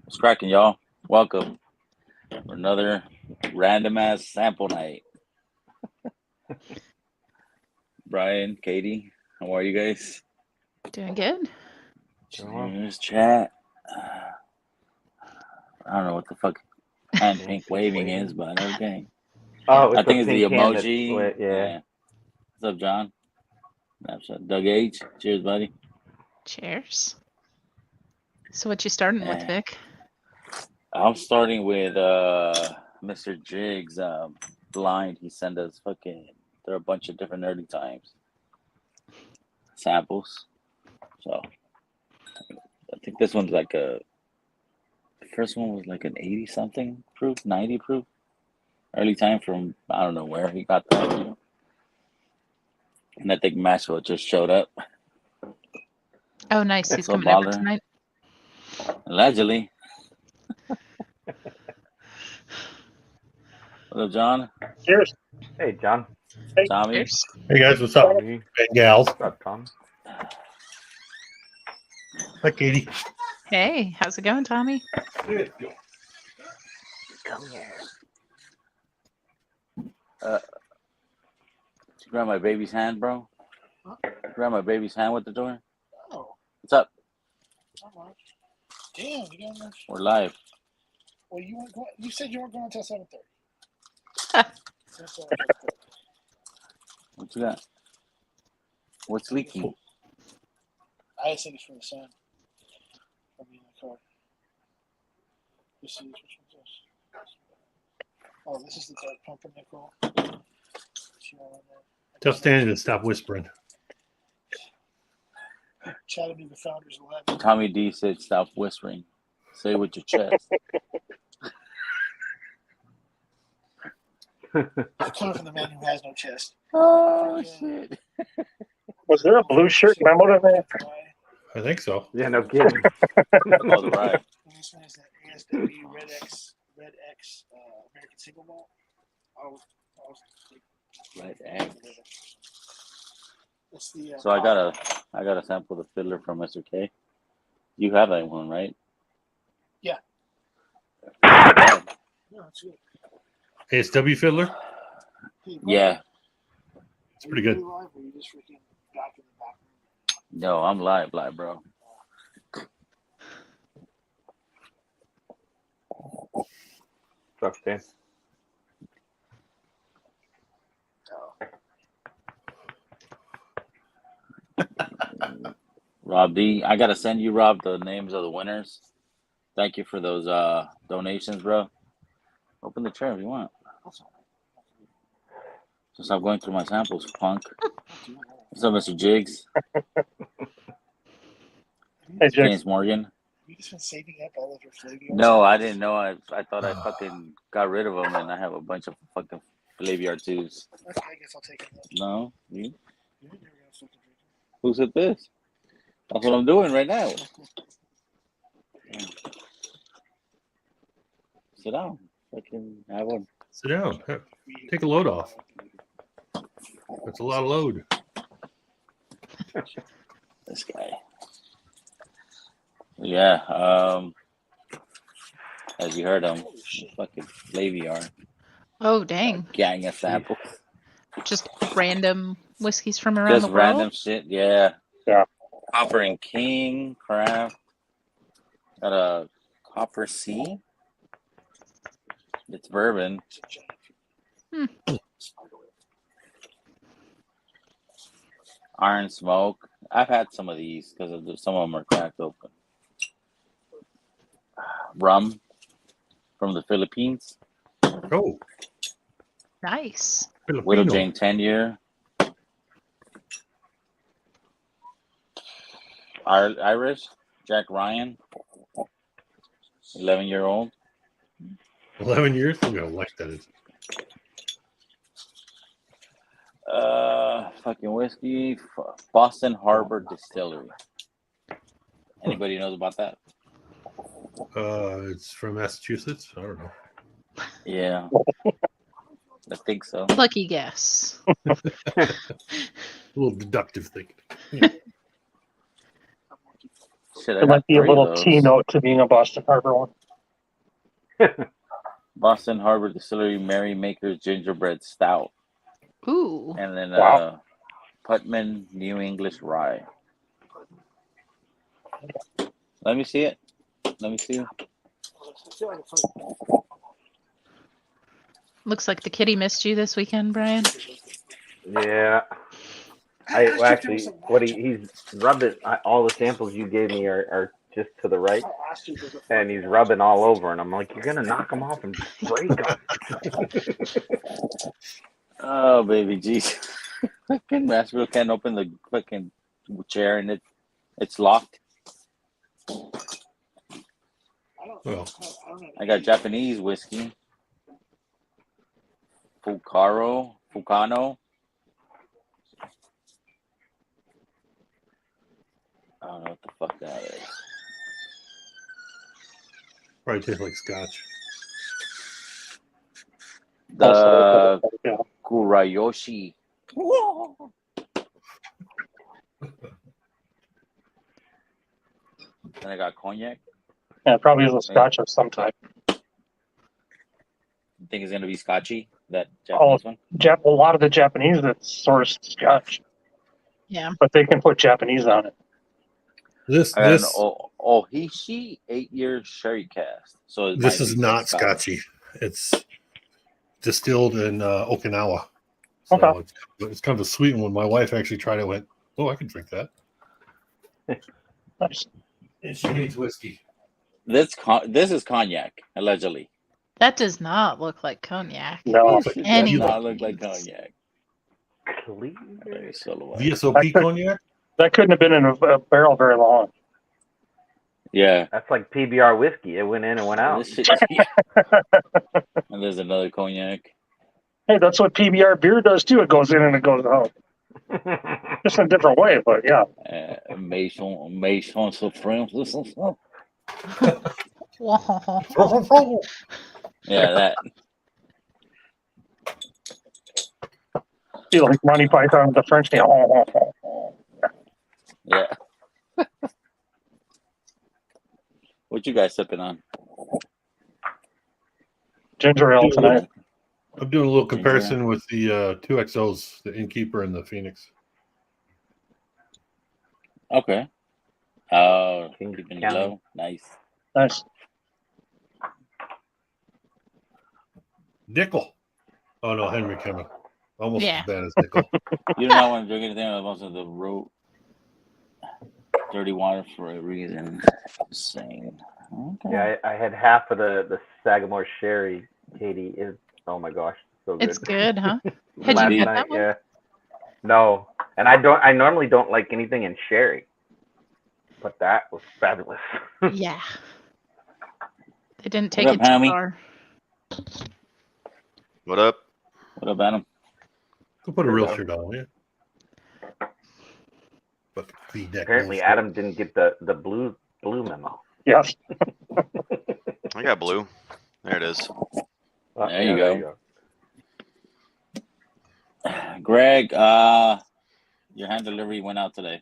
What's cracking, y'all? Welcome for another random ass sample night. Brian, Katie, how are you guys? Doing good. Cheers, chat. I don't know what the fuck hand pink waving is, but okay. Oh, I think it's the pink hand emoji. yeah. What's up, John? Snapshot. Doug H. Cheers, buddy. Cheers. So what you starting with, Vic? I'm starting with Mr. Jiggs blind. He sent us there are a bunch of different early times samples. So I think this one's like the first one was like an 80 something proof, 90 proof. Early time from I don't know where he got that. And I think Maxwell just showed up. Oh, nice. He's So coming over baller. tonight. Allegedly. What up, John? Cheers. Hey, John. Hey. Tommy? Cheers. Hey guys, what's up? Tommy. And gals. What's up, Tom? Hi, Katie. Hey, how's it going, Tommy? Come here. Did you grab my baby's hand, bro? Huh? Grab my baby's hand with the door? Oh, What's up? not much. Damn, you got much. We're live. Well, you weren't going. You said you weren't going until 7:30. What you got? What's leaking? I think it's from the sun. I mean, the car. You see which one's this? Oh, this is the dark pumpernickel. Tell Stanley to stop whispering. Chattanooga Founders 11. Tommy D said, "Stop whispering. Say it with your chest." Coming from the man who has no chest. Oh shit! Was there a blue shirt memo today? I think so. Yeah, no kidding. Oh, the right. And this one is the ASW Red X American Single Malt. Right, X. It's the, So I got a sample of the fiddler from Mr. K. You have that one, right? Yeah. Yeah. No, it's good. ASW Fiddler? Hey, Yeah. It's pretty good. Are you live or are you just freaking back in the back room? No, I'm live, bro. Truck stand. Rob D, I gotta send you, Rob, the names of the winners. Thank you for those donations, bro. Open the chair if you want. So stop going through my samples, punk. What's up, Mr. Jiggs? Hey, James Morgan. Have you just been saving up all of your flaviar? No, I didn't know. I thought I fucking got rid of them, and I have a bunch of fucking flaviar 2s. Okay, I guess I'll take it. No, you? You're never gonna fucking drink it. Who said this? That's what I'm doing right now. Sit down. Fucking have one. Sit down. Take a load off. That's a lot of load. This guy. Yeah. As you heard, I'm fucking flaviar. Oh, dang. Gang of samples. Just random whiskeys from around Just the world. random shit. Yeah. Yeah. Copper and King craft. Got a Copper C. It's bourbon. Iron Smoke. I've had some of these because some of them are cracked open. Rum from the Philippines. Oh, Nice. Widow Filipino. Jane 10-year. Irish. Jack Ryan. 11-year-old. 11 years? I'm going to like that. Is. Fucking whiskey. Boston Harbor Distillery. Anybody knows about that? It's from Massachusetts. I don't know. Yeah. I think so. Lucky guess. A little deductive thinking. Shit, I There got might be a 3 little of those. keynote to being a Boston Harbor one. Boston Harbor Distillery Merrymaker's Gingerbread Stout. Ooh. And then Wow. Putman New English Rye. Let me see it. Let me see. I feel like it's Looks like the kitty missed you this weekend, Brian. Yeah. Well, actually, what he's rubbing, all the samples you gave me are just to the right, and he's rubbing all over, and I'm like, you're gonna knock them off and break them. Oh, baby, jeez. Fucking Nashville can't open the fucking chair and it's locked. Well, I got Japanese whiskey. Fukano. I don't know what the fuck that is. probably tastes like scotch. The Yeah. Kurayoshi. And I got cognac. Yeah, it probably is a scotch of some type. You think it's gonna be scotchy? That Japanese one? A lot of the Japanese, that's sourced scotch, Yeah. but they can put Japanese on it. This I got an this Ohishi 8-year sherry cast. So it this might is be not Scotch. scotchy. It's distilled in Okinawa. So Okay. it's kind of a sweet one. My wife actually tried it and went, oh, I can drink that. Nice. And she hates whiskey. This is cognac, allegedly. That does not look like cognac. No. It Any does not of look like these. cognac. Clear. Okay, so VSOP cognac? That couldn't have been in a barrel very long. yeah. That's like PBR whiskey. It went in and went out. This shit, yeah. And there's another cognac. Hey, that's what PBR beer does too. It goes in and it goes out. Just in a different way, but yeah. Maison Supreme. Whoa. Yeah, that. Feel like Monty Python with the French name. Yeah. What you guys sipping on? Ginger ale tonight. I'm doing a little comparison with the two XOs, the Innkeeper and the Phoenix. Okay. King Keeping it County. low. Nice. Nice. Nickel. Oh no, Henry Kimmel. Almost Yeah. as bad as Nickel. You do not want to drink anything with most of the road dirty water for a reason. Just saying. Okay. Yeah, I had half of the Sagamore Sherry. Katie is. Oh my gosh, so good. It's good, huh? Had Last you had night, that one? yeah. No, and I normally don't like anything in sherry, but that was fabulous. Yeah. They didn't take What it up, too homie? far. What up? What up, Adam? Go put a There real you go. shirt on, will you? But feed that Apparently, bullshit. Adam didn't get the blue memo. Yes. I got blue. There it is. Oh, There yeah, you go. Greg, your hand delivery went out today.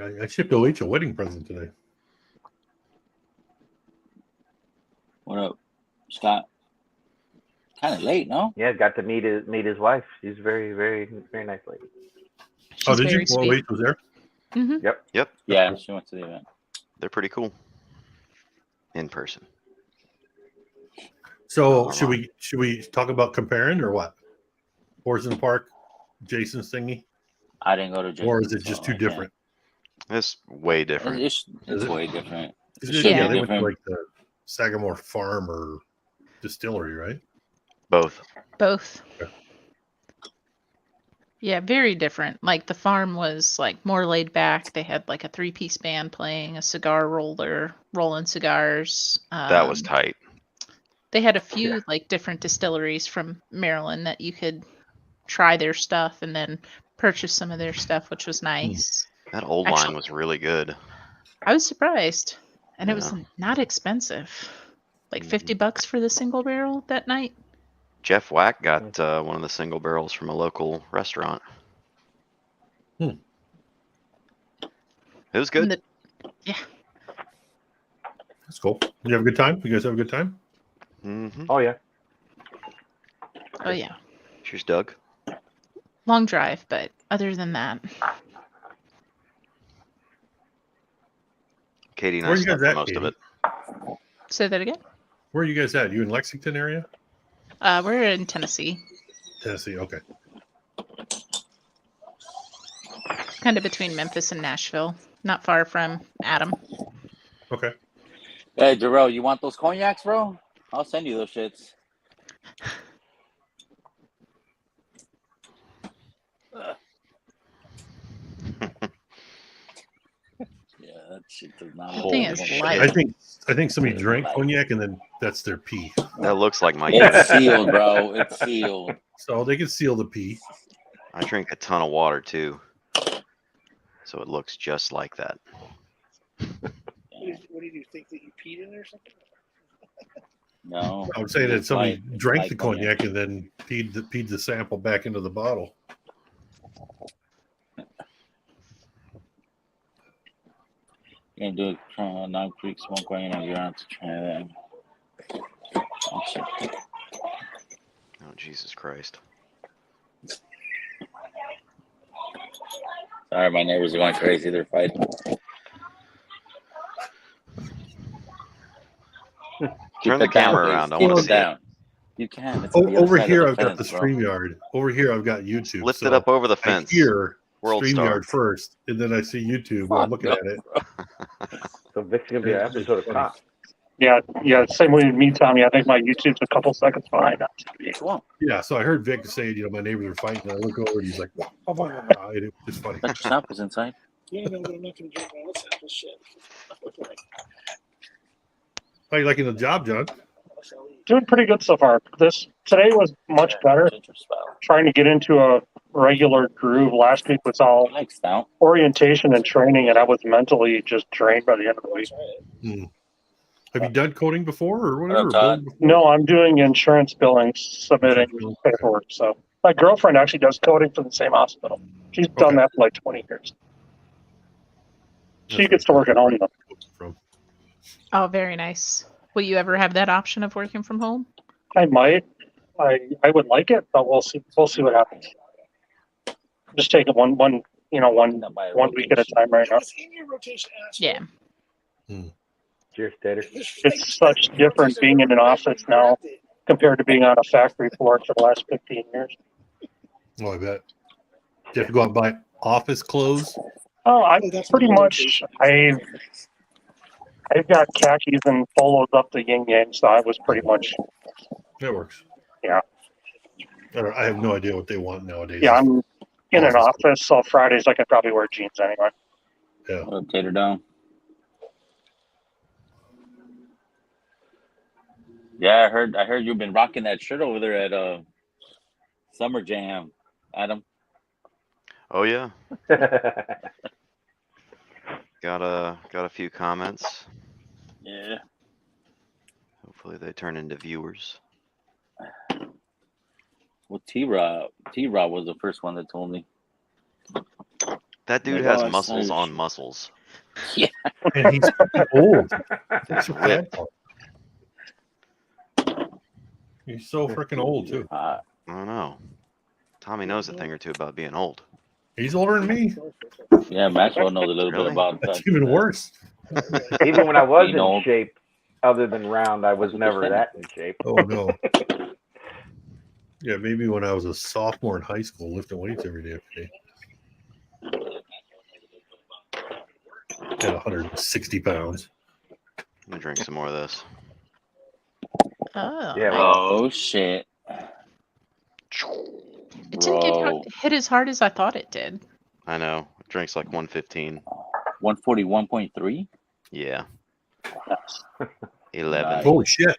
I shipped OH a wedding present today. What up, Scott? Kind of late, no? Yeah, got to meet his wife. She's very, very, very nice lady. Oh, She's did you? very Well, sweet. OH was there? Mm-hmm. Yep. Yeah, she went to the event. They're pretty cool. In person. So Oh, should we talk about comparing or what? Horton Park, Jason's thingy, I didn't go to Jason, or is it just so too I can't. different? It's way different. It's Is it? way different. Is It it- should yeah, be they went to different. like the Sagamore Farm or distillery, right? Both. Both. Okay. Yeah, very different. Like the farm was like more laid back. They had like a 3-piece band playing, a cigar roller, rolling cigars. That was tight. They had a few like different distilleries from Maryland that you could try their stuff and then purchase some of their stuff, which was nice. That old Actually- line was really good. I was surprised. And it was Yeah. not expensive. Like $50 for the single barrel that night. Jeff Wack got one of the single barrels from a local restaurant. It was good. That's cool. You have a good time? You guys have a good time? Mm-hmm. Oh yeah. Oh yeah, Cheers, Doug. long drive, but other than that, Katie and Where I are you guys slept for at, most of Katie? it. say that again. Where are you guys at? You in Lexington area? We're in Tennessee, Tennessee. Okay. kind of between Memphis and Nashville, not far from Adam. Okay. Hey, Jarrell, you want those cognacs, bro? I'll send you those shits. Yeah, that shit does not The hold. thing is Holy light. I think somebody drank cognac and then that's their pee. That looks like my It's urine. sealed, bro. It's sealed. So they can seal the pee. I drink a ton of water too, so it looks just like that. What do you think that you peed in or something? No. I would say that It's somebody light. drank Light the cognac and then peed the sample back into the bottle. You're gonna do a Knob Creek smoke right now. You're gonna have to try that. Oh, shit. Oh, Jesus Christ. Sorry, my neighbors are going crazy. They're fighting. Turn the camera around. I want to see it. down. You can. It's on the other Over side here, of I've got the fence, bro. StreamYard. Over here, I've got YouTube. Lift so it up over the I fence. hear World star. StreamYard first, and then I see YouTube while I'm looking at it. So Vic's gonna be an episode of Cop. Yeah, same way with me, Tommy. I think my YouTube's a couple seconds behind on TV. Come on. Yeah, so I heard Vic saying, my neighbors are fighting. And I look over and he's like, and it was funny. Got your samples inside. Yeah, no, but I'm not going to drink my own sample shit. How you liking the job, John? Doing pretty good so far. Today was much better. Ginger spout. Trying to get into a regular groove. Last week was all I like stout. orientation and training, and I was mentally just drained by the end of the week. Have you done coding before or What whatever? up, or Todd? billing before? No, I'm doing insurance billing, submitting paperwork. So my girlfriend actually does coding for the same hospital. She's done Okay. that for like 20 years. She That's gets to work at home though. from. Oh, very nice. Will you ever have that option of working from home? I might. I would like it, but we'll see. We'll see what happens. Just take it one week at a time right now. It's in your rotation, asshole. Yeah. Cheers, Tater. It's such different being in an office now compared to being on a factory floor for the last 15 years. Oh, I bet. Do you have to go out and buy office clothes? Oh, I That's pretty my much. I've got khakis and polos up the yin yang, so I was pretty much. That works. Yeah. I have no idea what they want nowadays. Yeah, I'm in an office, so Fridays I could probably wear jeans anyway. Yeah. What up, Tater down? Yeah, I heard you've been rocking that shirt over there at Summer Jam, Adam. Oh yeah. Got a few comments. Yeah. Hopefully they turn into viewers. Well, T-Rob was the first one that told me. That dude Like, has oh, I muscles saw on you. muscles. Yeah. And he's old. That's He's the bad ripped. part. He's so freaking old too. I don't know. Tommy knows a thing or two about being old. He's older than me. Yeah, Maxwell knows a little Really? bit about That's that. even worse. Even when I was Being in old. shape, other than round, I was never that in shape. Oh no. Yeah, maybe when I was a sophomore in high school, lifting weights every day. At 160 pounds. I'm gonna drink some more of this. Oh. Yeah, nice. well, Oh shit, It didn't get bro. hit as hard as I thought it did. I know. It drinks like 115. 141.3. Yeah. 11. Nice. Holy shit.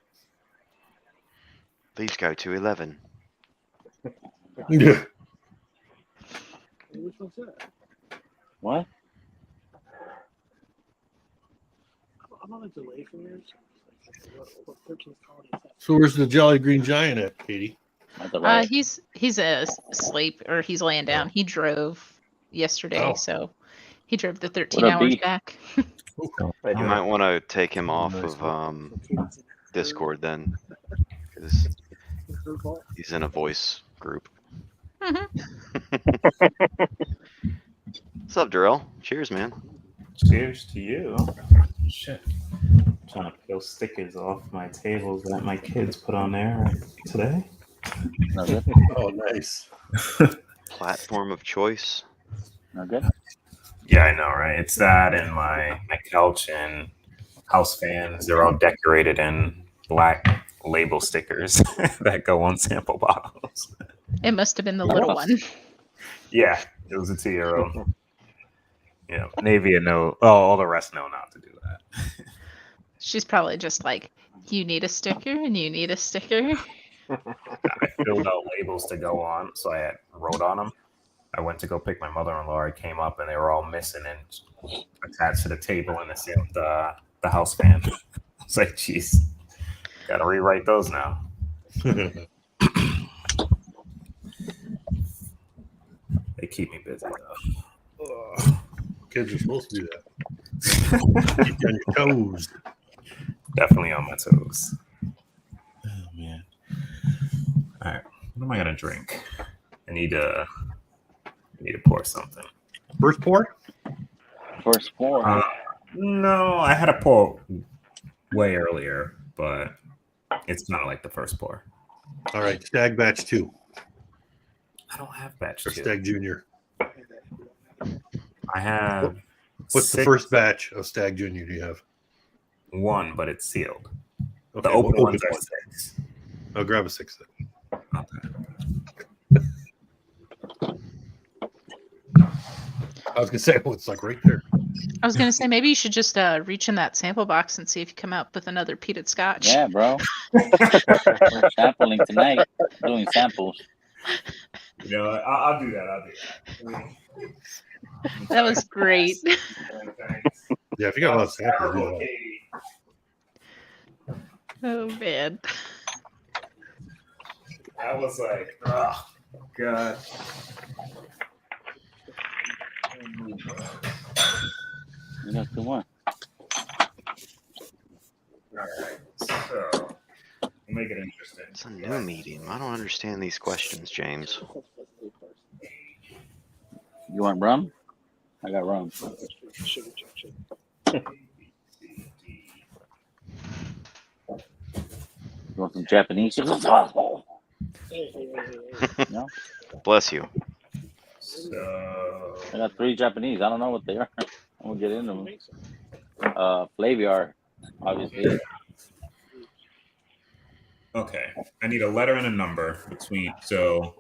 These go to 11. Yeah. Which one's that? What? I'm on a delay from yours. What 13th colony is that? So where's the Jolly Green Giant at, Katie? That's all right. He's asleep or he's laying down. He drove yesterday, Oh. so He drove the 13 What up, hours B? back. I You do. might want to take him off Nice of Discord then, because he's in a voice group. Mhm. What's up, Darrell? Cheers, man. Cheers to you. Shit. Trying to peel stickers off my tables that my kids put on there today. Not good. Oh, nice. Platform of choice. Not good. Yeah, I know, right? It's that and my couch and house fans. They're all decorated in black label stickers that go on sample bottles. It must have been the little one. Yeah, it was a 2-year-old. Yeah, Navy and no. Oh, all the rest know not to do that. She's probably just like, you need a sticker and you need a sticker. I filled out labels to go on, so I wrote on them. I went to go pick my mother-in-law. I came up and they were all missing and attached to the table in the house fan. I was like, "Jeez, gotta rewrite those now." They keep me busy though. Kids are supposed to do that. Keep you on your toes. Definitely on my toes. Oh man! All right, what am I gonna drink? I need to pour something. First pour? First pour. No, I had a pour way earlier, but it's not like the first pour. All right, Stag Batch 2 I don't have batch or 2. Stag Junior. I have. What's the 6, first batch of Stag Junior do you have? 1, but it's sealed. Okay, The open we'll ones open are one. 6. I'll grab a 6 then. Okay. I was gonna say, oh, it's like right there. I was gonna say maybe you should just reach in that sample box and see if you come out with another peated scotch. Yeah, bro. We're sampling tonight. Doing samples. You know, I'll do that. I'll do that. That was great. Yeah, if you got a lot of samples, you know. Oh man. I was like, oh god. You got 2 more. Alright, so we'll make it interesting. It's a new medium. I don't understand these questions, James. You want rum? I got rum. You want some Japanese? No? Bless you. So I got 3 Japanese. I don't know what they are. I'm gonna get into them. Flaviar, obviously. okay. I need a letter and a number between I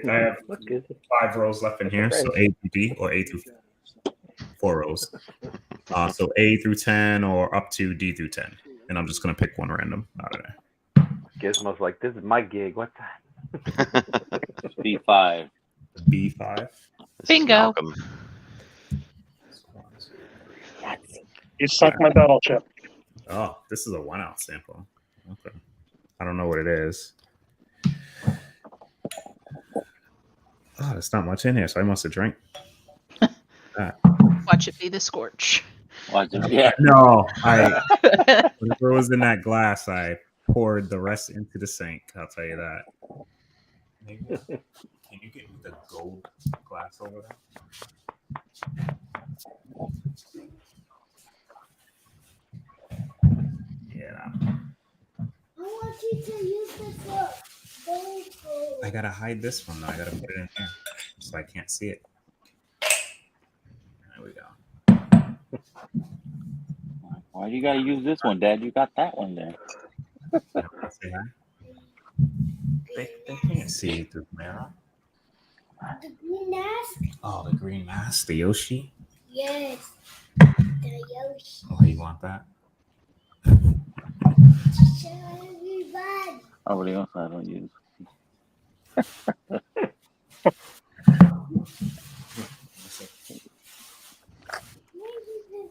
have 5 rows left in here, so A through D or A through 4 rows. So A through 10 or up to D through 10. And I'm just gonna pick one random out of there. Gizmo's like, this is my gig. What's that? B5. B5. This is Bingo. Malcolm. You suck my battle chip. Oh, this is a 1 ounce sample. Okay. I don't know what it is. Oh, there's not much in here, so I must have drank that. Watch it be the scorch. Watch it. Yeah. No, whatever was in that glass, I poured the rest into the sink. I'll tell you that. Can you get me the gold glass over there? Yeah. I want you to use this for I gotta hide this one though. I gotta put it in here so I can't see it. There we go. Why you gotta use this one, Dad? You got that one there. Say hi. They can't see through the mirror. the green mask. Oh, the green mask, the Yoshi. Yes, the Yoshi. Oh, you want that? Show everybody. Everybody else I don't use.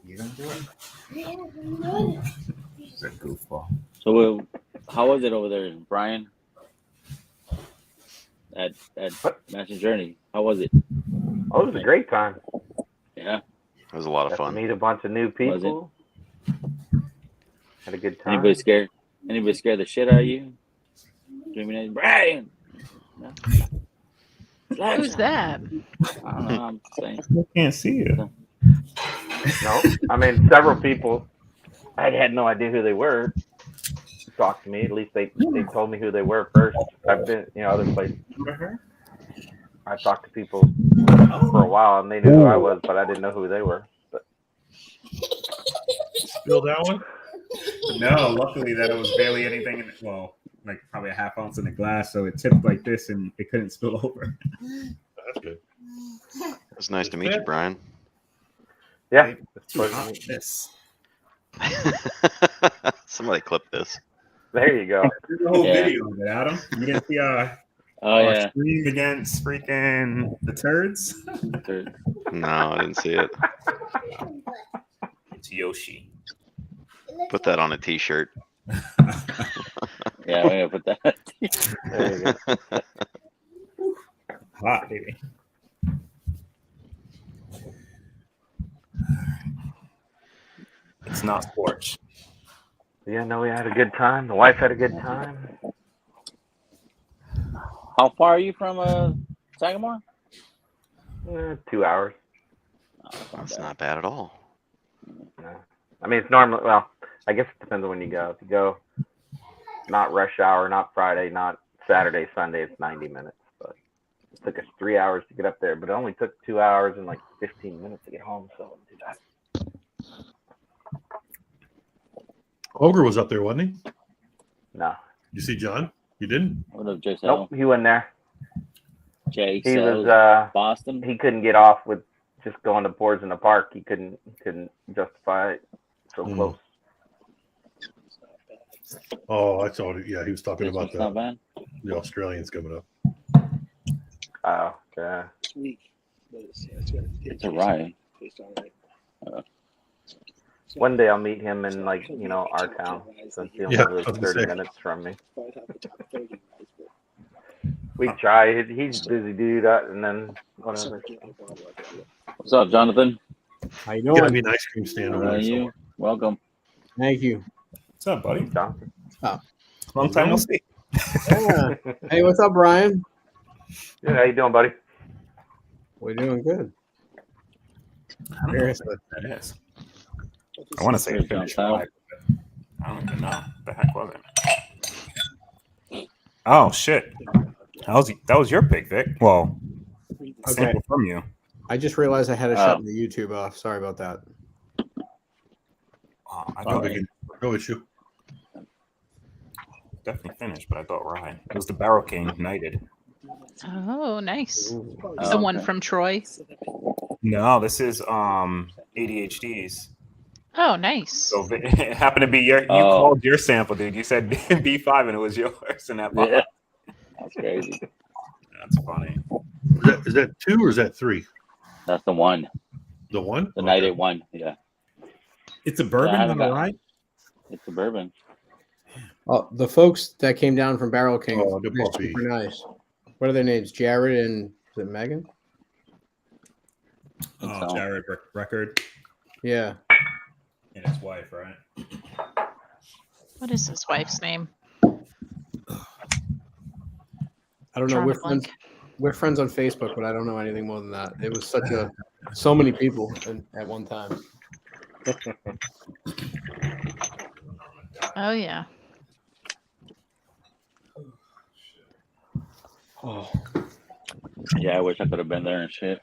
You gonna do it? I have another. It's a goofball. So, how was it over there, Brian? At Matching Journey, how was it? Oh, it was a great time. Yeah. It was a lot of Got to fun. meet a bunch of new Was it? people. Had a good time. Anybody scared? Anybody scared the shit out of you? Dreaming at Brian. No? Who's that? I don't know. I'm saying. I can't see you. No, I mean several people. I had no idea who they were. Talked to me. At least they told me who they were first. I've been other places. I talked to people for a while and they knew who I was, but I didn't know who they were. But Spill that one? No, luckily that it was barely anything in it. Well, like probably a half ounce in the glass, so it tipped like this and it couldn't spill over. That's good. It was nice to meet you, Brian. yeah, This. Somebody clip this. there you go. There's a whole Yeah. video of it, Adam. You didn't see Oh our yeah. stream against freaking the turds? No, I didn't see it. It's Yoshi. Put that on a t-shirt. Yeah, we're gonna put that. There you go. Hot, baby. It's not scorched. Yeah, no, we had a good time. The wife had a good time. How far are you from Sagamore? 2 hours. Oh, That's not bad at all. No. I mean, it's normally, well, I guess it depends on when you go. If you go not rush hour, not Friday, not Saturday, Sunday, it's 90 minutes. But it took us 3 hours to get up there, but it only took 2 hours and like 15 minutes to get home. So do that. Ogre was up there, wasn't he? No. You see John? You didn't? What up, Jason? Nope, he wasn't there. Jake He Sells, was, Boston. he couldn't get off with just going to boards in the park. He couldn't justify it so close. Oh, I saw it. Yeah, he was talking This about one's not bad. the Australians coming up. Oh, okay. It's weak, but It's a riot. Tastes all right. One day I'll meet him in like our town since he only Yeah, lives I was gonna 30 say. minutes from me. Probably top the top 30 guys, but We try. He's a busy dude, and then whatever. What's up, Jonathan? How you Gotta doing? be an ice cream stand How over are there you? somewhere. Welcome. Thank you. What's up, buddy? Johnson. Long time no see. Yeah. Hey, what's up, Brian? Yeah, how you doing, buddy? We're doing good. I don't know Seriously. what that is. I want to say Pretty finish jumped out. live, but I don't even know. What the heck was it? Oh shit! That was your pick, Vic. Well, Okay. sample from you. I just realized I had to shut the YouTube off. Sorry about that. Oh, I No thought big, no issue. definitely finished, but I thought right. It was the Barrel King Knighted. Oh, nice. Oh, The one okay. from Troy. No, this is ADHD's. Oh, nice. So it happened to be you Oh. called your sample, dude. You said B5 and it was yours in that box. Yeah. That's crazy. That's funny. Is that 2 or is that 3? That's the one. The one? The Okay. night at one. Yeah. It's a bourbon, I haven't not a got- rye? It's a bourbon. Oh, the folks that came down from Barrel King Oh, the they're puppy. super nice. What are their names? Jared and is it Megan? Oh, So- Jared Record Yeah. and his wife, right? What is his wife's name? I don't know. Drawing We're a blank. friends on Facebook, but I don't know anything more than that. It was so many people at one time. Oh, yeah. Oh, Yeah, I wish I could have been there and shit.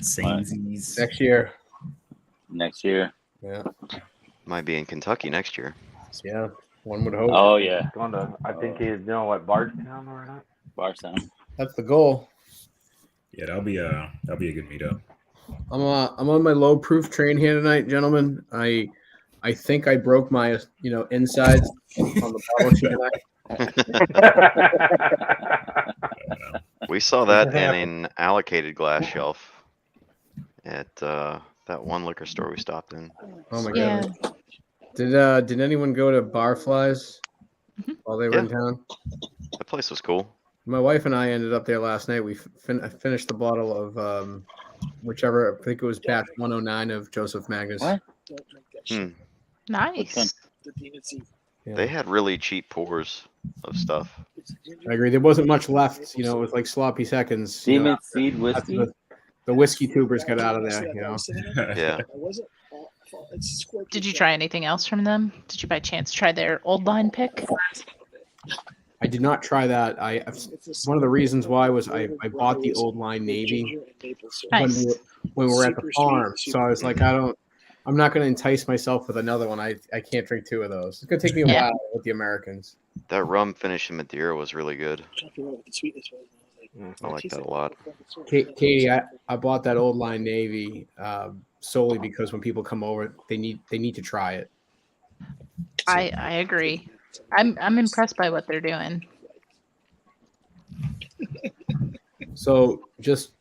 Samesies. next year. Next year. Yeah. Might be in Kentucky next year. Yeah. One would hope. Oh yeah. Going to, I think he's what, Bardstown or not? Barstown. That's the goal. Yeah, that'll be a good meetup. I'm on my low proof train here tonight, gentlemen. I think I broke my insides on the bottle sheet tonight. We saw that in an allocated glass shelf at that one liquor store we stopped in. Oh my Yeah. goodness. Did anyone go to Barflies Mhm. while they were in Yeah. town? That place was cool. My wife and I ended up there last night. We finished the bottle of whichever, I think it was batch 109 of Joseph Magnus. What? Don't make that shit. Nice. The demon seed. Yeah. They had really cheap pours of stuff. It's ginger. I agree. There wasn't much left. You know, it was like sloppy seconds. You know, Demon seed after whiskey. the whiskey tubers got out of there. You know, Yeah. I wasn't. It's Scorpio. Did you try anything else from them? Did you by chance try their old line pick? I did not try that. One of the reasons why was I bought the old line Navy Nice. when we were at the farm. So I was like, I'm not going to entice myself with another one. I can't drink two of those. It's going to take me a Yeah. while with the Americans. That rum finish in Madeira was really good. I like that a lot. Katie, I bought that old line Navy solely because when people come over, they need to try it. I agree. I'm impressed by what they're doing. So just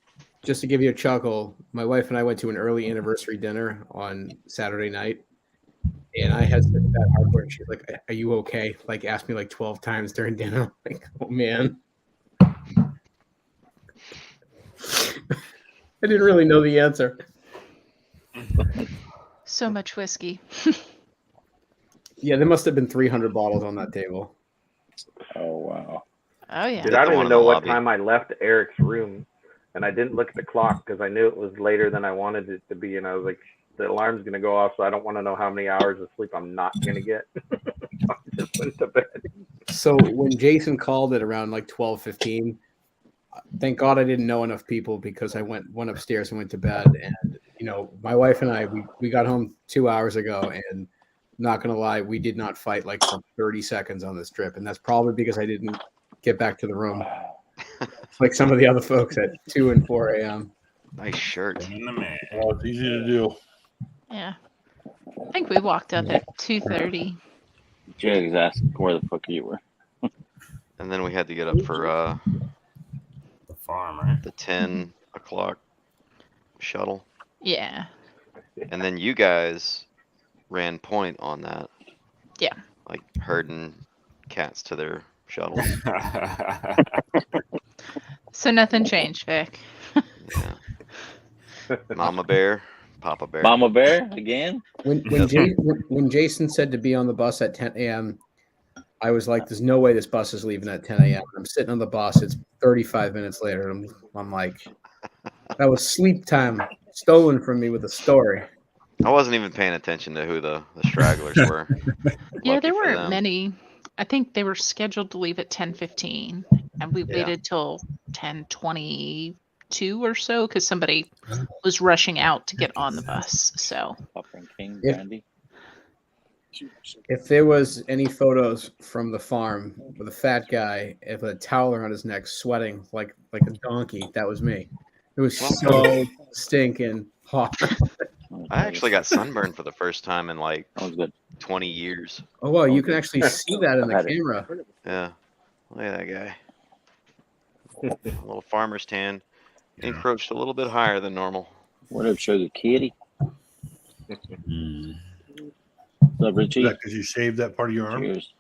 to give you a chuckle, my wife and I went to an early anniversary dinner on Saturday night, and I had such bad heartburn. She's like, "Are you okay?" Like, asked me like 12 times during dinner. I'm like, oh man. I didn't really know the answer. So much whiskey. Yeah, there must have been 300 bottles on that table. Oh wow. Oh yeah. Dude, I don't even know what lobby. time I left Eric's room, and I didn't look at the clock because I knew it was later than I wanted it to be, and I was like, the alarm's gonna go off, so I don't want to know how many hours of sleep I'm not gonna get. I just went to bed. So when Jason called it around like 12:15, thank God I didn't know enough people because I went upstairs and went to bed. And you know, my wife and I we got home 2 hours ago, and not gonna lie, we did not fight like for 30 seconds on this trip, and that's probably because I didn't get back to the room like some of the other folks at 2 and 4 a.m. Nice shirt. Oh, it's easy to do. Yeah. I think we walked up at 2:30. Jiggs asked where the fuck you were. And then we had to get up for The farm, right? the 10 o'clock shuttle. Yeah. And then you guys ran point on that. Yeah. Like herding cats to their shuttles. So nothing changed, Vic. Yeah. Mama bear, Papa bear. Mama bear again? When Jason said to be on the bus at 10 a.m., I was like, "There's no way this bus is leaving at 10 a.m." I'm sitting on the bus. It's 35 minutes later. And I'm like, that was sleep time stolen from me with a story. I wasn't even paying attention to who the stragglers were. Yeah, Lucky there for weren't them. many. I think they were scheduled to leave at 10:15, and we Yeah. waited till 10:22 or so because somebody was rushing out to get on the bus. So Popper and King, If- Brandy. If there was any photos from the farm with a fat guy with a towel around his neck, sweating like a donkey, that was me. It was so stinking hot. I actually got sunburned for the first time in like That was good. 20 years. Oh wow, you can actually see that in I've the had it. camera. Yeah. Look at that guy. A little farmer's tan. Encroached a little bit higher than normal. What up, Sugar Kitty? What's up, Richie? Is that because you shaved that part of your arm? Cheers.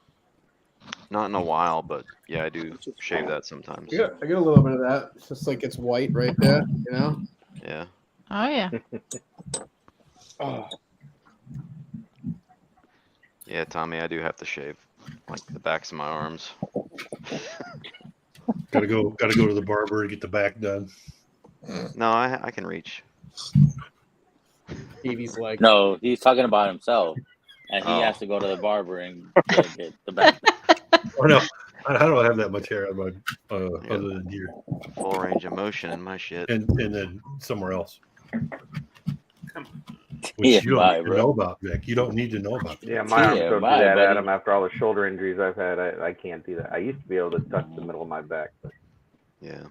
Not in a while, but yeah, I do shave that sometimes. I get a little bit of that. It's just like it's white right there, you know? Yeah. oh yeah. Oh, Yeah, Tommy, I do have to shave like the backs of my arms. Gotta go to the barber to get the back done. No, I can reach. Evie's like, No, he's talking about himself. And he Oh. has to go to the barber and get the back. Oh no, I don't have that much hair on my other than here, Full range of motion in my shit. and then somewhere else. Which Yeah, you don't bye, need to bro. know about, Vic. You don't need to know about that. Yeah, my arms Yeah, don't bye, do that, buddy. Adam. After all the shoulder injuries I've had, I can't do that. I used to be able to touch the middle of my back, but Yeah.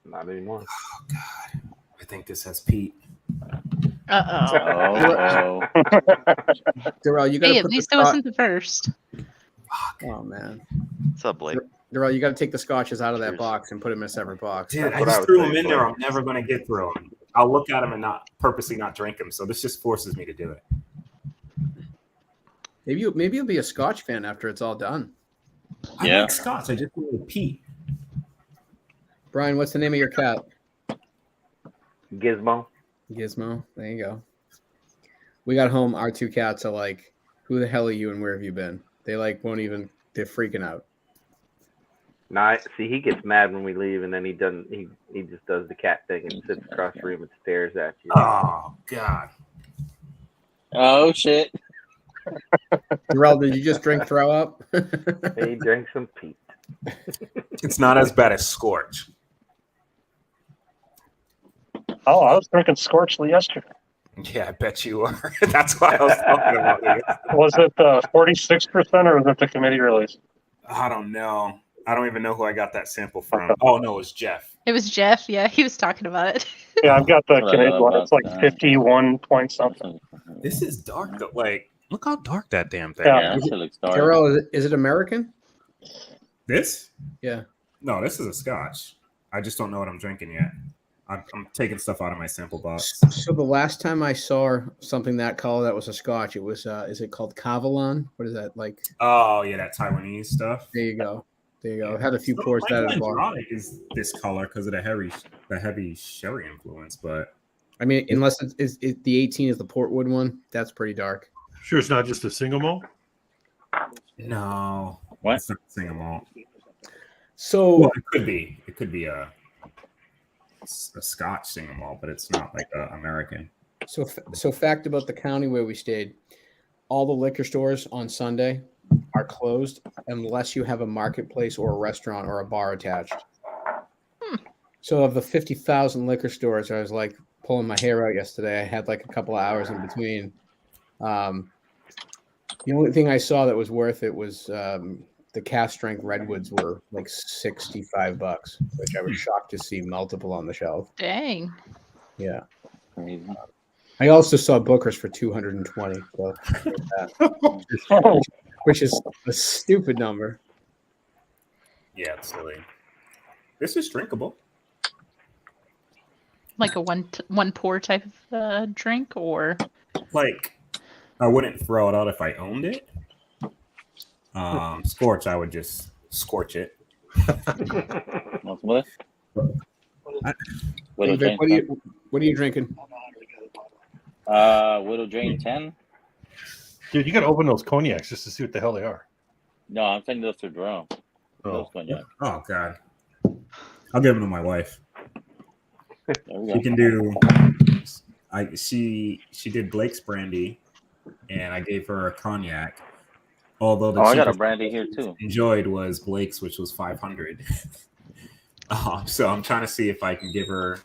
not anymore. Oh God, I think this has Pete. Uh-oh. Oh, Darrell, you gotta Hey, at put least the it wasn't the first. Oh man. What's up, Blake? Darrell, you gotta take the scotches out of that Cheers. box and put them in a separate box. Dude, That's I what I just was threw them saying, in there. Blake. I'm never gonna get through them. I'll look at them and not purposely not drink them. So this just forces me to do it. Maybe you'll be a Scotch fan after it's all done. I Yeah. like Scotch. I just do it with Pete. Brian, what's the name of your cat? Gizmo. Gizmo. There you go. We got home. Our two cats are like, "Who the hell are you and where have you been?" They like won't even. They're freaking out. Nah, see, he gets mad when we leave, and then he doesn't. He just does the cat thing and sits across the room and stares at you. Oh God. Oh shit! Darrell, did you just drink throw up? He drank some Pete. It's not as bad as Scorch. Oh, I was drinking Scorchly yesterday. Yeah, I bet you are. That's why I was talking about it. Was it 46% or was it the committee release? I don't know. I don't even know who I got that sample from. Oh no, it was Jeff. It was Jeff. Yeah, he was talking about it. Yeah, I've got the That's what I committee love one. It's about like that. 51 point something. This is dark though. Like, look how dark that damn thing Yeah. is. Yeah, that looks dark. Darrell, is it American? This? Yeah. No, this is a Scotch. I just don't know what I'm drinking yet. I'm taking stuff out of my sample box. So the last time I saw something that color that was a Scotch, it was is it called Cavalon? What is that like? Oh yeah, that Taiwanese stuff. There you go. There you go. I had a few So pours that Michael at the bar. Andronic is this color because of the heavy sherry influence, but I mean, unless it's the 18 is the Portwood one, that's pretty dark. Sure, it's not just a single malt. no, What? it's not single malt. So Well, it could be. It could be a Scotch single malt, but it's not like American. So fact about the county where we stayed, all the liquor stores on Sunday are closed unless you have a marketplace or a restaurant or a bar attached. So of the 50,000 liquor stores, I was like pulling my hair out yesterday. I had like a couple of hours in between. The only thing I saw that was worth it was the cast strength redwoods were like $65, which I was shocked to see multiple on the shelf. Dang. Yeah. Crazy. I also saw Booker's for 220, so which is a stupid number. Yeah, it's silly. This is drinkable. Like a one pour type of drink, or Like, I wouldn't throw it out if I owned it. Scorch, I would just scorch it. Want some of this? Widow David, Jane what are you drinking? 10? Widow Jane 10? Dude, you got to open those cognacs just to see what the hell they are. No, I'm sending those to Jerome. Oh. Those cognac. Oh God, I'll give them to my wife. There we She go. can do. She did Blake's brandy, and I gave her a cognac. Although the Oh, I got a cheapest brandy here too. enjoyed was Blake's, which was $500. So I'm trying to see if I can give her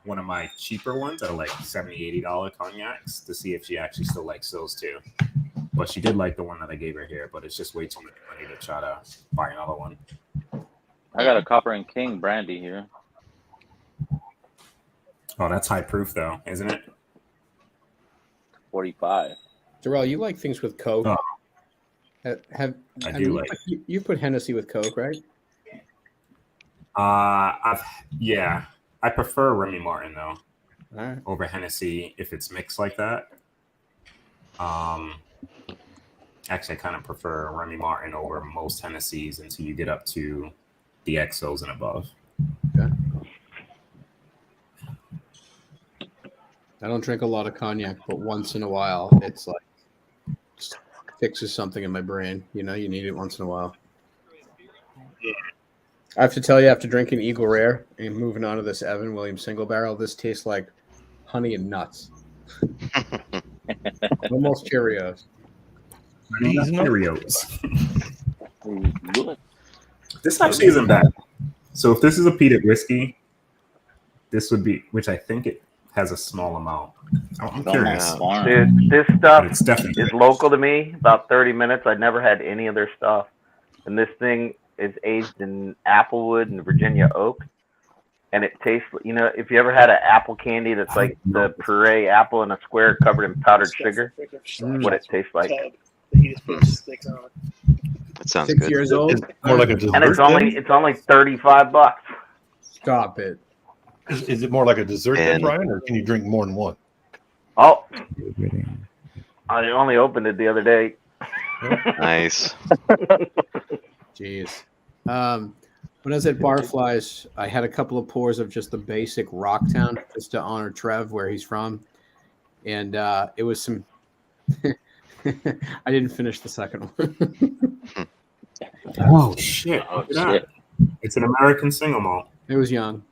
one of my cheaper ones that are like $70, $80 cognacs to see if she actually still likes those too. But she did like the one that I gave her here, but it's just way too much money to try to buy another one. I got a Copper and King brandy here. Oh, that's high proof though, isn't it? 45. Darrell, you like things with Coke. Oh. I do like. You put Hennessy with Coke, right? I prefer Remy Martin though All right. over Hennessy if it's mixed like that. Actually, I kind of prefer Remy Martin over most Hennessy's until you get up to the XOs and above. Okay. I don't drink a lot of cognac, but once in a while, it's like just fixes something in my brain. You know, you need it once in a while. I have to tell you, after drinking Eagle Rare and moving on to this Evan Williams single barrel, this tastes like honey and nuts. Almost Cheerios. Cheerios. This actually isn't bad. So if this is a peated whiskey, this would be, which I think it has a small amount. I'm curious. Dude, this stuff But it's definitely is local to me. About 30 minutes. I never had any of their stuff, and this thing is aged in applewood and Virginia oak, and it tastes. You know, if you ever had an apple candy that's like the puree apple in a square covered in powdered sugar, what it tastes like. That sounds 6 good. years old. It's more like a dessert. And it's only $35. Stop it. Is it more like a dessert than And- Brian, or can you drink more than one? Oh, I only opened it the other day. Nice. Jeez. When I was at Barflies, I had a couple of pours of just the basic Rocktown just to honor Trev where he's from, and it was some. I didn't finish the second one. Oh shit! Oh, Look at that. shit. It's an American single malt. It was young.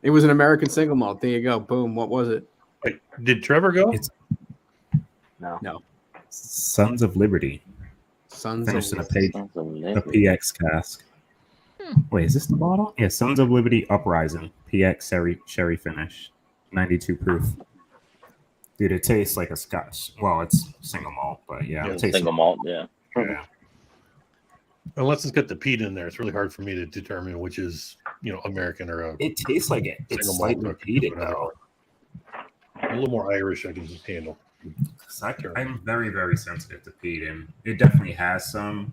It was an American single malt. There you go. Boom. What was it? Wait, did Trevor go? It's No. Sons of Liberty. Sons Finished in a of page, Sons of a Liberty. PX cask. Wait, is this the bottle? Yeah, Sons of Liberty Uprising PX sherry finish, 92 proof. Dude, it tastes like a Scotch. Well, it's single malt, but yeah, Yeah, it tastes Single malt, yeah. yeah. Unless it's got the peat in there, it's really hard for me to determine which is, American or a It tastes like it. It's single slightly malt. peated though. A little more Irish I can handle. 'Cause I'm very, very sensitive to peat, and it definitely has some,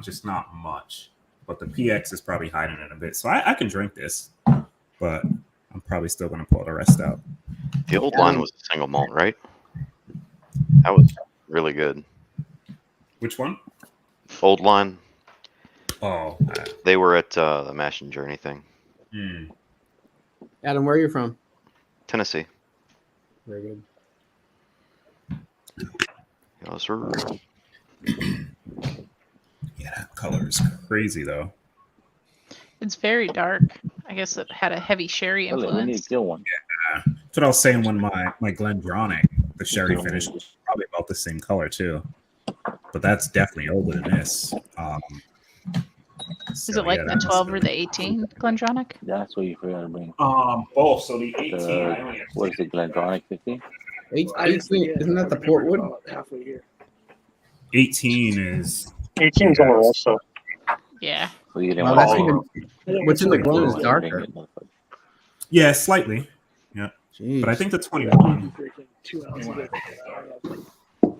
just not much. But the PX is probably hiding it a bit, so I can drink this, but I'm probably still going to pull the rest out. The old line was a single malt, right? That was really good. Which one? Old line. Oh, They were at the Mash and Journey thing. Adam, where are you from? Tennessee. Very good. Yes, sir. Yeah, that color is crazy though. It's very dark. I guess it had a heavy sherry Well, we need to influence. kill one. That's what I was saying when my Glendronach, the sherry finish, was probably about the same color too. But that's definitely older than this. Is it like the 12 or the 18, Glendronach? That's what you forgot to bring. Both. So the 18, I only have What is it, Glendronach 50? 18, isn't that the Portwood? Halfway here. 18 is 18's a little also. Yeah. So you didn't Well, want that's to even, what's in the Glen is darker. yeah, slightly. Yeah. Jeez. But I think the 21. Freaking 2 ounces of it.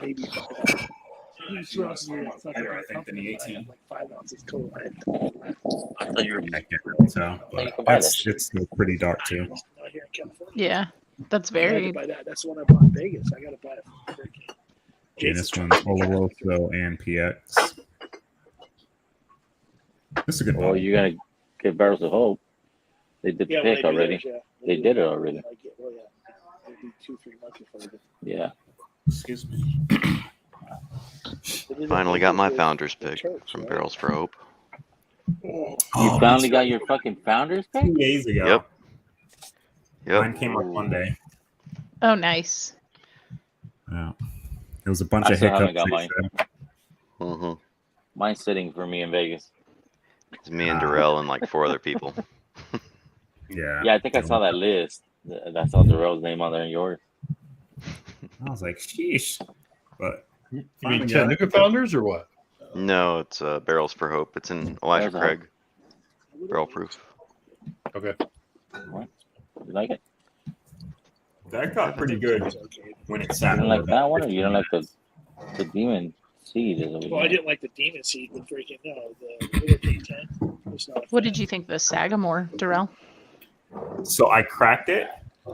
Maybe 2 ounces of it. It's not Better, I think, than the I 18. had like 5 ounces total. I thought you were. I can't really tell, You but can buy it's still pretty dark too. Not here in California. Yeah. That's I had to very. buy that. That's the one I bought in Vegas. I got to buy it. Freaking And this one's Oloroso and PX. This is a good Well, one. you're going to get Barrels of Hope. They did the well, pick do already. theirs, yeah. They did it already. Like it. Well, yeah. It'll be 2-3 months before they do. Yeah. Excuse me. They did Finally it got my with founder's the pick Turks, from right? Barrels for Hope. You Oh, finally got your fucking Founders pick? 2 days ago. Yep. Yep. Mine came up one day. Oh, nice. Yeah. There was a bunch I of still haven't hiccups. got they mine. said. Mm-hmm. Mine's sitting for me in Vegas. It's me and Darrell and like 4 other people. Yeah. Yeah, I think I saw that list. That saw Darrell's name on there and yours. I was like, sheesh. But You mean finally got it. Chattanooga Founders or what? No, it's Barrels for Hope. It's in Elijah There's a- Craig. Barrel proof. Okay. What? You like it? that got pretty good when it You sat. don't over like that one, or 15 you don't like minutes. the Demon Seed? Is Well, I didn't like the Demon Seed, but freaking no, the little D10 was not. a What fan. did you think of the Sagamore, Darrell? So I cracked it,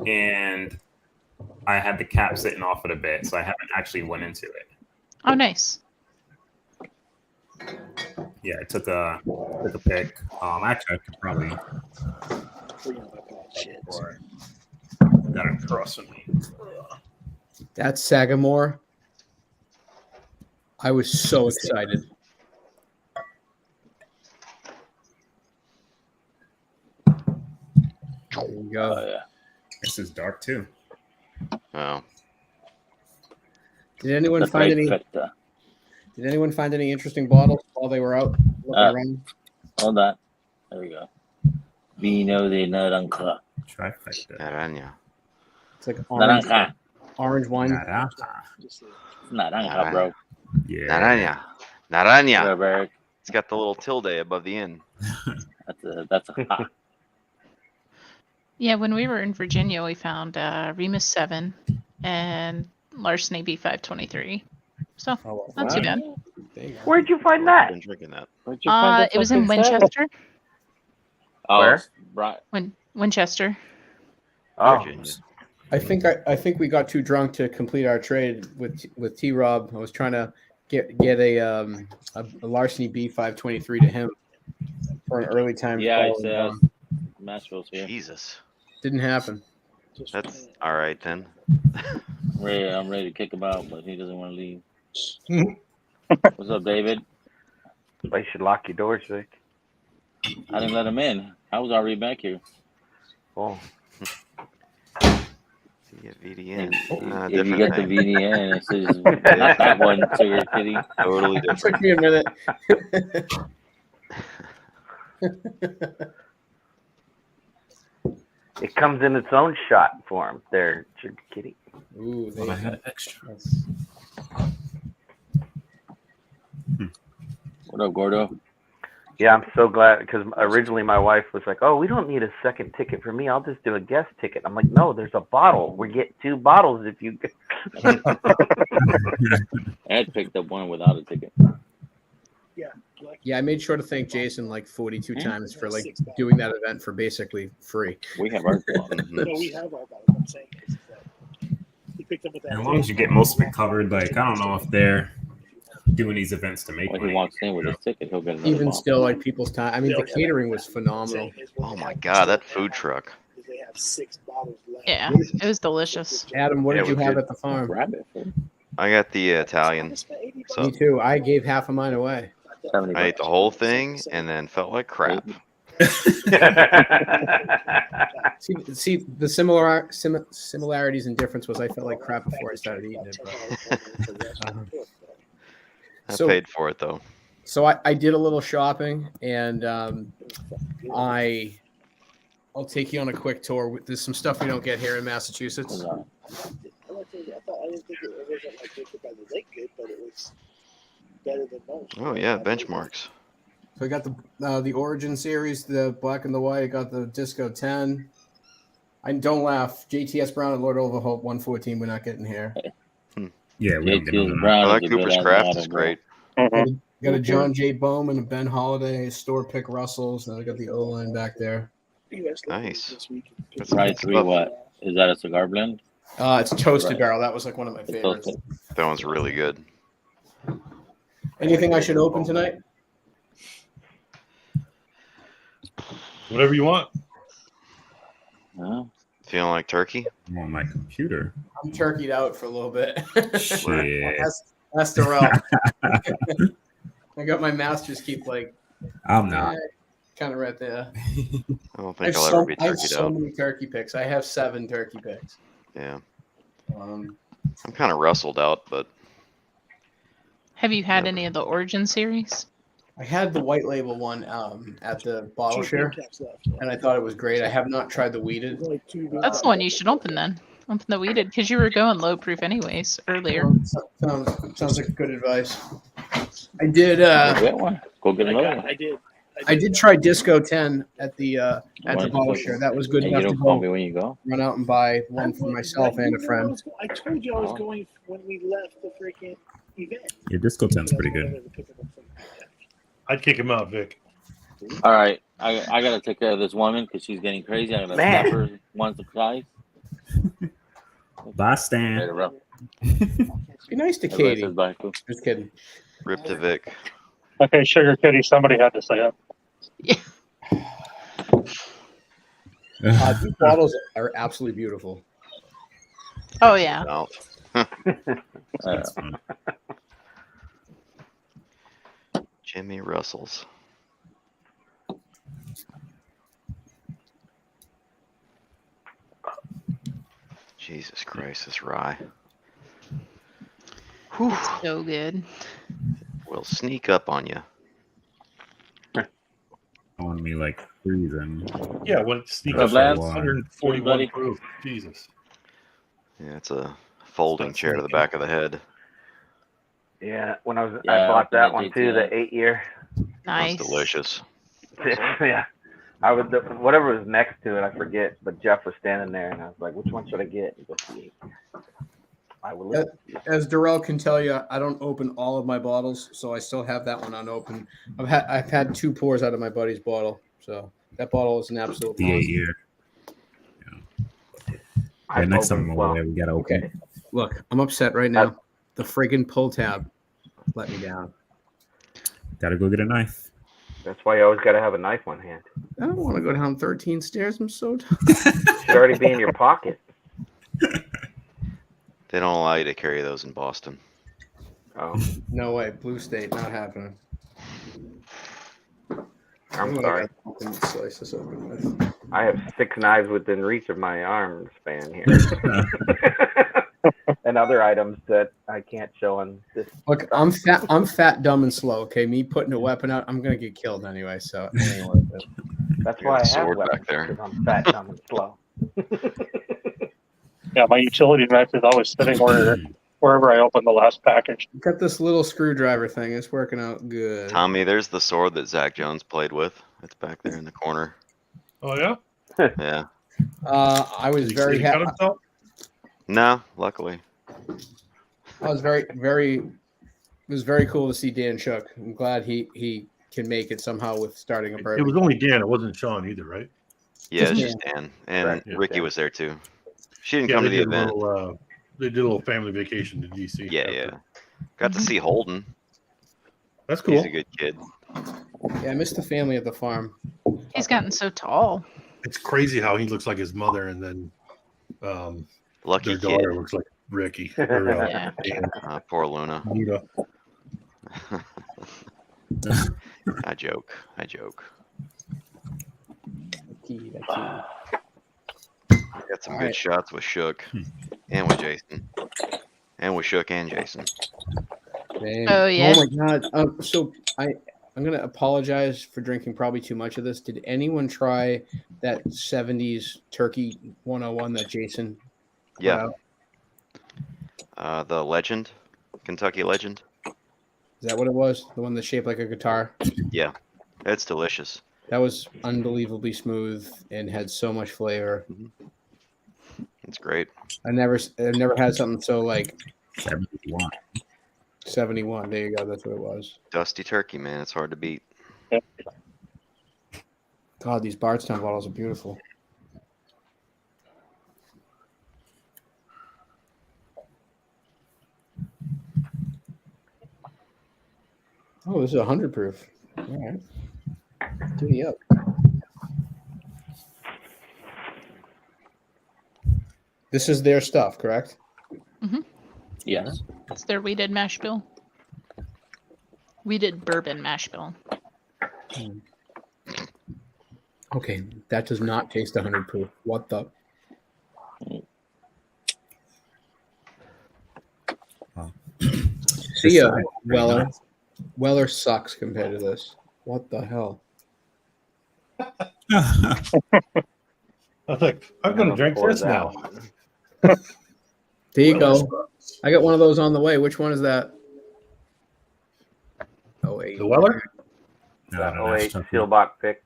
and I had the cap sitting off it a bit, so I haven't actually went into it. Oh, nice. Yeah, I took a pick. Actually, I could probably Freaking about that shit. got it across from me. That's Sagamore. I was so excited. There you go. Oh, yeah. This is dark too. Oh. Did anyone That's find right, any? but, Did anyone find any interesting bottles while they were out looking around? hold on. There we go. Vino de Naranja. Trifecta. Aranya. It's like orange, Naranja. orange wine. Naranja. It's Naranja, bro. Yeah. Naranya. Naranya. Whatever, Eric. It's got the little tilde above the N. That's a hot. Yeah, when we were in Virginia, we found Remus 7 and Larceny B523. So, Oh, not too wow. bad. There you go. Where'd you find I've that? been drinking that. Where'd you find that It was in fucking set? Winchester. Oh, Where? right. Oh, Winchester. Virginia. I think we got too drunk to complete our trade with T Rob. I was trying to get a Larceny B523 to him, for an early time. Yeah, it call, says Nashville's here. Jesus. didn't happen. That's all right then. I'm ready to kick him out, but he doesn't want to leave. What's up, David? You should lock your doors, Vic. I didn't let him in. I was already back here. Oh. Yeah, VDN. If you Different get the name. VDN, it says not that one, Sugar Kitty. Totally It different. took me a minute. It comes in its own shot form there, Sugar Kitty. Ooh, Well, I had extra. What up, Gordo? Yeah, I'm so glad because originally my wife was like, "Oh, we don't need a second ticket for me. I'll just do a guest ticket." I'm like, "No, there's a bottle. We get 2 bottles if you." Ed picked up one without a ticket. Yeah, I made sure to thank Jason like 42 times for like doing that event for basically free. We have our No, we have our bottles. I'm saying is that he picked up with that. As long as you get most of it covered, like I don't know if they're doing these events to make When money. he walks in with his ticket, he'll get another Even bottle. still, like people's time. I mean, the catering was phenomenal. Oh my god, that food truck. They have 6 bottles left. Yeah, it was delicious. Adam, what Yeah, did you we have did. at the farm? Grab it. Fool. I got the Italian. Me So too. I gave half of mine away. 70 I ate the bucks. whole thing and then felt like crap. See, the similarities and difference was I felt like crap before I started eating it. But, I So- paid for it though. so I did a little shopping, and I'll take you on a quick tour. There's some stuff we don't get here in Massachusetts. Hold on. I didn't think it wasn't like good by the lake good, but it was better than most. Oh yeah, benchmarks. So I got the Origin series, the black and the white. I got the Disco 10. I don't laugh. JTS Brown and Lord Overholt 114. We're not getting here. Yeah, we don't get JT's them. Brown Oh, is that a good Cooper's ass Craft bottle, is bro. great. Got a John J. Bowman, a Ben Holiday, store pick Russells, and I got the O line back there. Nice. That's Right, good 3 stuff. what? Is that a cigar blend? It's Toasted Right. Barrel. That was like one of my It's favorites. toasted. That one's really good. Anything I should open tonight? Whatever you want. No? Feeling like turkey? Oh, my computer. I'm turkeyed out for a little bit. Shit. That's the route. I got my master's keep like I'm not. kind of right there. I don't I have, think I'll ever so, be I have turkeyed so out. many turkey picks. I have 7 turkey picks. Yeah. Um, I'm kind of rustled out, but Have you had any of the Origin series? I had the white label one at the bottle share, and I thought it was great. I have not tried the weeded. That's the one you should open then. Open the weeded because you were going low proof anyways earlier. Sounds like good advice. I did. Go get one. Go get another one. I did try Disco 10 at the Why don't bottle you- share. That was good And you enough to don't call me go when you go? run out and buy one for myself and a friend. I told you I was Oh. going when we left the freaking event. Your Disco 10's pretty good. I'd kick him out, Vic. All right. I got to take care of this woman because she's getting crazy. I got to Man. slap her once or twice. Bye, Stan. Later, bro. Be nice to Everybody Katie. says bye, fool. Just kidding. rip to Vic. Okay, Sugar Kitty, somebody had to say it. These bottles are absolutely beautiful. Oh yeah. Out. That's fun. Jimmy Russell's. Jesus Christ, this rye. Whew. It's so good. Will sneak up on you. On me like freezing. Yeah, when it sneaks Good up lad. 141 Buddy. proof. Jesus. Yeah, it's a folding That's chair to the okay. back of the head. Yeah, when I was, Yeah, I bought that I one did too, that. the 8-year. Nice. It's delicious. Yeah, I would whatever was next to it, I forget. But Jeff was standing there, and I was like, "Which one should I get?" He goes, "The 8." I will. That- As Darrell can tell you, I don't open all of my bottles, so I still have that one unopened. I've had 2 pours out of my buddy's bottle, so that bottle is an absolute The monster. 8-year. Yeah, next time I'm over there, we gotta open. Okay, look, I'm upset right now. The friggin' pull tab let me down. Gotta go get a knife. That's why you always got to have a knife on hand. I don't want to go down 13 stairs. I'm so tired. It should already be in your pocket. They don't allow you to carry those in Boston. Oh, No way. Blue State, not happening. I'm sorry. Slice this open with. I have 6 knives within reach of my arm span here. And other items that I can't show on this. Look, I'm fat, dumb, and slow. Okay, me putting a weapon out, I'm gonna get killed anyway. So anyway, That's You why got I a have sword weapons, back there. because I'm fat, dumb, and slow. Yeah, my utility knife is always sitting wherever I open the last package. got this little screwdriver thing. It's working out good. Tommy, there's the sword that Zach Jones played with. It's back there in the corner. Oh yeah. Yeah. I was Did he very say he cut happy. himself? No, luckily. I was very. It was very cool to see Dan Shook. I'm glad he can make it somehow with starting a It bourbon. was only Dan. It wasn't Sean either, right? Yeah, Just it's just Dan. And Right, just Ricky Dan. was there too. She didn't Yeah, come they to the did a event. little. They did a little family vacation to DC. Yeah, after. yeah. Got to see Holden. That's cool. He's a good kid. Yeah, I missed the family at the farm. He's gotten so tall. It's crazy how he looks like his mother, and then Lucky their kid. daughter looks like Ricky. Or, Yeah. Dan. Poor Luna. Nita. I joke. I got some good Alright. shots with Shook and with Jason. And with Shook and Jason. Damn. Oh, yeah. Oh my god. So I'm gonna apologize for drinking probably too much of this. Did anyone try that 70s turkey 101 that Jason put Yeah. out? The Legend. Kentucky Legend. Is that what it was? The one that's shaped like a guitar? Yeah. It's delicious. That was unbelievably smooth and had so much flavor. It's great. I've never had something so like 71. 71. There you go. That's what it was. Dusty turkey, man. It's hard to beat. God, these Bardstown bottles are beautiful. Oh, this is 100 proof. All right. Duty up. This is their stuff, correct? Yes. It's their weeded mash bill. Weeded bourbon mash bill. Okay, that does not taste 100 proof. What the? See ya, Weller. Weller sucks compared to this. What the hell? I was like, I'm gonna drink Pour this that now. one. There you go. I got one of those on the way. Which one is that? Oh wait. The Weller? That 08 Steelbox pick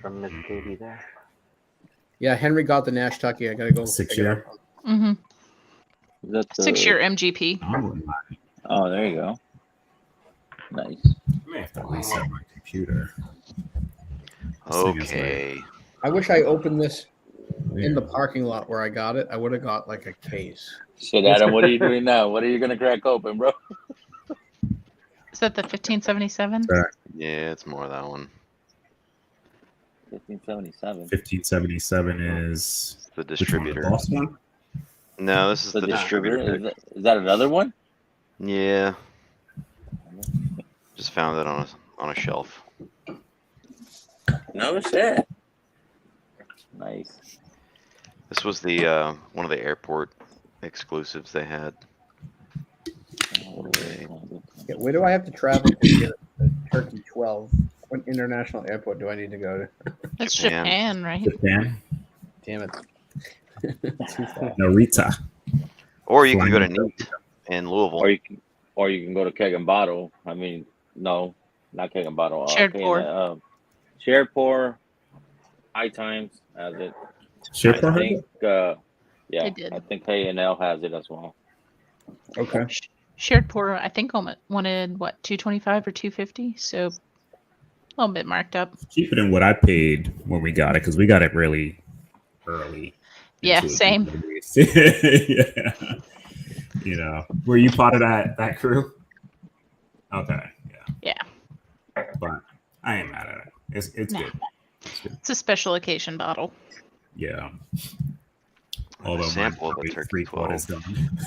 from Miss Katie there. Yeah, Henry got the Nash Tucky. I gotta go. 6 pick it year. up. Mm-hmm. Is that the- 6-year MGP. I wouldn't mind. Oh, there you go. Nice. I may have to reset my computer. This thing is Okay. I wish I opened this in the parking lot where I got it. I would have got like a case. Shit, Adam, what are you doing now? What are you gonna crack open, bro? Is that the 1577? Yeah, it's more of that one. 1577. 1577 is The which one, the distributor. boss one? No, this is The the distributor? distributor. Is that another one? Yeah. Just found it on a shelf. No shit. Nice. This was the one of the airport exclusives they had. Yeah, where do I have to travel to get a Turkey 12? What international airport do I need to go to? That's Japan. Japan, right? Japan. Damn it. Narita. Or you can Flying go to Turkey. Neat in Louisville. Or you can go to Keg and Bottle. I mean, no, not Keg and Bottle. Shared pour. Shared pour. High Times has it. Ship I think. Yeah, They did. I think K&L has it as well. Okay. Shared pour, I think wanted what, 225 or 250, so a little bit marked up. Cheaper than what I paid when we got it because we got it really early. Yeah, into it. same. Yeah. You know, were you part of that crew? Okay. Yeah. Yeah. but I ain't mad at it. It's Nah. good. It's good. It's a special occasion bottle. Yeah. A Although mine's sample of a probably turkey 3/4 12 done.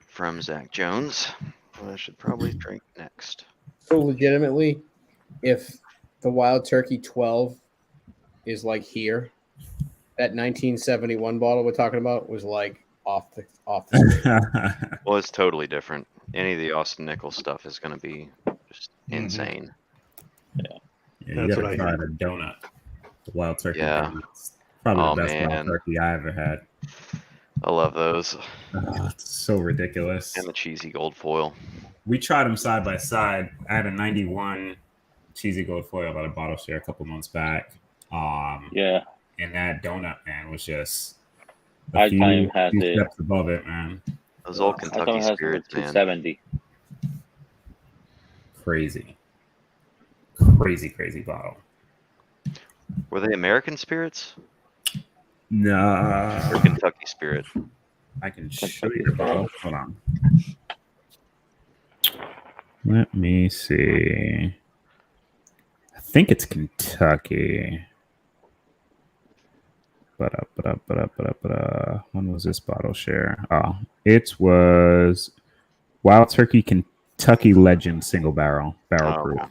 from Zach Jones. Well, I should probably drink next. So legitimately, if the Wild Turkey 12 is like here, that 1971 bottle we're talking about was like off the screen. Well, it's totally different. Any of the Austin Nichols stuff is going to be just Mhm. insane. Yeah, you That's gotta what I try heard. the donut. The wild turkey Yeah. donut. It's probably Oh, the best man. wild turkey I ever had. I love those. It's so ridiculous. And the cheesy gold foil. We tried them side by side. I had a 91 cheesy gold foil about a bottle share a couple months back. Yeah, And that donut, man, was just a High few, Time has few it. steps above it, man. Those old I thought Kentucky it has spirits, man. 270. Crazy. Crazy bottle. Were they American spirits? Or No. Kentucky spirit? I can show you the bottle. Hold on. Let me see. I think it's Kentucky. When was this bottle share? Oh, it was Wild Turkey Kentucky Legend single barrel Oh, proof. wow.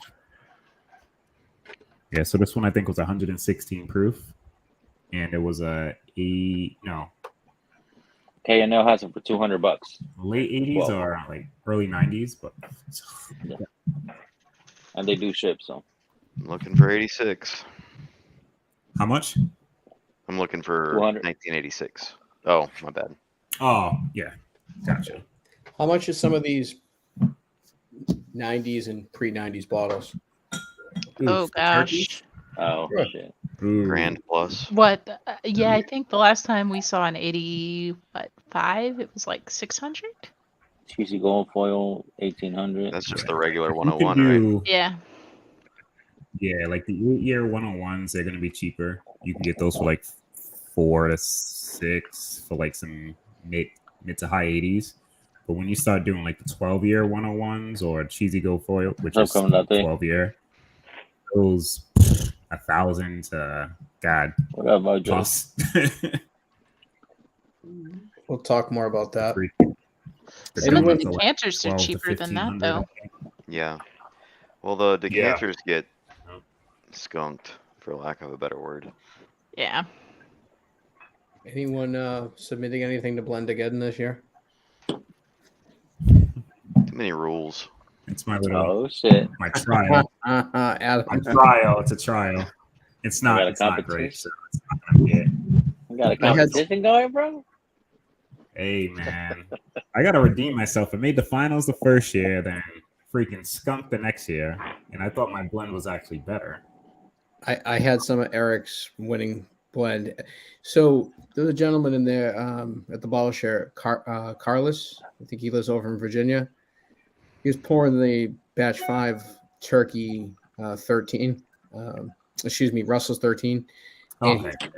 Yeah, so this one I think was 116 proof, and it was K&L has them for $200. late 80s Well. or like early 90s, but And they do ship, so. I'm looking for 86. how much? I'm looking for 200. 1986. Oh, my bad. Oh, yeah, gotcha. How much is some of these 90s and pre-90s bottles? Oh Oof, gosh. Oh, Sure. shit. Ooh. Grand plus. What? Yeah, I think the last time we saw an 85, it was like 600. Cheesy gold foil, 1800. That's just Yeah. the regular You can 101, right? do, Yeah. yeah, like the 8-year 101s, they're gonna be cheaper. You can get those for like 4 to 6 for like some mid to high 80s. But when you start doing like the 12-year 101s or cheesy gold foil, which What's is up, coming 12-year, those 1,000 to God What up, Mojo? plus. We'll talk more about that. The Some of the donuts are like decanters are 12 to cheaper than that, 1,500, though. I think. Yeah. Well, the Yeah. decanters get skunked, for lack of a better word. Yeah. Anyone submitting anything to blend again this year? Too many rules. It's my little Oh, shit. my trial. Adam. My trial. It's a trial. It's I got not. a It's not great. competition. So it's not gonna be it. We got a I had- competition going, bro? Hey man, I gotta redeem myself. I made the finals the first year, then freaking skunked the next year, and I thought my blend was actually better. I had some of Eric's winning blend. So there's a gentleman in there at the bottle share, Carlos. I think he lives over in Virginia. He was pouring the batch 5 turkey 13. Russell's 13. And Okay.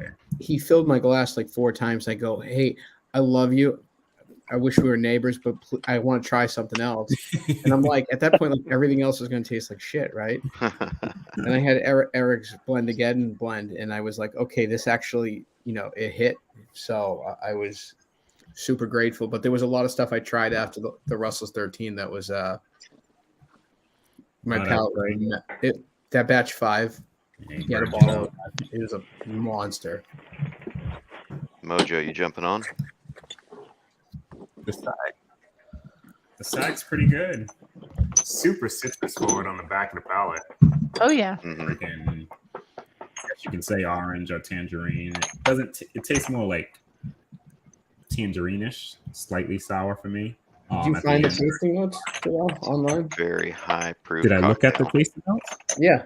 he filled my glass like 4 times. I go, hey, I love you. I wish we were neighbors, but I want to try something else. And I'm like, at that point, like everything else is going to taste like shit, right? And I had Eric's blend again, and I was like, okay, this actually, it hit. So I was super grateful. But there was a lot of stuff I tried after the Russell's 13 that was my palate. Right? That batch 5, yeah, the bottle, it was a monster. Mojo, you jumping on? The side's pretty good. Super citrus forward on the back of the palate. Oh, yeah. Freaking, I guess you can say orange or tangerine. It doesn't. It tastes more like tangerine-ish, slightly sour for me. Did you find the tasting notes online? Very high proof. Did I look at the cocktail. tasting notes? Yeah.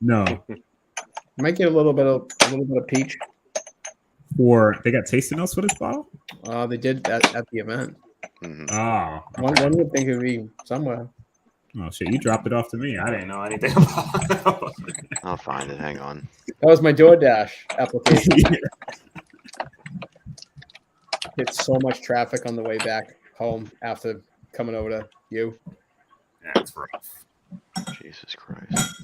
No. Might get a little bit of peach. They got tasting notes for this bottle? They did at the event. Mhm. Oh. One would think it would be somewhere. Oh shit! You dropped it off to me. I didn't know anything about it. I'll find it. Hang on. That was my DoorDash application. Hit so much traffic on the way back home after coming over to you. Yeah, it's rough. Jesus Christ.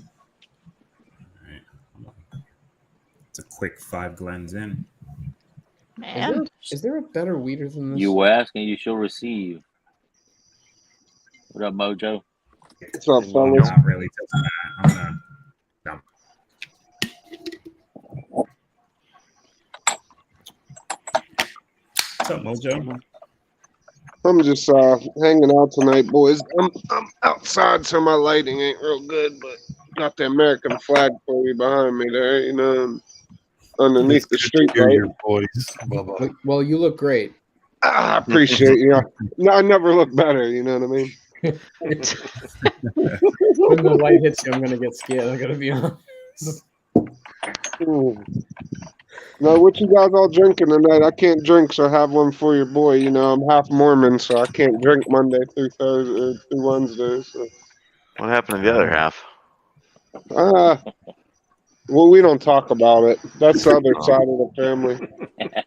It's a quick 5 Glens in. Man. Is there a better weeder than this? You ask and you shall receive. What up, Mojo? What's up, fellas? Not really touching that. I'm gonna dump. What's up, Mojo? I'm just hanging out tonight, boys. I'm outside, so my lighting ain't real good, but got the American flag for you behind me there, you know, underneath the street light. Your voice, Bubba. Well, you look great. I appreciate you. No, I never look better, you know what I mean? When the light hits you, I'm gonna get scared. I'm gonna be honest. Now, what you guys all drinking tonight? I can't drink, so have one for your boy. You know, I'm half Mormon, so I can't drink Monday through Thursday or through Wednesday. So. What happened to the other half? Well, we don't talk about it. That's the other side of the family.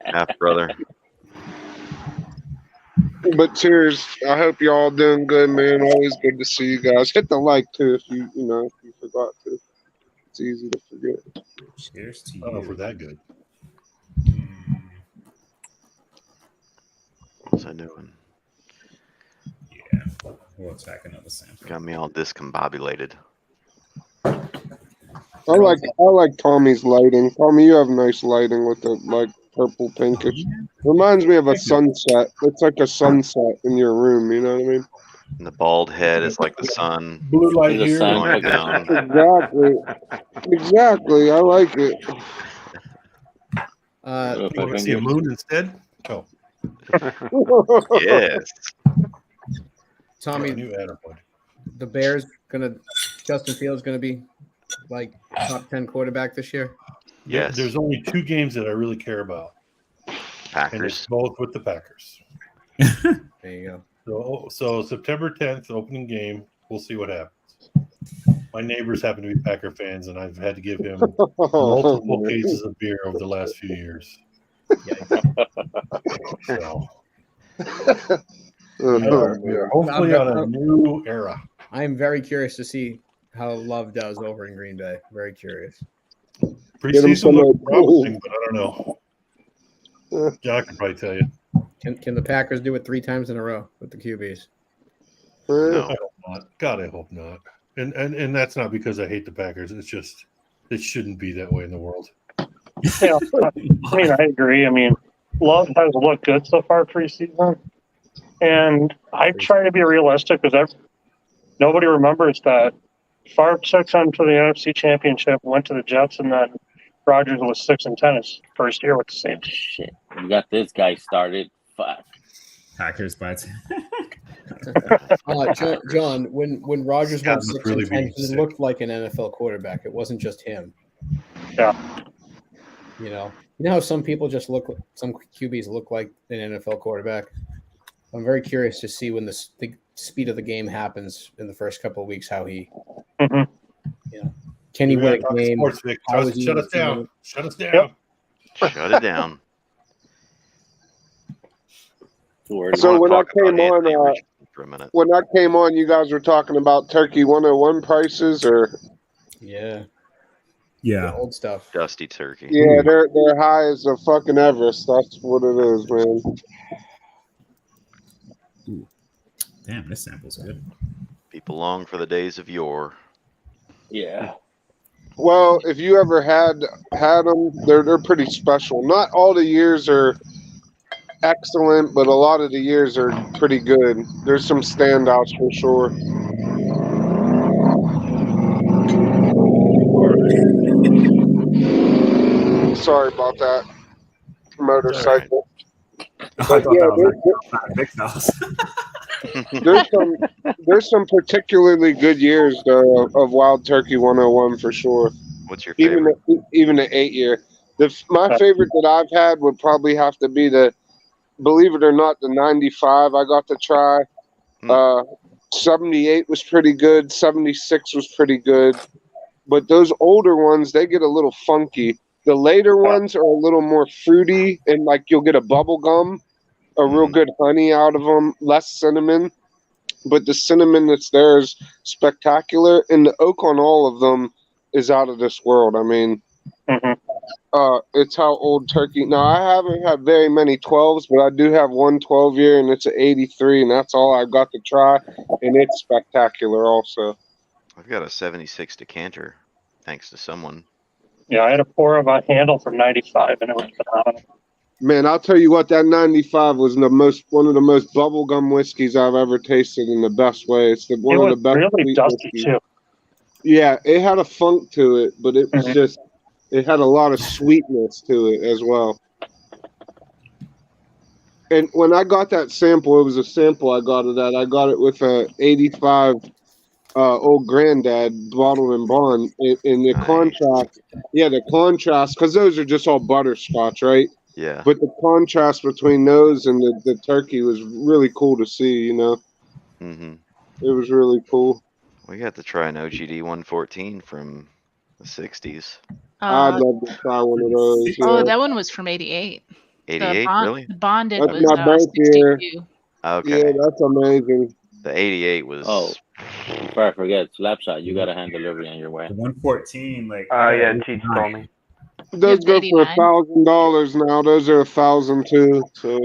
Half brother. But cheers. I hope you're all doing good, man. Always good to see you guys. Hit the like too if you forgot to. It's easy to forget. Cheers to I you. don't know if we're that good. What's I doing? Yeah. We'll attack another sample. Got me all discombobulated. I like Tommy's lighting. Tommy, you have nice lighting with the like purple pinkish. Reminds me of a sunset. It's like a sunset in your room. You know what I mean? And the bald head is like the sun. Blue light The here. sun Going down. Exactly. I like it. You want to see a moon instead? Oh. Yes. Tommy, New Attaboy. the Justin Fields gonna be like top 10 quarterback this year? Yes. There's only 2 games that I really care about. And it's Packers. both with the Packers. There you go. So September 10th, opening game. We'll see what happens. My neighbors happen to be Packer fans, and I've had to give him multiple cases of beer over the last few years. So we are hopefully on a new era. I am very curious to see how Love does over in Green Bay. Very curious. Preseason looks promising, but I don't know. John can probably tell you. Can the Packers do it 3 times in a row with the QBs? No. I hope not. God, I hope not. And that's not because I hate the Packers. It's just it shouldn't be that way in the world. Yeah, I mean, I agree. I mean, Love has looked good so far preseason, and I try to be realistic because nobody remembers that Favre took them to the NFC Championship, went to the Jets, and then Rodgers was 6-10 his first year with the Saints. Shit. You got this guy started. Fuck. Packers by 10. John, when Rodgers went Scott must 6 really and 10, be he sick. looked like an NFL quarterback. It wasn't just him. Yeah. You know how some people just some QBs look like an NFL quarterback. I'm very curious to see when the speed of the game happens in the first couple of weeks. How he, can he win a game? Sports, Vic. Shut us down. Shut us down. Yep. Shut it down. So when I came on, for a minute. when I came on, you guys were talking about Turkey 101 prices, or the Yeah. old stuff. Dusty turkey. yeah, they're high as a fucking Everest. That's what it is, man. Damn, this sample's good. People long for the days of yore. Yeah. Well, if you ever had them, they're pretty special. Not all the years are excellent, but a lot of the years are pretty good. There's some standouts for sure. Sorry about that motorcycle. I thought yeah, that was Vic's house. there's some particularly good years though of Wild Turkey 101 for sure. What's your favorite? Even the 8-year. My favorite that I've had would probably have to be believe it or not, the 95 I got to try. 78 was pretty good. 76 was pretty good. But those older ones, they get a little funky. The later ones are a little more fruity, and like you'll get a bubble gum, a real good honey out of them, less cinnamon. but the cinnamon that's there is spectacular, and the oak on all of them is out of this world. I mean, it's how Old Turkey. Now I haven't had very many 12s, but I do have one 12-year, and it's an 83, and that's all I got to try, and it's spectacular also. I've got a 76 decanter, thanks to someone. Yeah, I had a pour of a handle from 95, and it was phenomenal. Man, I'll tell you what, that 95 was one of the most bubblegum whiskeys I've ever tasted in the best way. It's one of the best. Really dusty whiskeys. too. Yeah, it had a funk to it, but it was just, it had a lot of sweetness to it as well. And when I got that sample, it was a sample I got of that. I got it with a 85 Old Granddad bottled and bond. In the contrast, the contrast, because those are just all butterscotch, right? Yeah. But the contrast between those and the turkey was really cool to see, you know? Mm-hmm. It was really cool. We got to try an OGD 114 from the 60s. I'd love to try one of those. Oh, Yeah. that one was from 88. 88, really? The bonded That's was my birth year. 62. Okay. Yeah, that's amazing. The 88 was. Oh, before I forget, Slapshot, you got a hand delivery on your way. The 114, like. Yeah, Cheech told me. Those go for $1,000 now. Those are $1,000 too. So.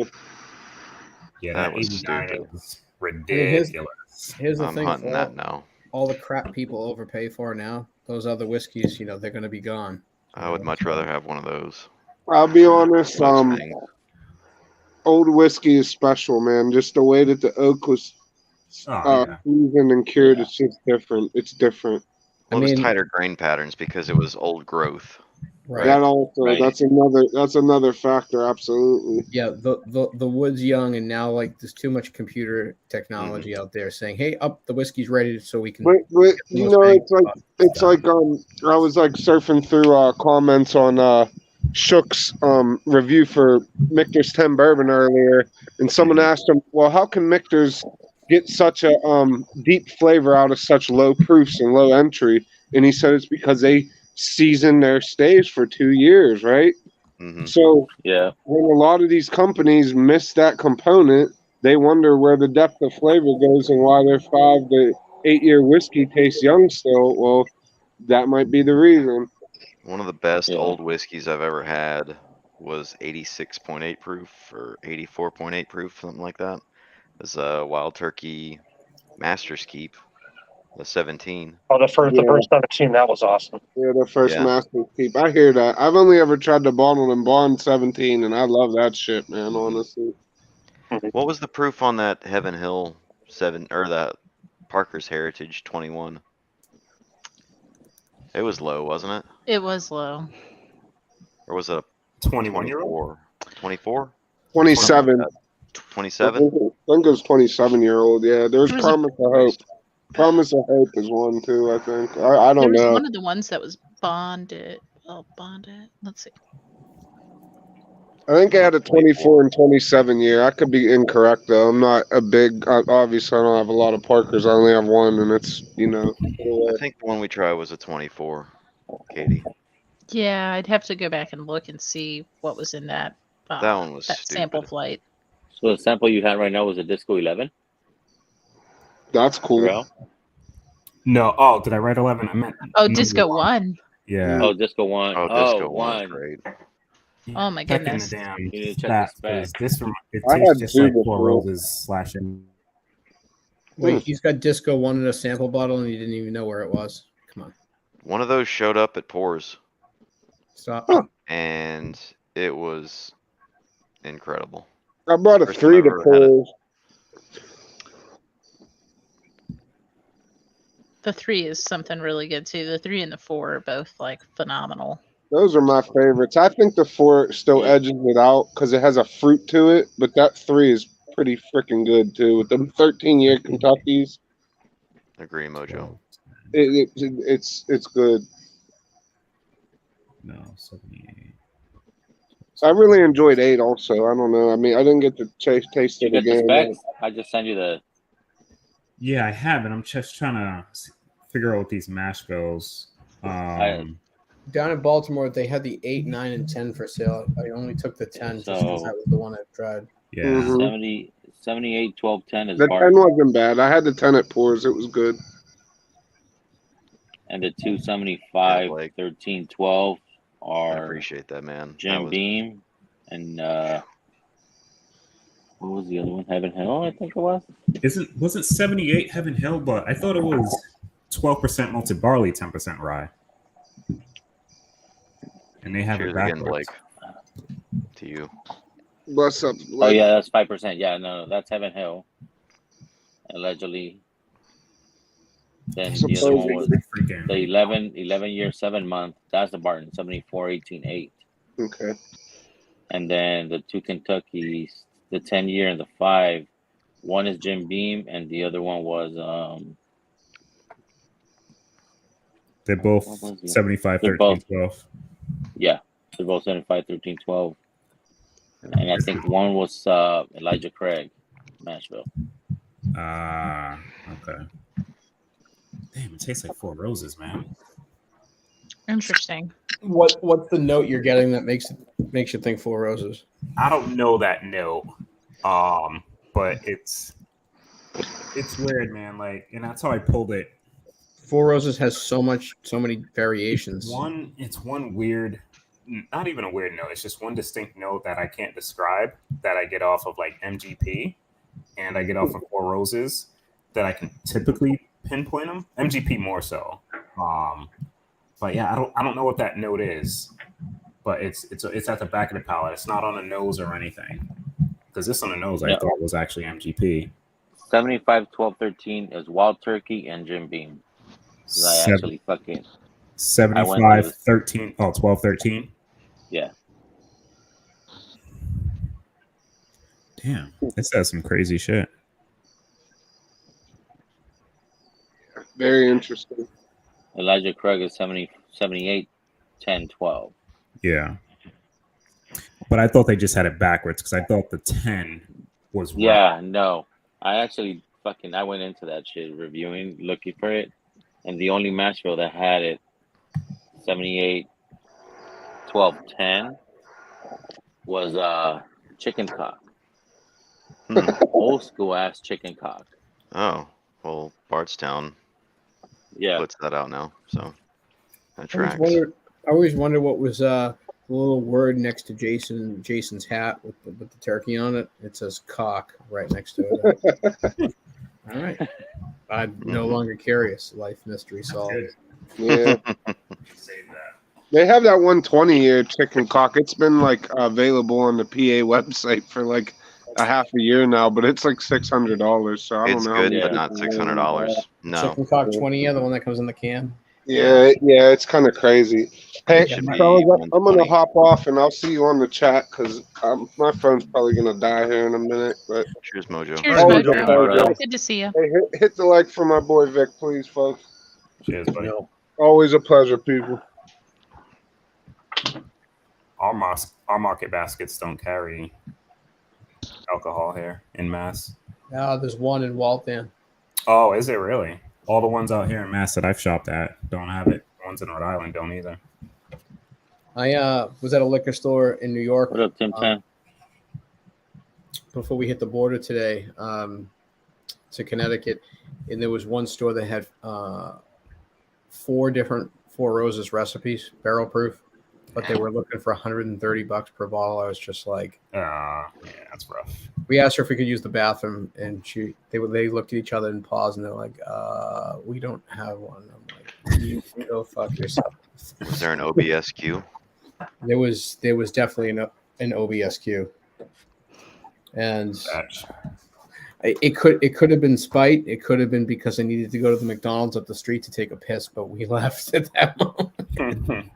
Yeah, That that was 89 stupid. was I mean, ridiculous. here's the I'm thing. hunting that now. All the crap people overpay for now, those other whiskeys, you know, they're going to be gone. I would much rather have one of those. I'll be honest. Those things. Old whiskey is special, man. Just the way that the oak was seasoned and cured, it's just different. It's different. Well, it was tighter grain patterns because it was old growth. Right. That also, that's another factor. Absolutely. Yeah, the wood's young, and now like there's too much computer technology out there saying, "Hey, up the whiskey's ready, so we can." But you know, it's like I was like surfing through comments on Shook's review for Michter's 10 bourbon earlier, and someone asked him, "Well, how can Michter's get such a deep flavor out of such low proofs and low entry?" And he said it's because they season their staves for 2 years, right? So when a lot of these companies miss that component, they wonder where the depth of flavor goes and why their 5 to 8 year whiskey tastes young still. Well, that might be the reason. One of the best old whiskeys I've ever had was 86.8 proof or 84.8 proof, something like that. It was a Wild Turkey Master's Keep, the 17. Oh, the first 17, that was awesome. Yeah, the first Master's Keep. I hear that. I've only ever tried the bottled and bond 17, and I love that shit, man. Honestly. What was the proof on that Heaven Hill 7 or that Parker's Heritage 21? It was low, wasn't it? It was low. Or was it a 21-year-old? 24? 27. 27? I think it was 27-year-old. Yeah, there's Promise of Hope. Promise of Hope is one too. I think. I don't know. One of the ones that was bonded. Oh, bonded. Let's see. I think I had a 24 and 27 year. I could be incorrect though. I'm not a big. Obviously, I don't have a lot of Parkers. I only have one, and it's I think the one we tried was a 24, Katie. Yeah, I'd have to go back and look and see what was in that. That one was that sample flight. So the sample you had right now was a Disco 11. That's cool. No. Oh, did I write 11? I meant. Disco 1. Yeah. Oh, Disco 1. Oh, Disco 1 is great. Oh my goodness. Damn You need to check that, the spec. this it I had tastes just two like before. Four Roses slashing. Wait, he's got Disco 1 in a sample bottle, and he didn't even know where it was. Come on. One of those showed up at Pours, Stop. and it was incredible. I brought a First 3 time to I've ever had it. Pools. The 3 is something really good too. The 3 and the 4 are both like phenomenal. Those are my favorites. I think the 4 still edges it out because it has a fruit to it, but that 3 is pretty freaking good too. With the 13-year Kentuckys, Agree, Mojo. it's good. No, 78. I really enjoyed 8 also. I don't know. I mean, I didn't get to taste You it get the again. specs? I just sent you the. Yeah, I have it. I'm just trying to figure out what these mash bills. Down in Baltimore, they had the 8, 9, and 10 for sale. I only took the 10 just because that was the one I tried. Yeah. 70, 78, 12, 10 is The 10 Barton, wasn't bad. I had the 10 at Pours. It was good. and the 275, Yeah, Blake. 13, 12 I are appreciate that, man. That Jim was Beam and what was the other one? Heaven Hill, I think it was. Wasn't 78 Heaven Hill, but I thought it was 12% malted barley, 10% rye. And they have cheers it backwards. again, Blake. To you. What's up? Oh yeah, that's 5%. Yeah, no, that's Heaven Hill. Allegedly. Then the other one was the 11 year, 7 month. That's the Barton, 74, 18, 8. Okay. And then the two Kentuckys, the 10 year and the 5. One is Jim Beam, and the other one was They're both what was the- 75, they're 13, both 12. yeah, they're both 75, 13, 12. And I think one was Elijah Craig, Nashville. Ah, okay. Damn, it tastes like Four Roses, man. Interesting. What's the note you're getting that makes you think Four Roses? I don't know that note, but it's weird, man. Like, and that's how I pulled it. Four Roses has so many variations. It's one weird, not even a weird note. It's just one distinct note that I can't describe that I get off of like MGP, and I get off of Four Roses that I can typically pinpoint them. MGP more so. But yeah, I don't know what that note is, but it's at the back of the palate. It's not on the nose or anything. Because this on the nose, I thought was actually MGP. 75, 12, 13 is Wild Turkey and Jim Beam. I actually fucking 75, 13. Oh, 12, 13. Yeah. Damn, it says some crazy shit. Very interesting. Elijah Craig is 70, 78, 10, 12. Yeah. But I thought they just had it backwards because I thought the 10 was right. Yeah, no. I actually I went into that shit reviewing, looking for it. And the only Nashville that had it 78, 12, 10 was Chicken Cock. Old school ass Chicken Cock. Oh, well, Bardstown puts that out now, so that tracks. I always wonder what was the little word next to Jason's hat with the turkey on it. It says cock right next to it. All right. I'm no longer curious. Life mystery solved. Yeah. They have that 120-year chicken cock. It's been like available on the PA website for like a half a year now, but it's like $600. So I don't It's know. good, but not $600. No. Chicken cock 20-year, the one that comes in the can. Yeah, it's kind of crazy. Hey, fellas, I'm gonna hop off and I'll see you on the chat because my phone's probably gonna die here in a minute. But cheers, Mojo. Cheers, Mojo. Good to see you. Hey, hit the like for my boy Vic, please, folks. Cheers, buddy. Always a pleasure, people. Our market baskets don't carry alcohol here in Mass. There's one in Waltham. Oh, is it really? All the ones out here in Mass that I've shopped at don't have it. The ones in Rhode Island don't either. I was at a liquor store in New York. What up, Tim Tam? Before we hit the border today to Connecticut, and there was one store that had 4 different Four Roses recipes, barrel proof, but they were looking for $130 per bottle. I was just like, yeah, that's rough. We asked her if we could use the bathroom, and they looked at each other and paused, and they're like, we don't have one. I'm like, you can go fuck yourself. Was there an OBSQ? There was definitely an OBSQ, and it could have been spite. It could have been because I needed to go to the McDonald's up the street to take a piss, but we left at that moment.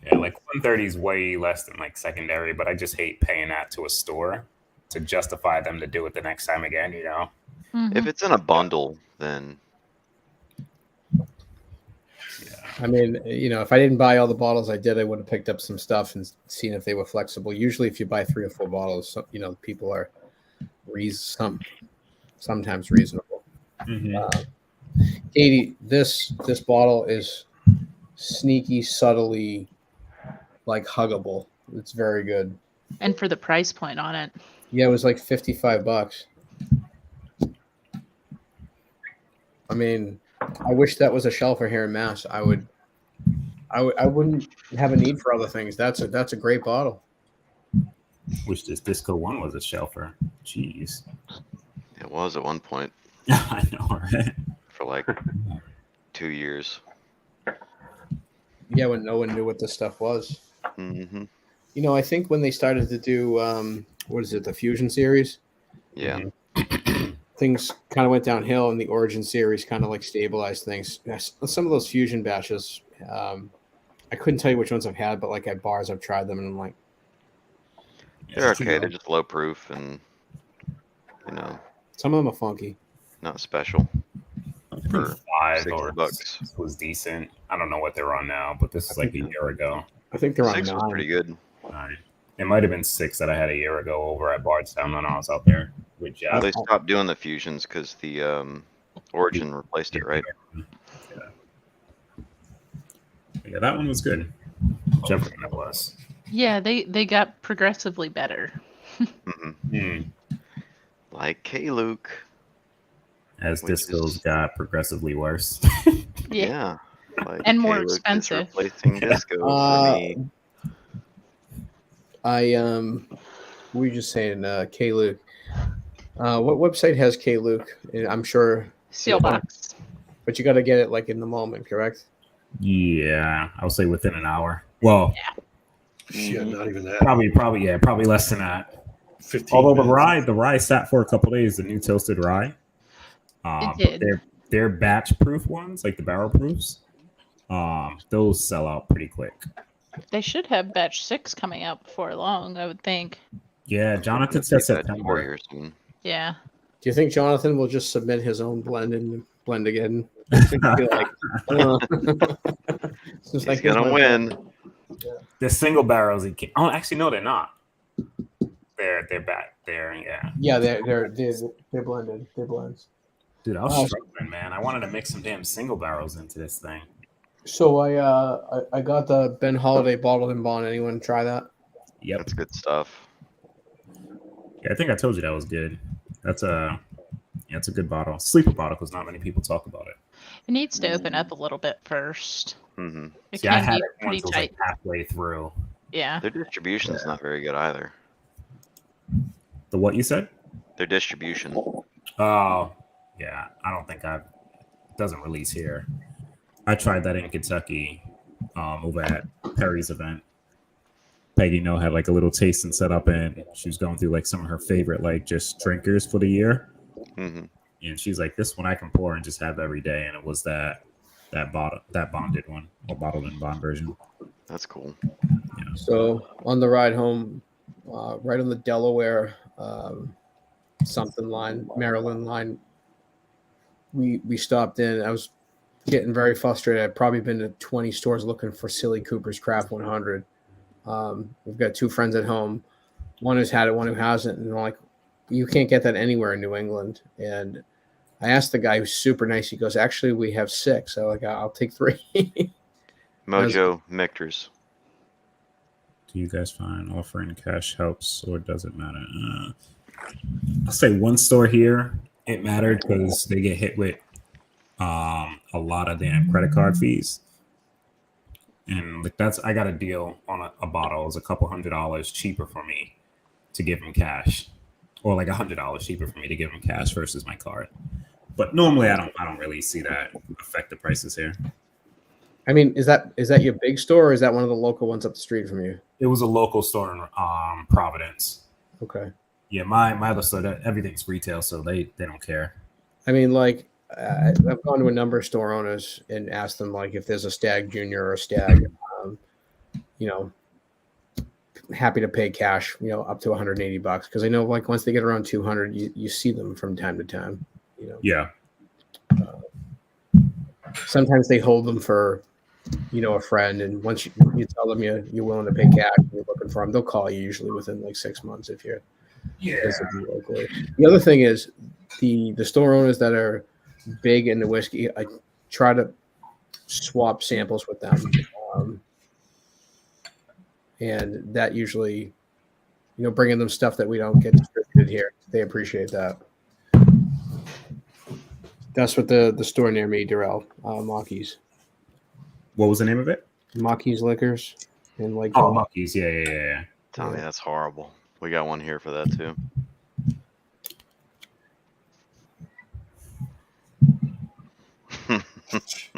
Yeah, like 130 is way less than like secondary, but I just hate paying that to a store to justify them to do it the next time again, you know? If it's in a bundle, then I mean, if I didn't buy all the bottles I did, I would have picked up some stuff and seen if they were flexible. Usually, if you buy 3 or 4 bottles, people are sometimes reasonable. Katie, this bottle is sneaky, subtly like huggable. It's very good. And for the price point on it. Yeah, it was like $55. I mean, I wish that was a shelfer here in Mass. I wouldn't have a need for other things. That's a great bottle. Wish this Disco One was a shelfer. Jeez. It was at one point. I know, right? For like 2 years. Yeah, when no one knew what this stuff was. Mm-hmm. You know, I think when they started to do what is it, the Fusion series? Yeah. Things kind of went downhill, and the Origin series kind of like stabilized things. Some of those Fusion batches, I couldn't tell you which ones I've had, but like at bars I've tried them, and I'm like, they're okay. They're just low proof, and some of them are funky. Not special. For $5 $60 was decent. I don't know what they're on now, but this is like a year ago. I think they're on 6 was pretty good. It might have been 6 that I had a year ago over at Bardstown when I was out there with Jeff. Well, they stopped doing the fusions because the Origin replaced it, right? Yeah, that one was good. Whichever one that was. Yeah, they got progressively better. Like K-Luke. As Disco's got progressively worse. Yeah. Like and more K-Luke is expensive. replacing Disco for me. What were you just saying, K-Luke? What website has K-Luke? I'm sure Sealbox. But you got to get it like in the moment, correct? Yeah, I would say within an hour. Well, yeah, not even that. Probably less than that. 15 Although minutes. the rye sat for a couple days, the new toasted rye. It did. But they're batch proof ones, like the barrel proofs. Those sell out pretty quick. They should have batch 6 coming out before long, I would think. Yeah, Jonathan said September. Yeah. Do you think Jonathan will just submit his own blend and blend again? He's gonna win. The single barrels. Oh, actually, no, they're not. They're back there. Yeah. Yeah, they're blended. They're blends. Dude, I was struggling, man. I wanted to mix some damn single barrels into this thing. So I got the Ben Holiday bottled and bond. Anyone try that? Yep, that's good stuff. Yeah, I think I told you that was good. That's a good bottle. Sleeper bottle because not many people talk about it. It needs to open up a little bit first. Mm-hmm. It See, I can had be it pretty once. It was tight. like halfway through. Yeah. Their distribution's not very good either. The what you said? Their distribution. Oh, yeah. I don't think it doesn't release here. I tried that in Kentucky over at Perry's event. Peggy had like a little tasting set up, and she was going through like some of her favorite like just drinkers for the year. Mm-hmm. And she's like, this one I can pour and just have every day. And it was that bonded one, or bottled and bond version. That's cool. Yeah. So on the ride home, right on the Delaware something line, Maryland line, we stopped in. I was getting very frustrated. I'd probably been to 20 stores looking for Silly Cooper's Craft 100. We've got 2 friends at home. One has had it, one who hasn't. And I'm like, you can't get that anywhere in New England. And I asked the guy who's super nice. He goes, actually, we have 6. So like, I'll take 3. Mojo Mictors. Do you guys find offering cash helps, or does it matter? I'll say one store here, it mattered because they get hit with a lot of damn credit card fees. And like I got a deal on a bottle. It was a couple $100 cheaper for me to give him cash, or like $100 cheaper for me to give him cash versus my card. But normally I don't really see that affect the prices here. I mean, is that your big store, or is that one of the local ones up the street from you? It was a local store in Providence. Okay. Yeah, my other store, everything's retail, so they don't care. I mean, like, I've gone to a number of store owners and asked them, like, if there's a Stag Junior or a Stag, happy to pay cash, up to $180, because I know, like, once they get around 200, you see them from time to time. Yeah. Sometimes they hold them for, a friend, and once you tell them you're willing to pay cash, and you're looking for them, they'll call you usually within like 6 months if you're. Locally. The other thing is the store owners that are big in the whiskey, I try to swap samples with them, and that usually bringing them stuff that we don't get distributed here. They appreciate that. That's what the store near me, Darrell, Maki's. What was the name of it? Maki's Liquors in Lake. Oh, Maki's. Yeah. Tommy, that's horrible. We got one here for that too.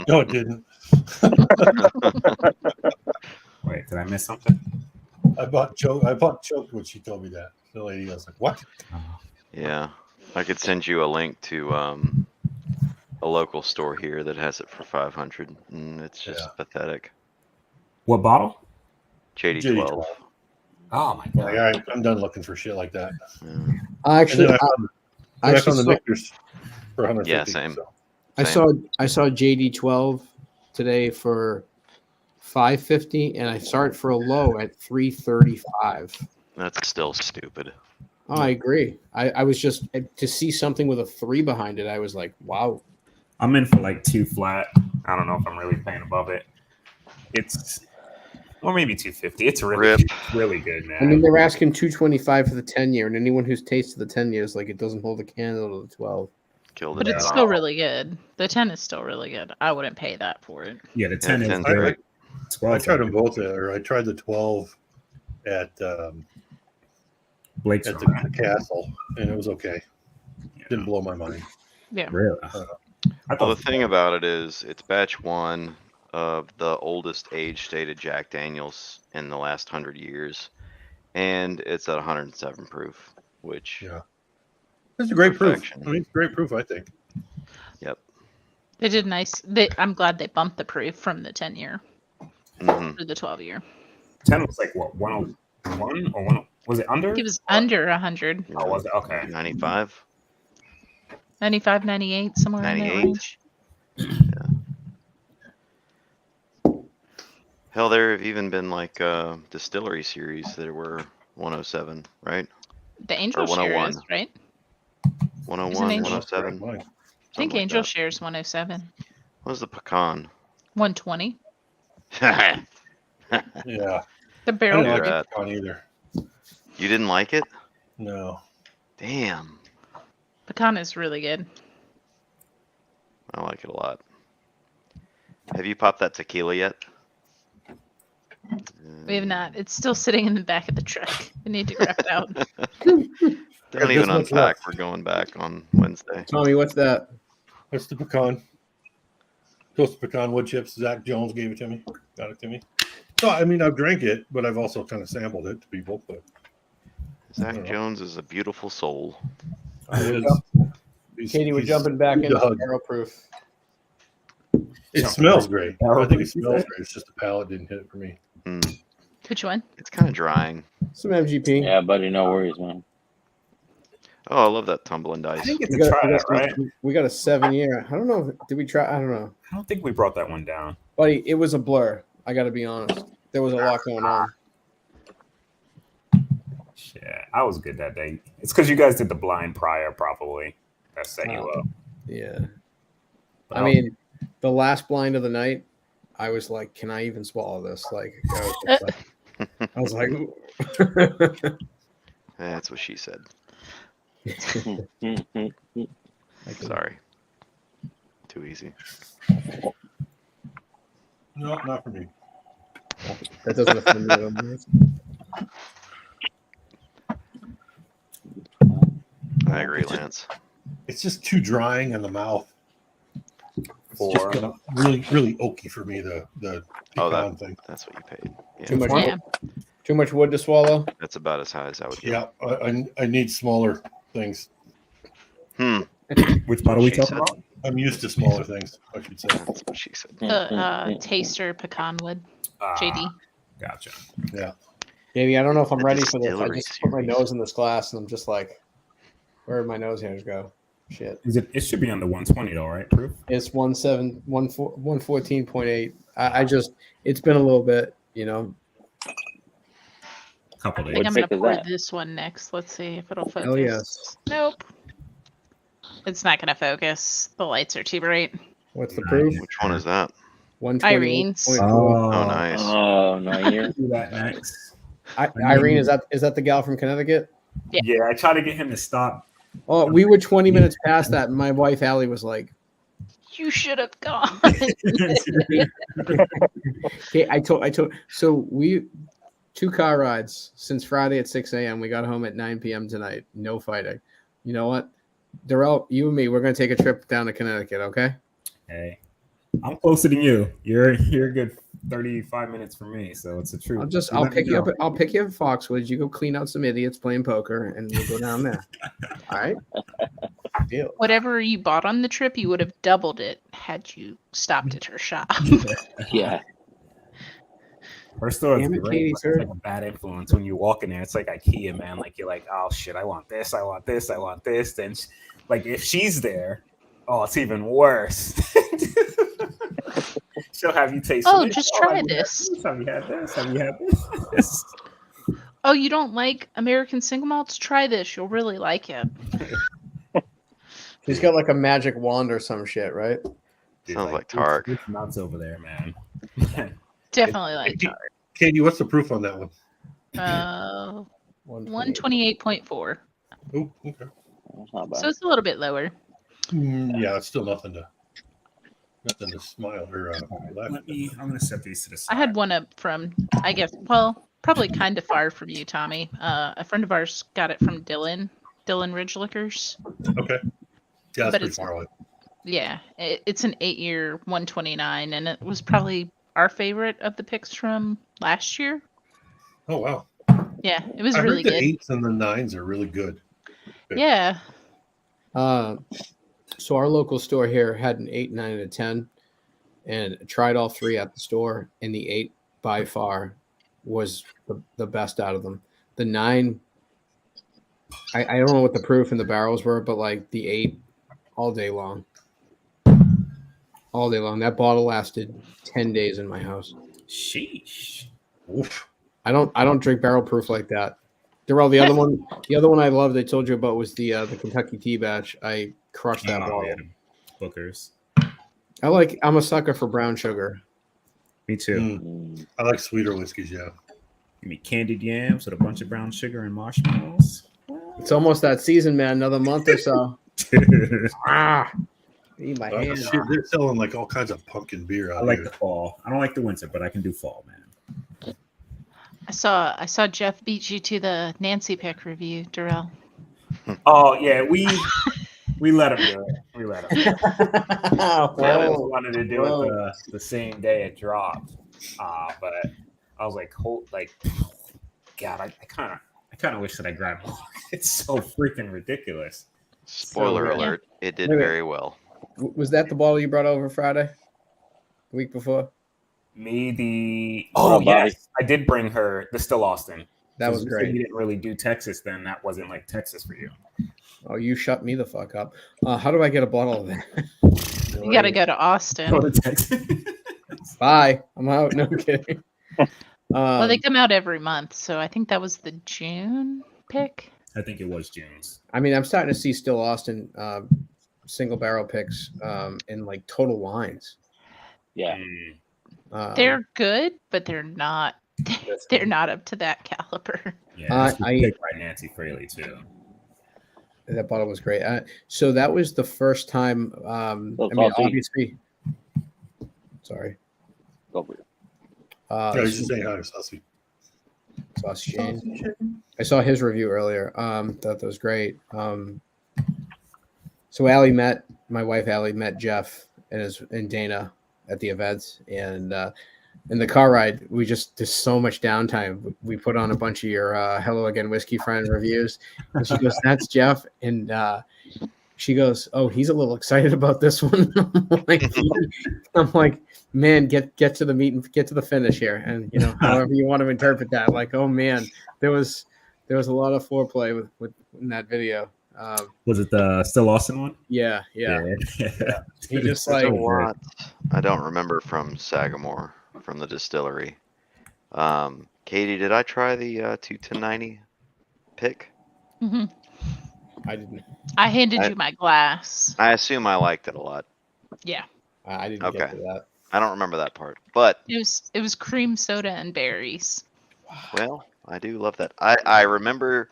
No, it didn't. Wait, did I miss something? I bought choke when she told me that. The lady was like, "What?" Yeah, I could send you a link to a local store here that has it for 500, and it's just pathetic. What bottle? JD12. Oh my god! All right, I'm done looking for shit like that. Yeah. I actually I found the Victors for 150. Yeah, same. So. I saw JD12 today for $550, and I saw it for a low at $335. That's still stupid. Oh, I agree. I was just to see something with a 3 behind it. I was like, wow. I'm in for like 2 flat. I don't know if I'm really paying above it. Or maybe 250. It's really good, man. I mean, they're asking $225 for the 10-year, and anyone who's tasted the 10 years, like, it doesn't hold a candle to the 12. But it's still really good. The 10 is still really good. I wouldn't pay that for it. Yeah, the 10 is great. I tried them both there. I tried the 12 at Blake's at the castle, and it was okay. Didn't blow my mind. Yeah. Really? Well, the thing about it is, it's batch 1 of the oldest age stated Jack Daniels in the last 100 years, and it's at 107 proof, which it's a great proof. I mean, it's great proof, I think. Yep. They did nice. I'm glad they bumped the proof from the 10-year to the 12-year. 10 was like what, 101 or 1? Was it under? It was under 100. Oh, was it? Okay. 95. 95, 98, somewhere in that 98. range. Hell, there have even been like distillery series that were 107, right? The Angel Or 101. Share is, right? 101, Angel? 107. I think like Angel that. Shares 107. What was the pecan? 120. Yeah. The barrel. I didn't like that. pecan either. You didn't like it? No. Damn. Pecan is really good. I like it a lot. Have you popped that tequila yet? We have not. It's still sitting in the back of the truck. We need to grab it out. Don't even unpack. We're going back on Wednesday. Tommy, what's that? That's the pecan. Toasted pecan wood chips. Zach Jones gave it to me. Got it to me. So, I mean, I've drank it, but I've also kind of sampled it to people. But Zach Jones is a beautiful soul. Katie, we're jumping back into the barrel proof. It smells great. I think it smells great. It's just the palate didn't hit it for me. Which one? It's kind of drying. Some MGP. Yeah, buddy, no worries, man. Oh, I love that tumbling dice. I think it's a try that, right? We got a 7-year. I don't know. Did we try? I don't know. I don't think we brought that one down. Buddy, it was a blur. I got to be honest. There was a lot going on. Yeah, I was good that day. It's because you guys did the blind prior, probably. That set you up. Yeah. I mean, the last blind of the night, I was like, can I even swallow this? Like, I was like, That's what she said. Sorry. Too easy. No, not for me. That doesn't offend me at all. I agree, Lance. It's just too drying in the mouth. It's just kind of really, really oaky for me. The pecan thing. That's what you paid. Yeah. Too much wood to swallow. That's about as high as I would go. Yeah, I need smaller things. Which bottle we talking about? I'm used to smaller things, I should say. That's what she said. The taster pecan wood. JD. Gotcha. Yeah. Maybe I don't know if I'm The ready for this. I distillery just put my series. nose in this glass and I'm just like, where did my nose hairs go? Shit. It should be under 120 though, right? Proof? It's 114.8. I just, it's been a little bit, Couple I days. think I'm What going to chick is pour that? this one next. Let's see if it'll focus. Oh, yes. Nope. It's not going to focus. The lights are too bright. What's the proof? Which one is that? 128.4. Irene's. Oh, nice. Oh, no, here. Do that next. Irene, is that the gal from Connecticut? Yeah, I tried to get him to stop. Oh, we were 20 minutes past that, and my wife Allie was like, You should have gone. "Okay, I told." So we 2 car rides since Friday at 6 a.m. We got home at 9 p.m. tonight. No fighting. You know what? Darrell, you and me, we're gonna take a trip down to Connecticut. Okay? Hey, I'm closer than you. You're a good 35 minutes from me, so it's a truth. I'll pick you up. I'll pick you up at Foxwoods. You go clean out some idiots playing poker, and we'll go down there. All right? Deal. Whatever you bought on the trip, you would have doubled it had you stopped at her shop. Yeah. Her store is Damn it, great, Katie, but sir. it's like a bad influence when you walk in there. It's like IKEA, man. Like you're like, oh shit, I want this, I want this, I want this. Then, like if she's there, oh, it's even worse. She'll have you taste. Oh, just try this. Have you had this? Have you had this? Oh, you don't like American single malts? Try this. You'll really like it. She's got like a magic wand or some shit, right? Sounds like Tark. It's nuts over there, man. Definitely like Tart. Katie, what's the proof on that one? 128.4. Oh, okay. That's not bad. So it's a little bit lower. Yeah, it's still nothing to smile or laugh at. I'm gonna set these to the side. I had one up from, I guess, well, probably kind of far from you, Tommy. A friend of ours got it from Dylan Ridge Liquors. Okay. Yeah, that's But pretty far away. Yeah, it's an 8-year 129, and it was probably our favorite of the picks from last year. Oh wow. Yeah, it was I really heard the good. 8s and the 9s are really good. Yeah. So our local store here had an 8, 9, and a 10, and tried all 3 at the store, and the 8 by far was the best out of them. The 9, I don't know what the proof and the barrels were, but like the 8 all day long. All day long. That bottle lasted 10 days in my house. Sheesh. Oof. I don't drink barrel proof like that. Darrell, the other one I loved I told you about was the Kentucky tea batch. I crushed that bottle. Yeah. Bookers. I'm a sucker for brown sugar. Me too. I like sweeter whiskeys, yeah. Give me candied yams with a bunch of brown sugar and marshmallows. It's almost that season, man. Another month or so. Eat my hand. Shit, they're selling like all kinds of pumpkin beer out I like here. the fall. I don't like the winter, but I can do fall, man. I saw Jeff beat you to the Nancy pick review, Darrell. Oh yeah, we let him do it. We let him. I wanted to do it the same day it dropped, but I was like, God, I kind of wish that I grabbed more. It's so freaking ridiculous. Spoiler alert, it did very well. Was that the bottle you brought over Friday? The week before? Yes, I did bring her the Still Austin. That was great. You didn't really do Texas, then that wasn't like Texas for you. Oh, you shut me the fuck up. How do I get a bottle of that? You got to go to Austin. Go to Texas. Bye. I'm out. No kidding. Well, they come out every month, so I think that was the June pick. I think it was June's. I mean, I'm starting to see Still Austin single barrel picks in like total lines. Yeah. They're good, but they're not. They're not up to that caliber. Yeah, I picked by Nancy Fraley too. That bottle was great. So that was the first time. I mean, obviously. Sorry. Go for it. I was just saying hi, Saucy. Saucy Jane. I saw his review earlier. Thought that was great. So my wife Allie met Jeff and Dana at the events, and in the car ride, there's so much downtime. We put on a bunch of your Hello Again Whiskey Friend reviews, and she goes, "That's Jeff," and she goes, "Oh, he's a little excited about this one." I'm like, man, get to the meet and get to the finish here, and however you want to interpret that. Like, oh man, there was a lot of foreplay with in that video. Was it the Still Austin one? Yeah. He just There's like a lot I don't remember from Sagamore from the distillery. Katie, did I try the 21090 pick? Mm-hmm. I didn't. I handed you my glass. I assume I liked it a lot. Yeah. I didn't get to that. I don't remember that part, but It was cream soda and berries. well, I do love that. I remember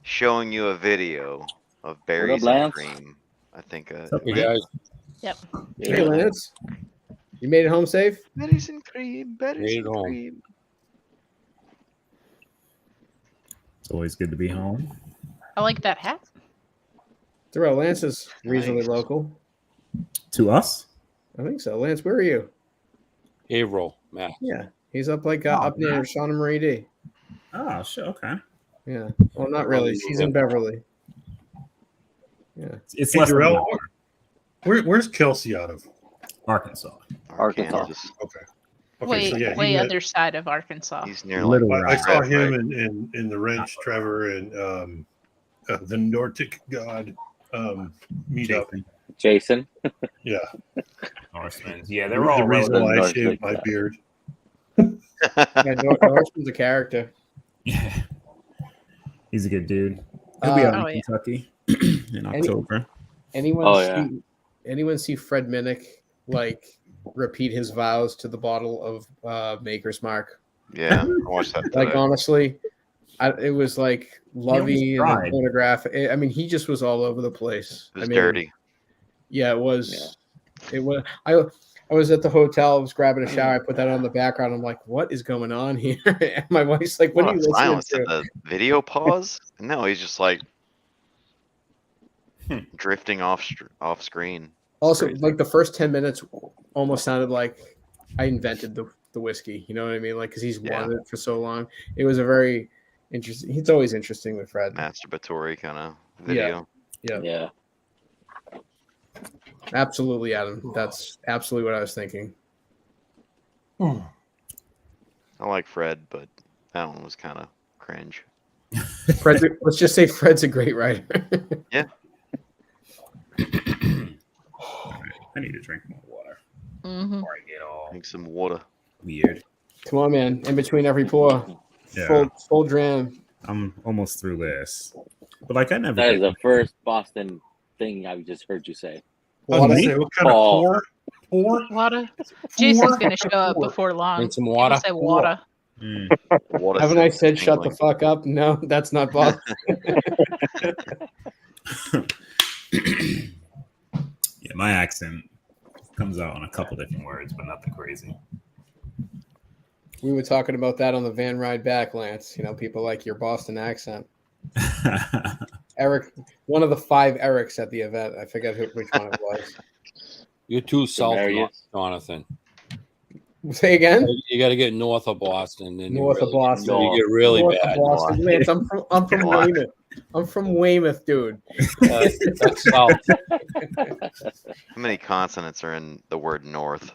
showing you a video of berries and Lance? cream. I think. What's up, Hey Lance? guys, Yep. Hey, Lance. You made it home safe? Berries and cream. Berries made it and home. cream. It's always good to be home. I like that hat. Terrell, Lance is reasonably Nice. local. To us? I think so. Lance, where are you? Averill, Matt. Yeah, he's up like Oh, up near Matt. Shauna Marie D. Oh, shit. Okay. Yeah. Well, not really. She's in Beverly. Yeah. It's Hey, less than an Darrell, hour. where's Kelsey out of? Arkansas. Arkansas. Kansas. Okay. Okay, Way so yeah, he way met, other side of Arkansas. He's near Little like. I saw Red, him right? in the ranch, Trevor, and the Nordic God meetup. Jason. Yeah, Norsemans. Yeah, the, they're all the reason why I Nordic shaved my God. beard. Yeah, Norseman's a character. Yeah. He's a good dude. He'll be out in Oh, yeah. Kentucky in October. Anyone see Fred Minnick like repeat his vows to the bottle of Maker's Mark? Yeah, I watched that. Like today. honestly, it was like lovey and tried. then photographic. I mean, he just was all over the place. It was I mean, dirty. Yeah, it was. It was. I was at the hotel. I was grabbing a shower. I put that on the background. I'm like, what is going on here? And my wife's like, what are you listening Silence. to? Did the video pause? No, he's just like drifting off screen. It's Also, crazy. like the first 10 minutes almost sounded like I invented the whiskey. You know what I mean? Like, because he's wanted it for so long. It was a very interesting. It's always interesting with Fred. Masturbatory kind of video. Yeah. Absolutely, Adam. That's absolutely what I was thinking. I like Fred, but that one was kind of cringe. Let's just say Fred's a great writer. Yeah. I need to drink more water Mm-hmm. before I get all Drink some water. weird. Come on, man. In between every pour. Yeah. Full dram. I'm almost through this. But like I never That is get the first Boston thing I just heard you say. I was gonna say, what kind of pour? Water. Jason's gonna show up before long. Need some He'll water? say water. Water. Haven't I said shut the fuck up? No, that's not Boston. Yeah, my accent comes out on a couple different words, but nothing crazy. We were talking about that on the van ride back, Lance. You know, people like your Boston accent. Eric, one of the 5 Erics at the event. I forget which one it was. You're too south, Demarius. Jonathan. Say again? You got to get north of Boston. Then North of Boston. You get really North bad. of Boston. Lance, I'm from North. Weymouth. I'm from Weymouth, dude. That's south. How many consonants are in the word north?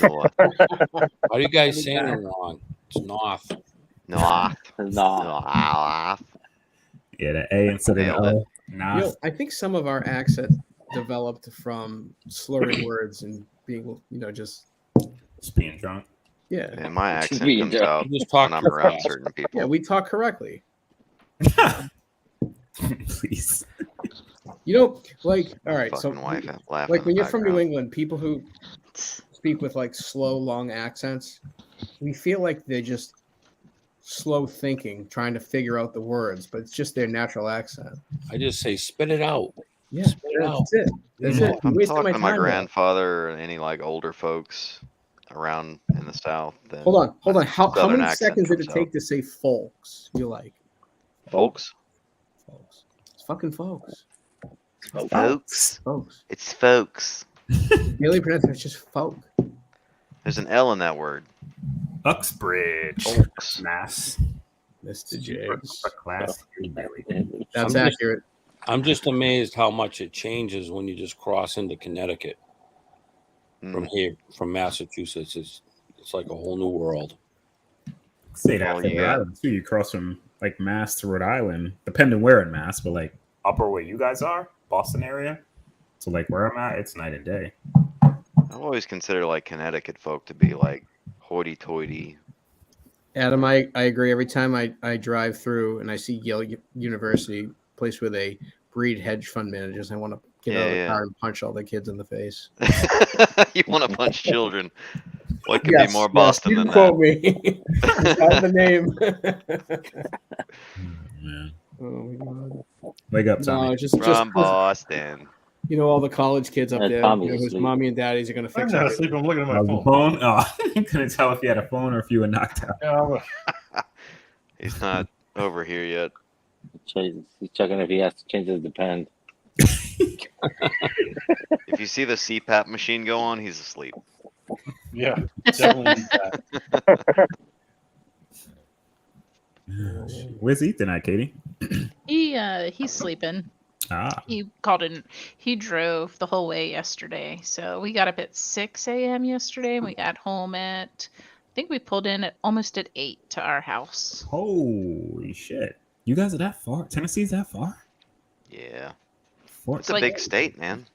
North. How do you guys saying it wrong? It's north. North. Nah. North. Yeah, the A instead of the Nailed O. Nah. You know, I think some of our accent developed from slurring words and being, just Just being drunk. yeah. And my accent Being comes drunk. out You just talk when I'm too around fast. certain people. Yeah, we talk correctly. Please. You know, like all right, so Fucking wife laughing like in when the you're from New background. England, people who speak with like slow, long accents, we feel like they're just slow thinking, trying to figure out the words, but it's just their natural accent. I just say spit it out. Yeah, Spit it out. that's it. That's Yeah. it. If I'm Wasting talking to my time there. grandfather or any like older folks around in the South, then Hold on. How Southern many accent seconds did it comes take out. to say folks? You like Folks. folks? It's fucking folks. Folks. Folks. It's folks. Daily pronunciation is just folk. There's an L in that word. Uxbridge. Folks. Mass. Mr. James. Class. That's I'm accurate. I'm just amazed how much it changes when you just cross into Connecticut from here, from Massachusetts. It's like a whole new world. Say that Well, for you Rhode got- Island too. You cross from like Mass to Rhode Island, depending where in Mass, but like upper where you guys are, Boston area. So like where I'm at, it's night and day. I've always considered like Connecticut folk to be like hoity-toity. Adam, I agree. Every time I drive through and I see Yale University, place where they breed hedge fund managers, I want to get out of the car and punch all the kids in the face. You want to punch children. What could be more Boston you than quote that? me. I have the name. Man. Oh my god. Wake up, Tommy. No, just From Boston. you know, all the college kids up Yeah, there, Tommy's you know, whose asleep. mommy and daddies are gonna I'm fix not everything. asleep. I'm looking at my Oh, the phone. phone? Oh, I couldn't tell if you had a phone or if you were knocked out. Yeah, He's not over here yet. He's checking if he has to change his depend. If you see the CPAP machine go on, he's asleep. yeah, definitely need that. Where's Ethan at, Katie? He's sleeping. Ah. He called in. He drove the whole way yesterday, so we got up at 6 a.m. yesterday, and we got home at. I think we pulled in at almost at 8 to our house. Holy shit! You guys are that far? Tennessee's that far? Yeah. Four, It's a big state, man.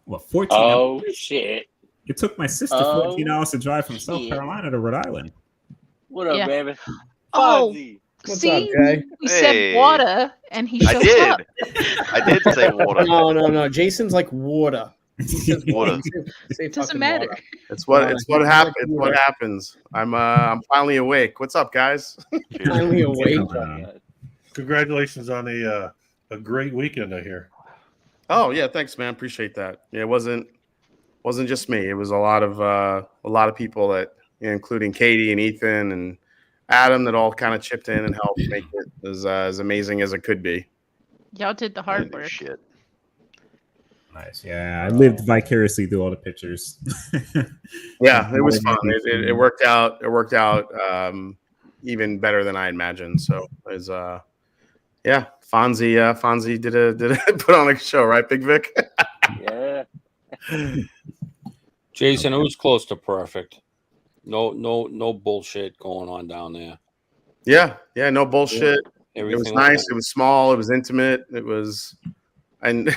what, 14 Oh hours? shit! It took my sister 14 hours to drive from South Carolina to Rhode Island. What up, Yeah. baby? Oh, Fozzie. What's see, up, Jay? we Hey. said water, and he I showed did. up. I did say water. No. Jason's like water. He says Water. Say Doesn't fucking matter. water. It's what Water. it's what He's happens. like It's what water. happens. I'm finally awake. What's up, guys? Finally awake. Congratulations on a great weekend, I hear. Oh yeah, thanks, man. Appreciate that. Yeah, it wasn't just me. It was a lot of people that, you know, including Katie and Ethan and Adam, that all kind of chipped in and helped make it as amazing as it could be. Y'all did the hard work. Shit. Nice. Yeah, I lived vicariously through all the pictures. Yeah, it was fun. It worked out. It worked out even better than I imagined. So it was yeah, Fonzie did put on a show, right, Big Vic? Yeah. Jason, it was close to perfect. No bullshit going on down there. Yeah, no bullshit. Everything It was nice. It was small. It was intimate. It was, and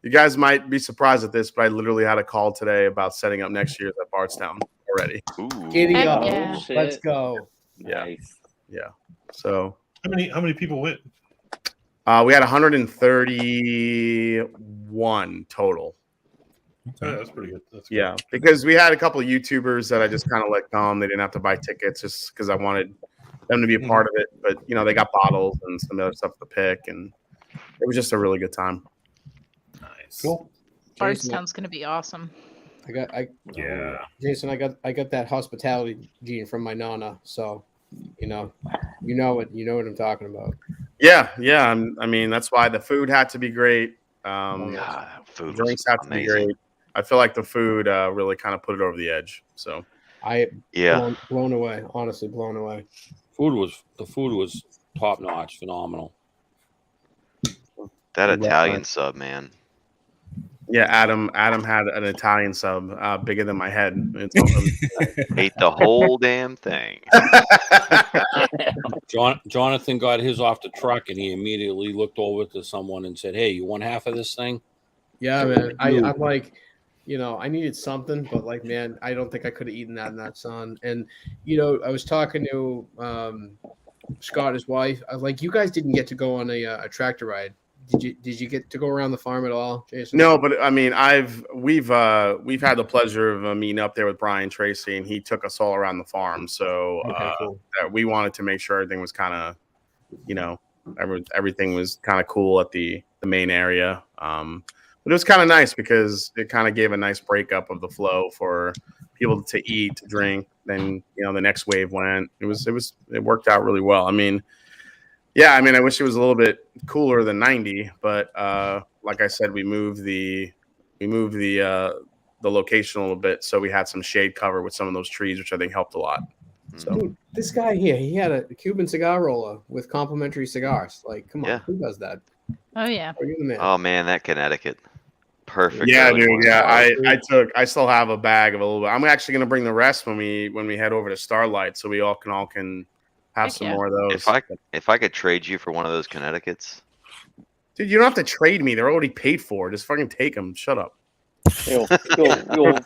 you guys might be surprised at this, but I literally had a call today about setting up next year's at Bardstown already. Giddy Heck up. yeah. Let's go. Nice. Yeah. So How many people went? we had 131 total. Yeah, that's pretty good. That's good. Yeah, because we had a couple of YouTubers that I just kind of let come. They didn't have to buy tickets just because I wanted them to be a part of it. But, you know, they got bottles and some other stuff to pick, and it was just a really good time. Nice. Cool. Bardstown's gonna be awesome. Yeah. Jason, I got that hospitality gene from my nana, so you know what I'm talking about. Yeah. I mean, that's why the food had to be great. God, food Drinks was had to be amazing. great. I feel like the food really kind of put it over the edge. So blown away, honestly blown away. The food was top notch, phenomenal. That Italian sub, man. yeah, Adam had an Italian sub bigger than my head. Ate the whole damn thing. Jonathan got his off the truck, and he immediately looked over to someone and said, "Hey, you want half of this thing?" Yeah, man. I'm like, you know, I needed something, but like, man, I don't think I could have eaten that in that sun. And you know, I was talking to Scott, his wife. I was like, you guys didn't get to go on a tractor ride. Did you get to go around the farm at all, Jason? No, but I mean, we've had the pleasure of meeting up there with Brian Tracy, and he took us all around the farm. So cool. that we wanted to make sure everything was kind of, you know, everything was kind of cool at the main area. But it was kind of nice because it kind of gave a nice breakup of the flow for people to eat, to drink. Then, you know, the next wave went. It worked out really well. I mean, yeah, I mean, I wish it was a little bit cooler than 90, but like I said, we moved the location a little bit, so we had some shade cover with some of those trees, which I think helped a lot. So Dude, this guy here, he had a Cuban cigar roller with complimentary cigars. Like, come on, Yeah. who does that? Oh yeah. Are you the man? Oh man, that Connecticut. Perfect. yeah, early dude. morning Yeah, coffee. I still have a bag of a little bit. I'm actually gonna bring the rest when we head over to Starlight, so we all can have Heck some yeah. more of those. If I could trade you for one of those Connecticut's, Dude, you don't have to trade me. They're already paid for. Just fucking take them. Shut up. Yo,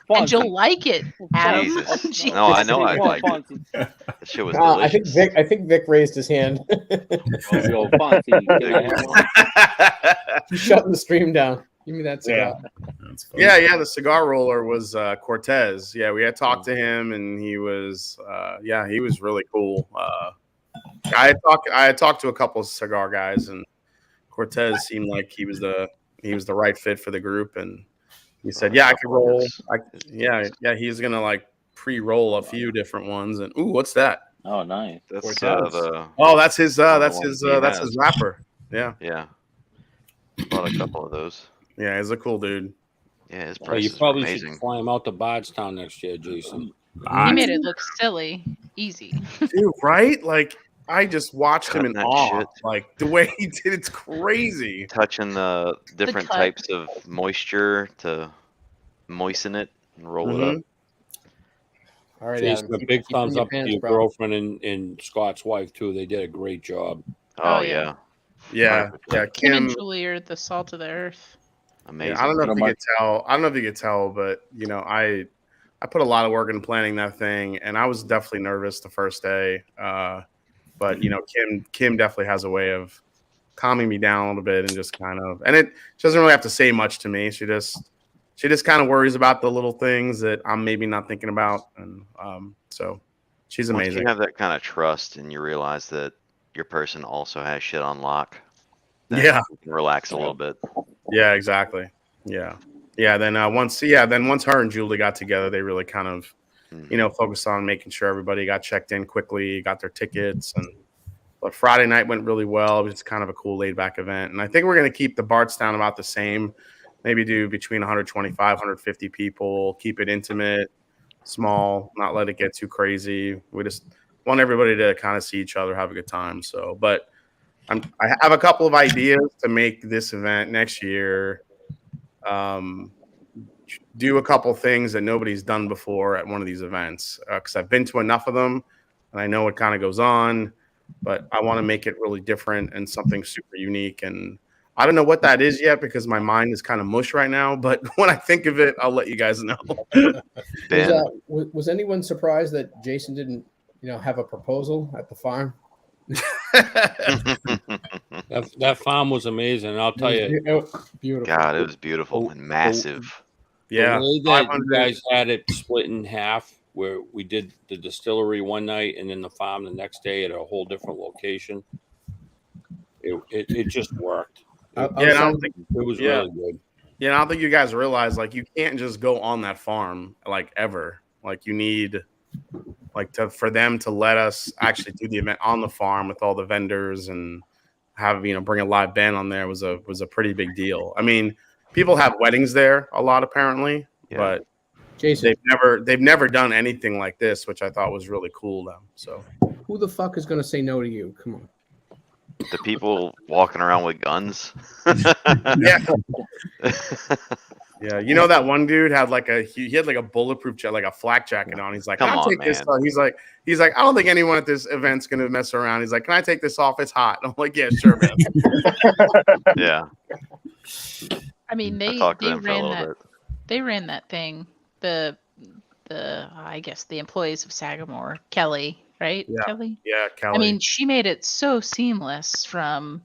And you'll like it, Adam. Jesus. No, I know I'd like it. That shit was I delicious. think Vic raised his hand. Yo, Fonzie, can I have one? He's shutting the stream down. Give me that cigar. Yeah. The cigar roller was Cortez. Yeah, we had talked to him, and he was he was really cool. I had talked to a couple of cigar guys, and Cortez seemed like he was the right fit for the group, and he said, "Yeah, I could roll. He's gonna like pre-roll a few different ones." And ooh, what's that? Oh, nice. That's that's his wrapper. Yeah. Yeah. Bought a couple of those. Yeah, he's a cool dude. Yeah, his You prices were probably should amazing. fly him out to Bardstown next year, Jason. He made it look silly, easy. Dude, right? Like I just watched him in Cutting that awe. shit. Like the way he did, it's crazy. Touching the different cut. types of moisture to moisten it and roll it up. All right, Jason, Adam, a big keep it in thumbs your up pants, to your bro. girlfriend and Scott's wife too. They did a great job. Oh, yeah. Yeah. Kim and Julie are the salt of the earth. Amazing. I don't know if you could tell. I don't know if you could tell, but I put a lot of work in planning that thing, and I was definitely nervous the first day. But Kim definitely has a way of calming me down a little bit and just kind of, and she doesn't really have to say much to me. She just kind of worries about the little things that I'm maybe not thinking about, and so she's amazing. Once you have that kind of trust, and you realize that your person also has shit on lock, then you can relax a little bit. Yeah, exactly. Yeah. Then once her and Julie got together, they really kind of, focused on making sure everybody got checked in quickly, got their tickets, but Friday night went really well. It was kind of a cool laid back event, and I think we're going to keep the Bardstown about the same. Maybe do between 125, 150 people. Keep it intimate, small, not let it get too crazy. We just want everybody to kind of see each other, have a good time. So, but I have a couple of ideas to make this event next year. Do a couple things that nobody's done before at one of these events, because I've been to enough of them and I know what kind of goes on, but I want to make it really different and something super unique. And I don't know what that is yet because my mind is kind of mush right now, but when I think of it, I'll let you guys know. Was anyone surprised that Jason didn't, have a proposal at the farm? That farm was amazing. And I'll tell you, beautiful. God, it was beautiful and massive. The way that you guys had it split in half, where we did the distillery one night and then the farm the next day at a whole different location, it just worked. It was really good. Yeah, I don't think you guys realize, like, you can't just go on that farm, like, ever. Like, you need, like, for them to let us actually do the event on the farm with all the vendors and have, bring a live band on there was a pretty big deal. I mean, people have weddings there a lot, apparently, but Jason, they've never done anything like this, which I thought was really cool, though. So, who the fuck is going to say no to you? Come on. The people walking around with guns. Yeah. Yeah, that one dude had he had like a bulletproof jacket, like a flak jacket on. He's like, Come "Can I on, take this man." off?" He's like, "I don't think anyone at this event's gonna mess around." He's like, "Can I take this off? It's hot." I'm like, "Yeah, sure, man." Yeah. I mean, they talked to them for a ran little that. bit. They ran that thing. The I guess the employees of Sagamore, Kelly, right? Yeah. Kelly. Yeah, Kelly. I mean, she made it so seamless. From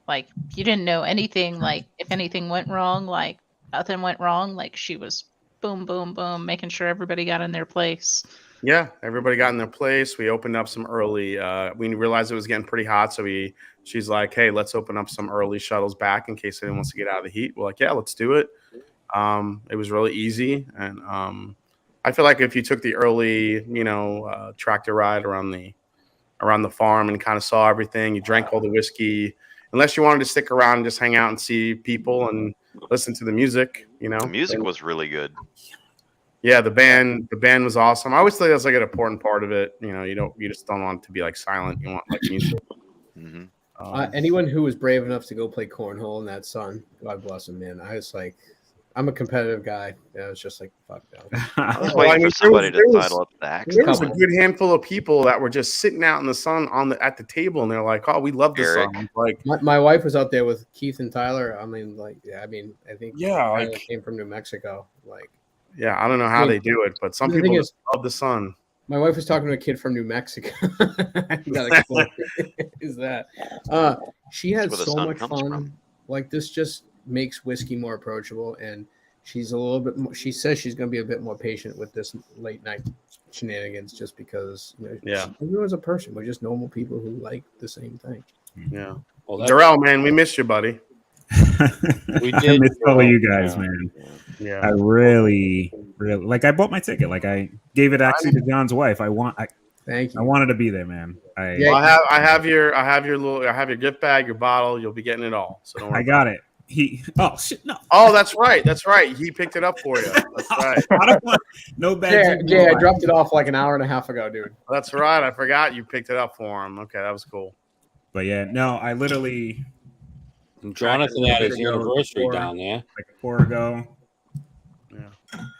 like you didn't know anything. Like if anything went wrong, like nothing went wrong. Like she was boom, boom, boom, making sure everybody got in their place. Yeah, everybody got in their place. We opened up some early. We realized it was getting pretty hot, so she's like, "Hey, let's open up some early shuttles back in case anyone wants to get out of the heat." We're like, "Yeah, let's do it." It was really easy, and I feel like if you took the early, tractor ride around the farm and kind of saw everything, you drank all the whiskey. Unless you wanted to stick around and just hang out and see people and listen to the music, The music was really good. Yeah, the band was awesome. I always think that's like an important part of it. You just don't want it to be like silent. You want like music. Mm-hmm. Anyone who was brave enough to go play cornhole in that sun, God bless him, man. I was like, I'm a competitive guy. I was just like, fuck no. I was waiting for somebody to title up the axe. There was a good handful of people that were just sitting out in the sun at the table, and they're like, "Oh, we love this song." Like, my wife was out there with Keith and Tyler. I mean, I think Tyler came from New Mexico. Like, yeah, I don't know how they do it, but some people just love the sun. My wife was talking to a kid from New Mexico. Is that? She had so much fun. Like, this just makes whiskey more approachable, and she's a little bit more, she says she's going to be a bit more patient with this late night shenanigans just because everyone's a person. We're just normal people who like the same thing. Yeah. Well, Darrell, man, we missed you, buddy. We I did. miss all of you Yeah. guys, man. Yeah. I really like. I bought my ticket. Like I gave it actually to John's wife. Thank you. I wanted to be there, man. Yeah. Well, I have your gift bag, your bottle. You'll be getting it all. So don't worry. I got it. Oh shit, no. Oh, that's right. That's right. He picked it up for you. That's right. I don't want no bad. Jay, I dropped it off like an hour and a half ago, dude. That's right. I forgot you picked it up for him. Okay, that was cool. But yeah, no, I literally. Jonathan had his anniversary down there. Like a hour ago. Yeah.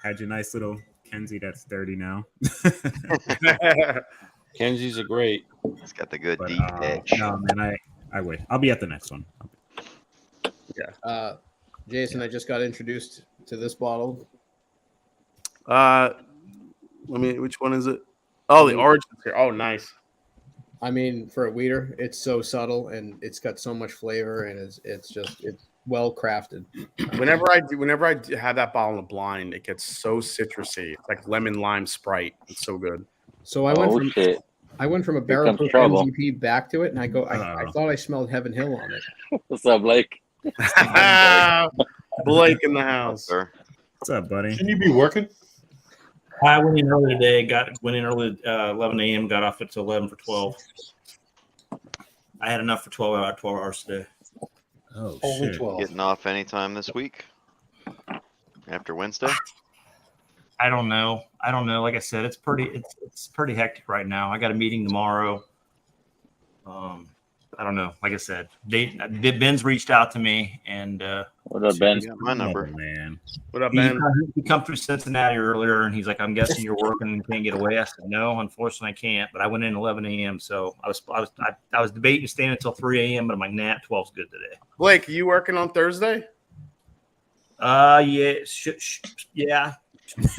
Had your nice little Kenzie that's 30 now. Kenzie's a great. It's got the good But, deep edge. no, man, I wait. I'll be at the next one. Yeah. Jason, I just got introduced to this bottle. Which one is it? Oh, the Origins here. Oh, nice. I mean, for a weeder, it's so subtle and it's got so much flavor and it's well crafted. Whenever I have that bottle in the blind, it gets so citrusy. It's like lemon lime Sprite. It's so good. So I went from a barrel proof MGP back to it, and I thought I smelled Heaven Hill on it. What's up, Blake? Blake in the house. What's up, buddy? Shouldn't you be working? I went in early today. Went in early 11 a.m. Got off at 11 for 12. I had enough for 12 hours today. Oh, Only shit. 12. Getting off anytime this week after Wednesday. I don't know. Like I said, it's pretty hectic right now. I got a meeting tomorrow. I don't know. Like I said, Ben's reached out to me, and what up, Ben? Got my number, man. What up, Ben? He come through Cincinnati earlier, and he's like, "I'm guessing you're working and can't get away." I said, "No, unfortunately, I can't." But I went in 11 a.m. So I was debating staying until 3 a.m. But I'm like, "Nah, 12's good today." Blake, are you working on Thursday? Yeah, yeah. I was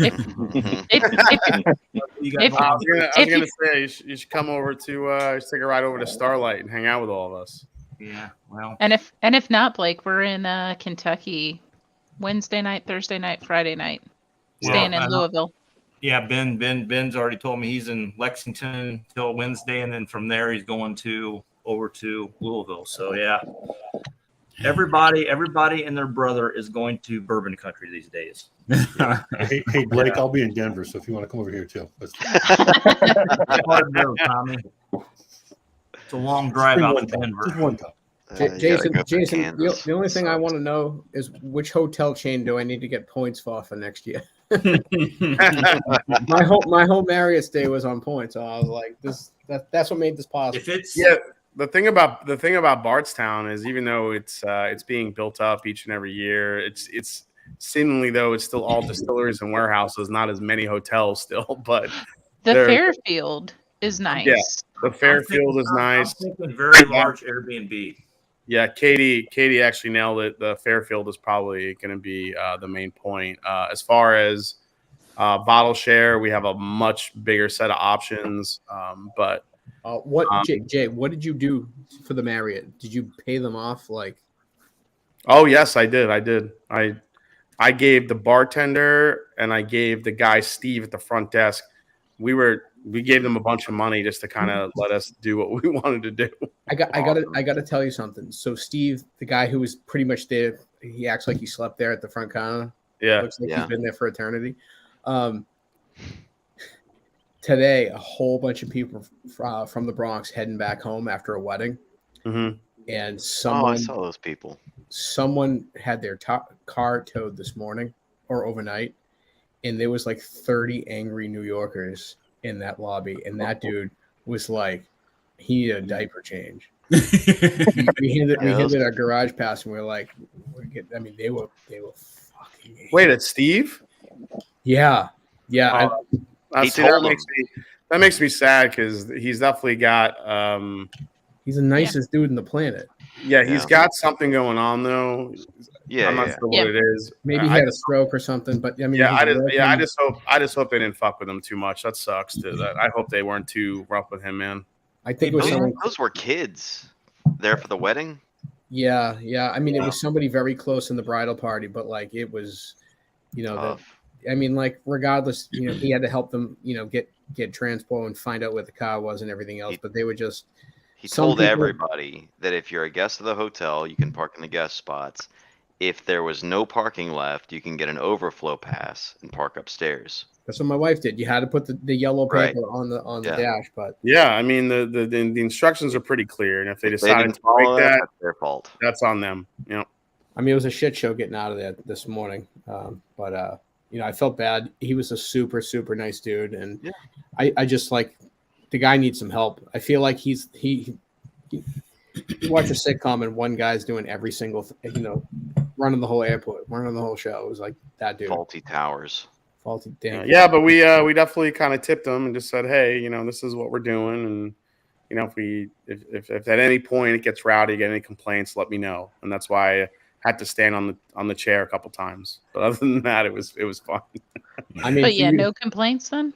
gonna say you should come over to take a ride over to Starlight and hang out with all of us. Yeah, well, And if not, Blake, we're in Kentucky Wednesday night, Thursday night, Friday night, staying in Louisville. Yeah, Ben's already told me he's in Lexington till Wednesday, and then from there he's going over to Louisville. So yeah, everybody and their brother is going to bourbon country these days. Hey, Blake, I'll be in Denver, so if you want to come over here too. Tommy. It's a long drive out to Denver. Just one cup. Jason, the only thing I want to know is which hotel chain do I need to get points for next year? my whole Marriott stay was on points, so I was like, that's what made this possible. The thing about Bardstown is even though it's being built up each and every year, it's seemingly though it's still all distilleries and warehouses, not as many hotels still, but the Fairfield is nice. Yeah, the Fairfield is nice. I'm thinking very large Airbnb. Yeah, Katie actually nailed it. The Fairfield is probably going to be the main point. As far as bottle share, we have a much bigger set of options. But Jay, what did you do for the Marriott? Did you pay them off? Oh yes, I did. I gave the bartender and I gave the guy Steve at the front desk. We gave them a bunch of money just to kind of let us do what we wanted to do. I gotta tell you something. So Steve, the guy who was pretty much there, he acts like he slept there at the front counter. Yeah, looks like he's been there for eternity. Today, a whole bunch of people from the Bronx heading back home after a wedding, and I saw those people. Someone had their car towed this morning or overnight, and there was like 30 angry New Yorkers in that lobby, and that dude was like, he needed a diaper change. we handed our garage pass, and we were like, they were fucking. Wait, it's Steve? Yeah. That makes me sad because he's definitely got. He's the nicest dude in the planet. Yeah, he's got something going on though. Yeah, I'm not sure what it is. Maybe he had a stroke or something. But I mean, I just hope they didn't fuck with him too much. That sucks. I hope they weren't too rough with him, man. I think it was those were kids there for the wedding. Yeah. I mean, it was somebody very close in the bridal party, but like it was You know, that Tough. I mean, like regardless, you know, he had to help them, you know, get transpo and find out where the car was and everything else. But they were just He some told people- everybody that if you're a guest of the hotel, you can park in the guest spots. If there was no parking left, you can get an overflow pass and park upstairs. That's what my wife did. You had to put the yellow Right. paper on the Yeah. dash, but Yeah, I mean the instructions are pretty clear, and if they If they decided didn't to break follow that, that, that's their fault. that's on them. You know. I mean, it was a shit show getting out of there this morning. But you know, I felt bad. He was a super, super nice dude, and Yeah. I just like the guy needs some help. I feel like he you watch a sitcom and one guy's doing every single, you know, running the whole airport, running the whole show. It was like that dude. Faulty towers. Faulty damn. Yeah, but we definitely kind of tipped them and just said, hey, you know, this is what we're doing, and you know, if at any point it gets rowdy, get any complaints, let me know. And that's why I had to stand on the chair a couple times. But other than that, it was fun. I mean, But yeah, no complaints then.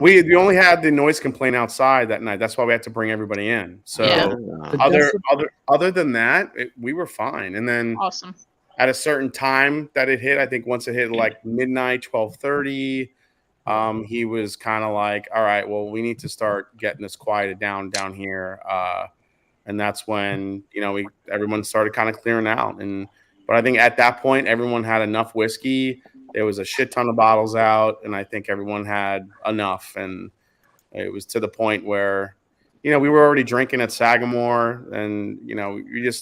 We only had the noise complaint outside that night. That's why we had to bring everybody in. So Yeah. other than that, we were fine. And then Awesome. at a certain time that it hit, I think once it hit like midnight, 12:30, he was kind of like, all right, well, we need to start getting this quieted down here. And that's when, you know, everyone started kind of clearing out. But I think at that point, everyone had enough whiskey. There was a shit ton of bottles out, and I think everyone had enough. And it was to the point where, you know, we were already drinking at Sagamore, and, you know, you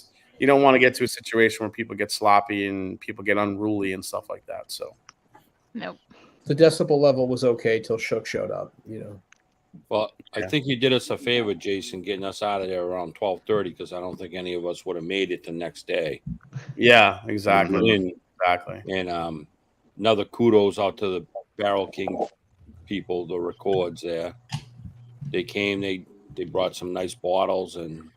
don't want to get to a situation where people get sloppy and people get unruly and stuff like that. So, Nope. The decibel level was okay till Shook showed up, you know. Well, I think you did us a favor, Jason, getting us out of there around 12:30, because I don't think any of us would have made it the next day. yeah, exactly. And, Exactly. and another kudos out to the Barrel King people, the records there. They came, they brought some nice bottles, and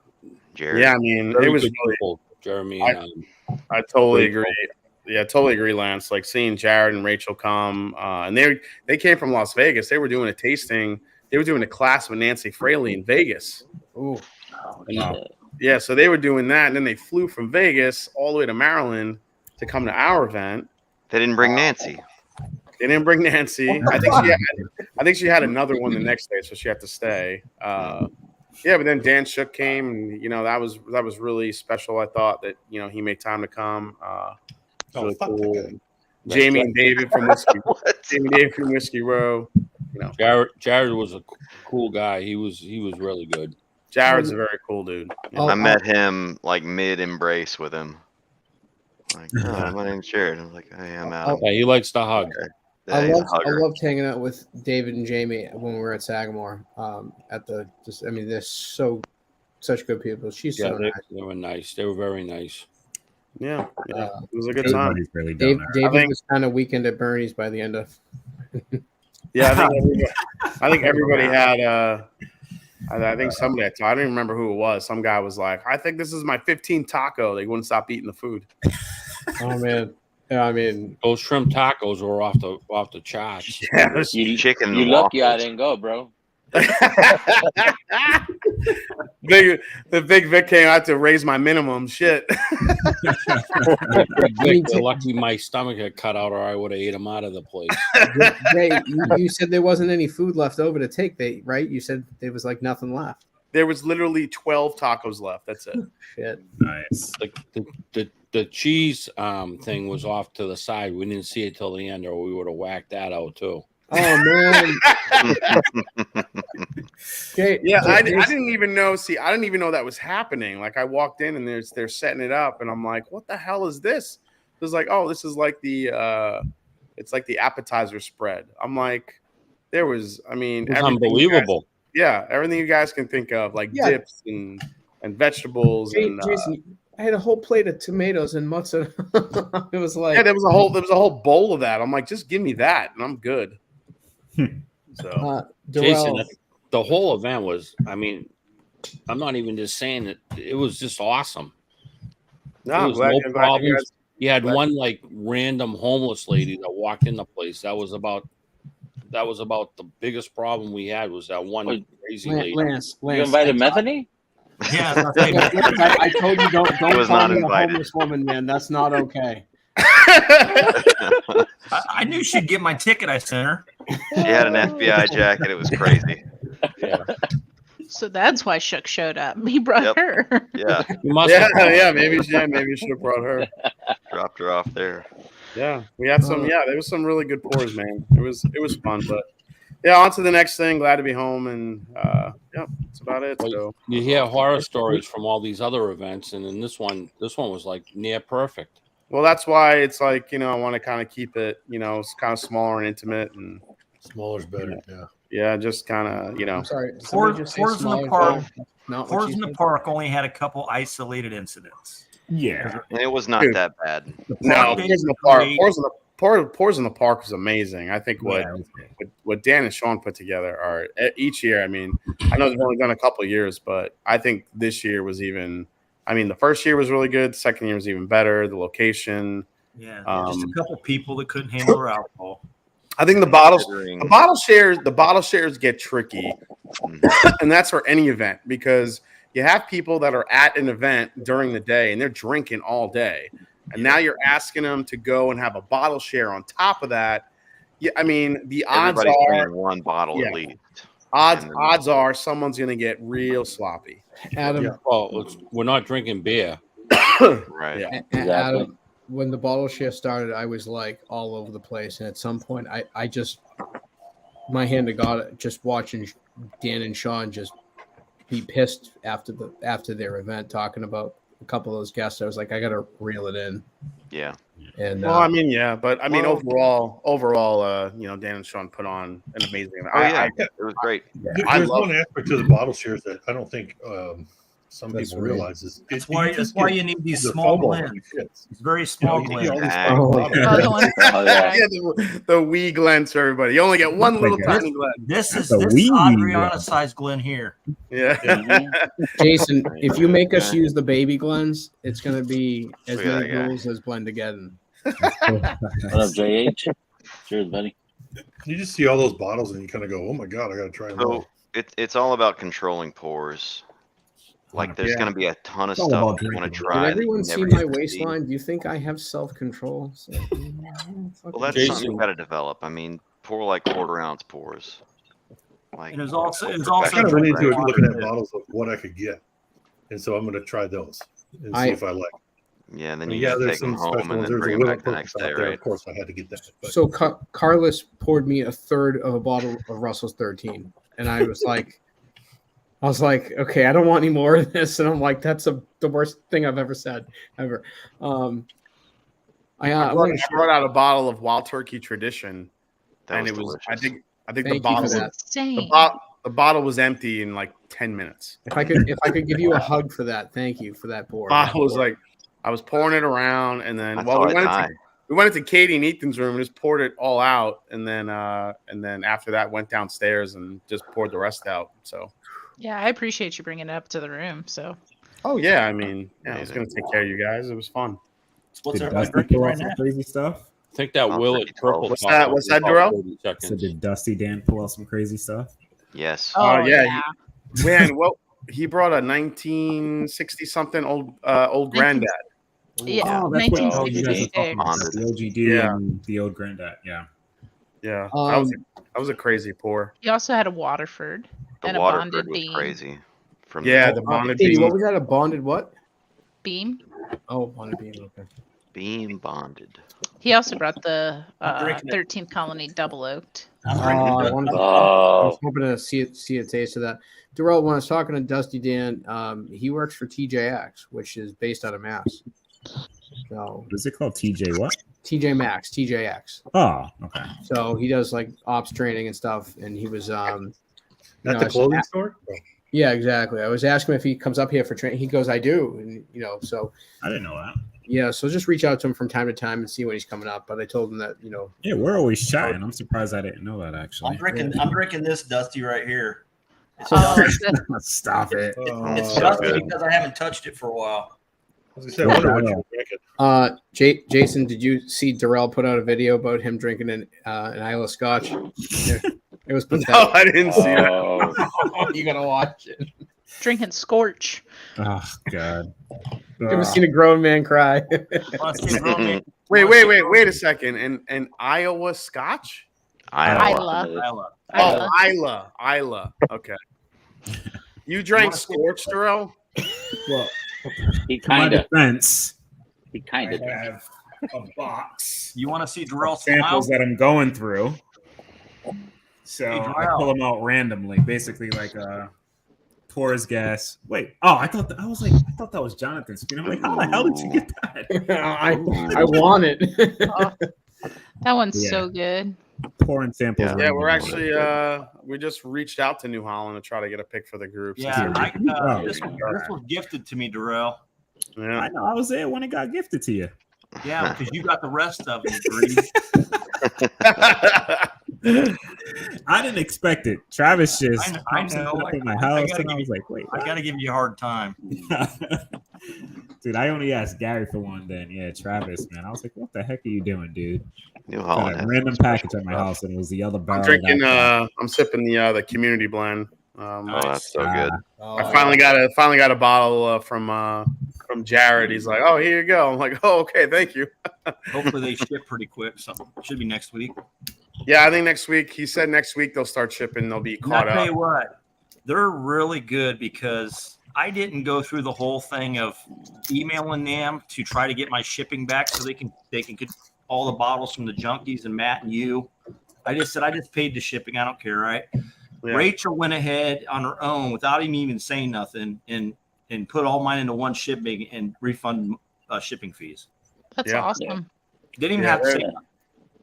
Jared. Yeah, I mean, very it was good really, people, Jeremy and I totally Rachel. agree. Yeah, totally agree, Lance. Like seeing Jared and Rachel come, and they came from Las Vegas. They were doing a tasting. They were doing a class with Nancy Fraley in Vegas. Ooh. Yeah, so they were doing that, and then they flew from Vegas all the way to Maryland to come to our event. They didn't bring Nancy. They didn't bring Nancy. I think she had another one the next day, so she had to stay. Yeah, but then Dan Shook came, and you know that was really special. I thought that, you know, he made time to come. It's really cool. Jamie and David from Whiskey Row. You know, Jared was a cool guy. He was really good. Jared's a very cool dude. You know? I met him like mid embrace with him. Like, oh, my name's Jared. I'm like, hey, I'm Adam. Yeah, he likes to hug. I loved hanging out with David and Jamie when we were at Sagamore. They're such good people. She's so nice. They were nice. They were very nice. Yeah, it was a good time. David was kind of weekend at Bernie's by the end of. Yeah, I think everybody had. I think somebody. I don't even remember who it was. Some guy was like, "I think this is my 15th taco." They wouldn't stop eating the food. Oh man. Yeah, I mean, those shrimp tacos were off the charts. Yeah, chicken. You lucky I didn't go, bro. The Big Vic came out to raise my minimum. Shit. Vic, they're lucky my stomach had cut out, or I would have ate them out of the place. Jay, you said there wasn't any food left over to take. Right? You said there was like nothing left. There was literally 12 tacos left. That's it. Shit. Nice. The cheese thing was off to the side. We didn't see it till the end, or we would have whacked that out too. Oh man. Okay, yeah, I didn't even know. See, I didn't even know that was happening. Like I walked in and they're setting it up, and I'm like, what the hell is this? It was like, oh, this is like it's like the appetizer spread. I'm like, it was unbelievable. Everything you guys can think of, like dips and vegetables. Jason, I had a whole plate of tomatoes and mozzarella. It was like there was a whole bowl of that. I'm like, just give me that, and I'm good. So, Jason, the whole event was. I mean, I'm not even just saying it. It was just awesome. No, I'm glad problems. You had one like random homeless lady that walked in the place. That was about the biggest problem we had was that one crazy lady. Lance, you invited Methany? Yeah, I told you don't was call not me a invited. homeless woman, man. That's not okay. I knew she'd get my ticket. I sent her. She had an FBI jacket. It was crazy. Yeah. So that's why Shook showed up. He brought her. Yeah. Maybe you should have brought her. Dropped her off there. Yeah, we had some. Yeah, there was some really good pours, man. It was fun, but yeah, on to the next thing. Glad to be home, and yeah, that's about it. So You hear horror stories from all these other events, and then this one was like near perfect. well, that's why it's like, I want to kind of keep it, it's kind of smaller and intimate, and smaller's better. Yeah. Yeah, just kind of, I'm sorry. Pours in the park. Not what Pours you in the said? park only had a couple isolated incidents. Yeah. And it was not Dude. that bad. No, pours in the park. Pours in the park is amazing. I think Yeah, what Dan and Sean put together are each year. I mean, I know they've only done a couple of years, but I think this year was even. I mean, the first year was really good. The second year was even better. The location. Yeah, just a couple people that couldn't handle their alcohol. I think the bottle shares get tricky, and that's for any event, because you have people that are at an event during the day and they're drinking all day, and now you're asking them to go and have a bottle share on top of that. Yeah, I mean, the odds Everybody's are bringing one bottle at least. odds are someone's gonna get real sloppy. Adam, Well, we're not drinking beer. Right. Adam, when the bottle share started, I was like all over the place, and at some point, I just, my hand to God, just watching Dan and Sean just be pissed after their event, talking about a couple of those guests. I was like, I gotta reel it in. Yeah. And well, I mean, yeah, but I mean, overall, Dan and Sean put on an amazing event. Oh yeah, it was great. There's one aspect to the bottle shares that I don't think some people realize is That's why you need these small blends. It's very small blends. The wee Glens for everybody. You only get one little tiny Glen. This is Adriana size Glen here. Yeah. Jason, if you make us use the baby Glens, it's gonna be as Look at many that guy. rules as blend together. What up, JH? Cheers, buddy. You just see all those bottles and you kind of go, "Oh my god, I got to try them all." So it's all about controlling pours. Like there's going to be a ton of It's all stuff about you want to drinking. try. Did that everyone you see never my get to see. waistline? Do you think I have self-control? Well, that's something you got to develop. I mean, pour like quarter-ounce pours. Like, And it was also I kind of went into it water looking at too. bottles of what I could get, and so I'm going to try those and see I- if I like. yeah, and then I mean, you yeah, just there's take them some special home and ones. then There's a bring them little back the purpose next day, out there. right? Of course, I had to get that. But So Carlos poured me a third of a bottle of Russell's 13, and I was like, okay, I don't want any more of this, and I'm like, that's the worst thing I've ever said ever. I brought out a bottle of Wild Turkey Tradition, That and was it was. delicious. I think Thank the you bottle for that. the bottle was empty in like 10 minutes. If I could give you a hug for that, thank you for that pour. Bottle was like, I was pouring it around, and then That's all I die. we went into Katie and Ethan's room and just poured it all out, and then after that went downstairs and just poured the rest out. So. Yeah, I appreciate you bringing it up to the room. So. Oh yeah, I mean, I was gonna take care of you guys. It was fun. What's Did everybody Dusty drinking pull right off some now? crazy stuff? I think that Willet purple. What's top that? was What's that, about Darrell? 30 So seconds. did Dusty Dan pull out some crazy stuff? Yes. Oh yeah. Man, well, he brought a 1960 something old granddad. Yeah, Oh, that's what you guys were 1966. talking about. The OGD Yeah. and the old granddad. Yeah. Yeah, Um, that was a crazy pour. You also had a Waterford The and a Waterford bonded was beam. crazy. From Yeah, the bonded Katie, beam. what was that? A bonded what? Beam. Oh, bonded beam. Okay. beam bonded. He also brought the drinking it. 13th Colony double oaked. I was hoping to see a taste of that. Darrell, when I was talking to Dusty Dan, he works for TJX, which is based out of Mass. So What is it called? TJ what? TJ Maxx, TJX. Oh, okay. So he does like ops training and stuff, and he was At the clothing store? Yeah, exactly. I was asking him if he comes up here for training. He goes, I do, and so I didn't know that. yeah. So just reach out to him from time to time and see when he's coming up. But I told him that Yeah, we're always chatting. I'm surprised I didn't know that actually. I'm drinking this Dusty right here. It's Oh, Dusty. Stop it. It's Dusty because I haven't touched it for a while. I wonder what you drinking. Jason, did you see Darrell put out a video about him drinking an Isla Scotch? It was pathetic. No, I didn't see that. You gotta watch it. Drinking Scorch. Oh God. You ever seen a grown man cry? Wait a second. And Iowa Scotch? Isla. Oh, Isla. Okay. You drank Scorch, Darrell? Well, he To my kind of. defense, He kind of. I have a box. You want to see Darrell samples smile? that I'm going through. So Hey, I Darrell. pull them out randomly, basically like Torres gas. Wait, I thought that was Jonathan's skin. I'm like, how the hell did you get that? I want it. Oh, that one's Yeah. so good. Pouring samples. Yeah, we're randomly. actually we just reached out to New Holland to try to get a pick for the group. Yeah, Oh, this was gifted to me, Darrell. Yeah. I know. I was there when it got gifted to you. Yeah, because you got the rest of them, Greed. I didn't expect it. Travis just I know. up at my house, and I was like, wait. I got to give you a hard time. Dude, I only asked Gary for one then. Yeah, Travis, man. I was like, what the heck are you doing, dude? New Got Holland a has random some package special at my stuff. house, and it was the other barrel. I'm drinking. that- I'm sipping the community blend. Oh, that's so good. I finally got a bottle from Jared. He's like, "Oh, here you go." I'm like, "Oh, okay, thank you." Hopefully they ship pretty quick. So it should be next week. Yeah, I think next week. He said next week they'll start shipping. They'll be And I'll caught tell up. you what, they're really good because I didn't go through the whole thing of emailing them to try to get my shipping back so they can get all the bottles from the junkies and Matt and you. I just said I just paid the shipping. I don't care, right? Yeah. Rachel went ahead on her own without even saying nothing and put all mine into one shipping and refund shipping fees. That's awesome. Didn't even Yeah, have to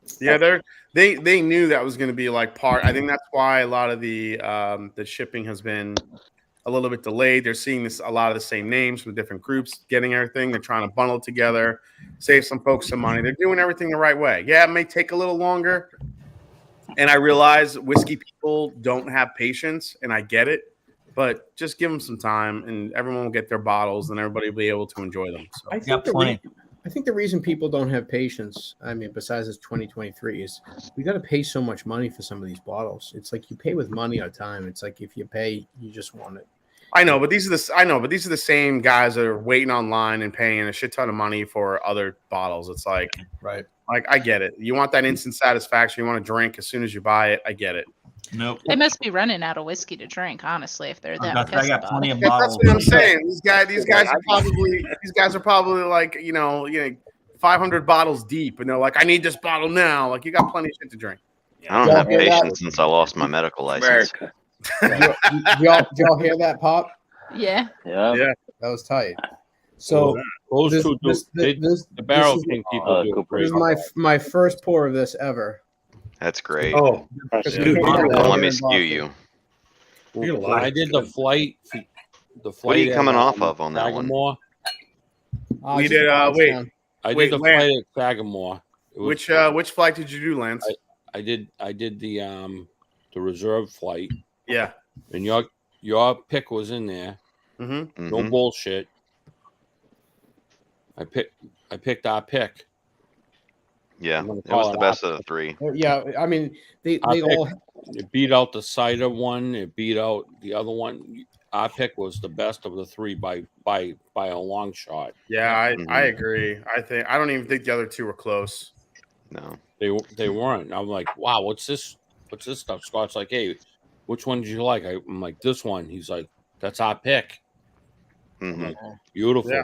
say Yeah, they knew that was going to be like part. I think that's why a lot of the shipping has been a little bit delayed. They're seeing a lot of the same names from different groups getting everything. They're trying to bundle it together, save some folks some money. They're doing everything the right way. Yeah, it may take a little longer. And I realize whiskey people don't have patience, and I get it. But just give them some time, and everyone will get their bottles, and everybody will be able to enjoy them. So I think the reason people don't have patience, I mean, besides it's 2023, is we got to pay so much money for some of these bottles. It's like you pay with money or time. It's like if you pay, you just want it. I know, but these are the same guys that are waiting online and paying a shit ton of money for other bottles. It's like, right. Like, I get it. You want that instant satisfaction. You want to drink as soon as you buy it. I get it. Nope. They must be running out of whiskey to drink, honestly, if they're that pissed I got about plenty it. of That's bottles. what I'm saying. These guys are probably like, 500 bottles deep, and they're like, I need this bottle now. Like, you got plenty of shit to drink. I don't have patience since I lost my medical license. Did y'all hear that, Pop? Yeah. Yeah. That was tight. So Those two do. The Barrel is- King people do This great. is my first pour of this ever. That's great. Oh, Don't let me skew you. I did the flight. What are you at, coming off of on that one? Sagamore. We did. Wait. I wait, did the Lance. flight at Sagamore. It was- Which flight did you do, Lance? I did the reserve flight. Yeah. And your pick was in there. Mm-hmm. No bullshit. I picked our pick. Yeah, I'm gonna it was call the it best our of the three. Yeah, I mean they Our pick, all. it beat out the cider one. It beat out the other one. Our pick was the best of the three by a long shot. Yeah, I agree. I don't even think the other two were close. No, they weren't. I'm like, wow, what's this stuff? Scott's like, hey, which one did you like? I'm like, this one. He's like, that's our pick. I'm like, beautiful. Yeah.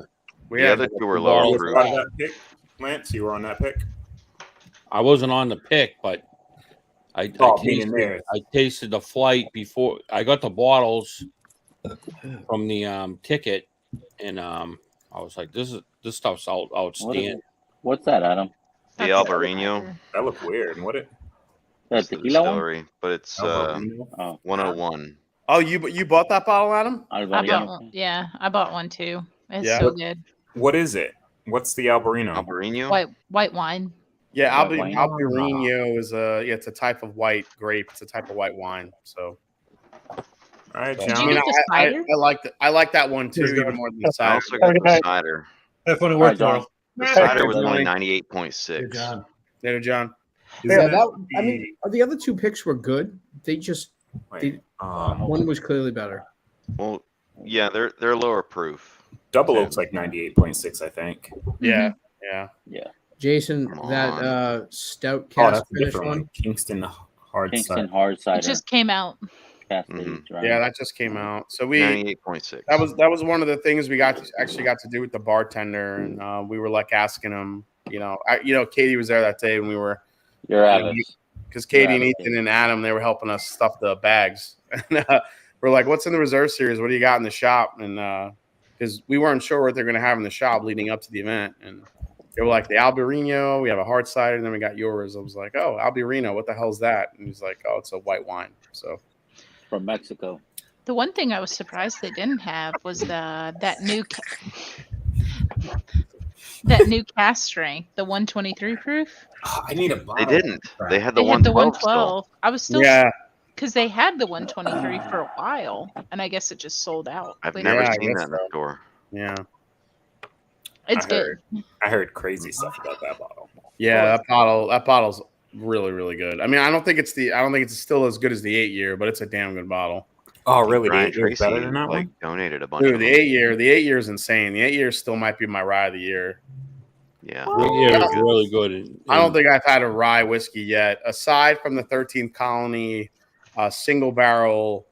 The other two were lower proof. That pick, Lance, you were on that pick. I wasn't on the pick, but I tasted the flight before I got the bottles from the ticket, and I was like, this stuff's outstanding. What's that, Adam? The Albarino. That looked weird. What it? That's the tequila one? distillery, but it's Oh. 101. Oh, you bought that bottle, Adam? I bought one. Yeah, I bought one too. It's Yeah. so good. What is it? What's the Albarino? Albarino? White wine. Yeah, White wine? Albarino is it's a type of white grape. It's a type of white wine. So, all right, Did you get the cider? I like that one too, even more than the I cider. also got the cider. Have fun at All work right, John. tomorrow. The cider was only 98.6. Later, John. Yeah, I mean, the other two picks were good. They just Wait, one was clearly better. Well, yeah, they're lower proof. Double Oak's like 98.6, I think. Yeah, Mm-hmm. yeah. Jason, that stout Oh, cast that's a finish different one. one. Kingston hard Kingston cider. hard cider. It just came out. Yeah, that just came out. So 98.6. That was one of the things we got to do with the bartender, and we were like asking him. Katie was there that day, and we were. Because Katie and Ethan and Adam, they were helping us stuff the bags. And we're like, "What's in the reserve series? What do you got in the shop?" And because we weren't sure what they're going to have in the shop leading up to the event, and they were like, "The Albarino, we have a hard cider, and then we got yours." I was like, "Oh, Albarino, what the hell's that?" And he's like, "Oh, it's a white wine." So from Mexico. The one thing I was surprised they didn't have was that new cast strength, the 123 proof. I need a bottle. They didn't. They had the They had the 112 112. I was still because they had the 123 for a while, and I guess it just sold out. I've later. never seen that in the store. Yeah. It's good. I heard crazy stuff about that bottle. Yeah, that bottle's really, really good. I mean, I don't think it's still as good as the 8-year, but it's a damn good bottle. Oh, really? Brian The 8-year is better Tracy than that one? donated a bunch Dude, of the them. 8-year is insane. The 8-year still might be my rye of the year. Yeah. Yeah, it's really good. I don't think I've had a rye whiskey yet, aside from the 13th Colony single barrel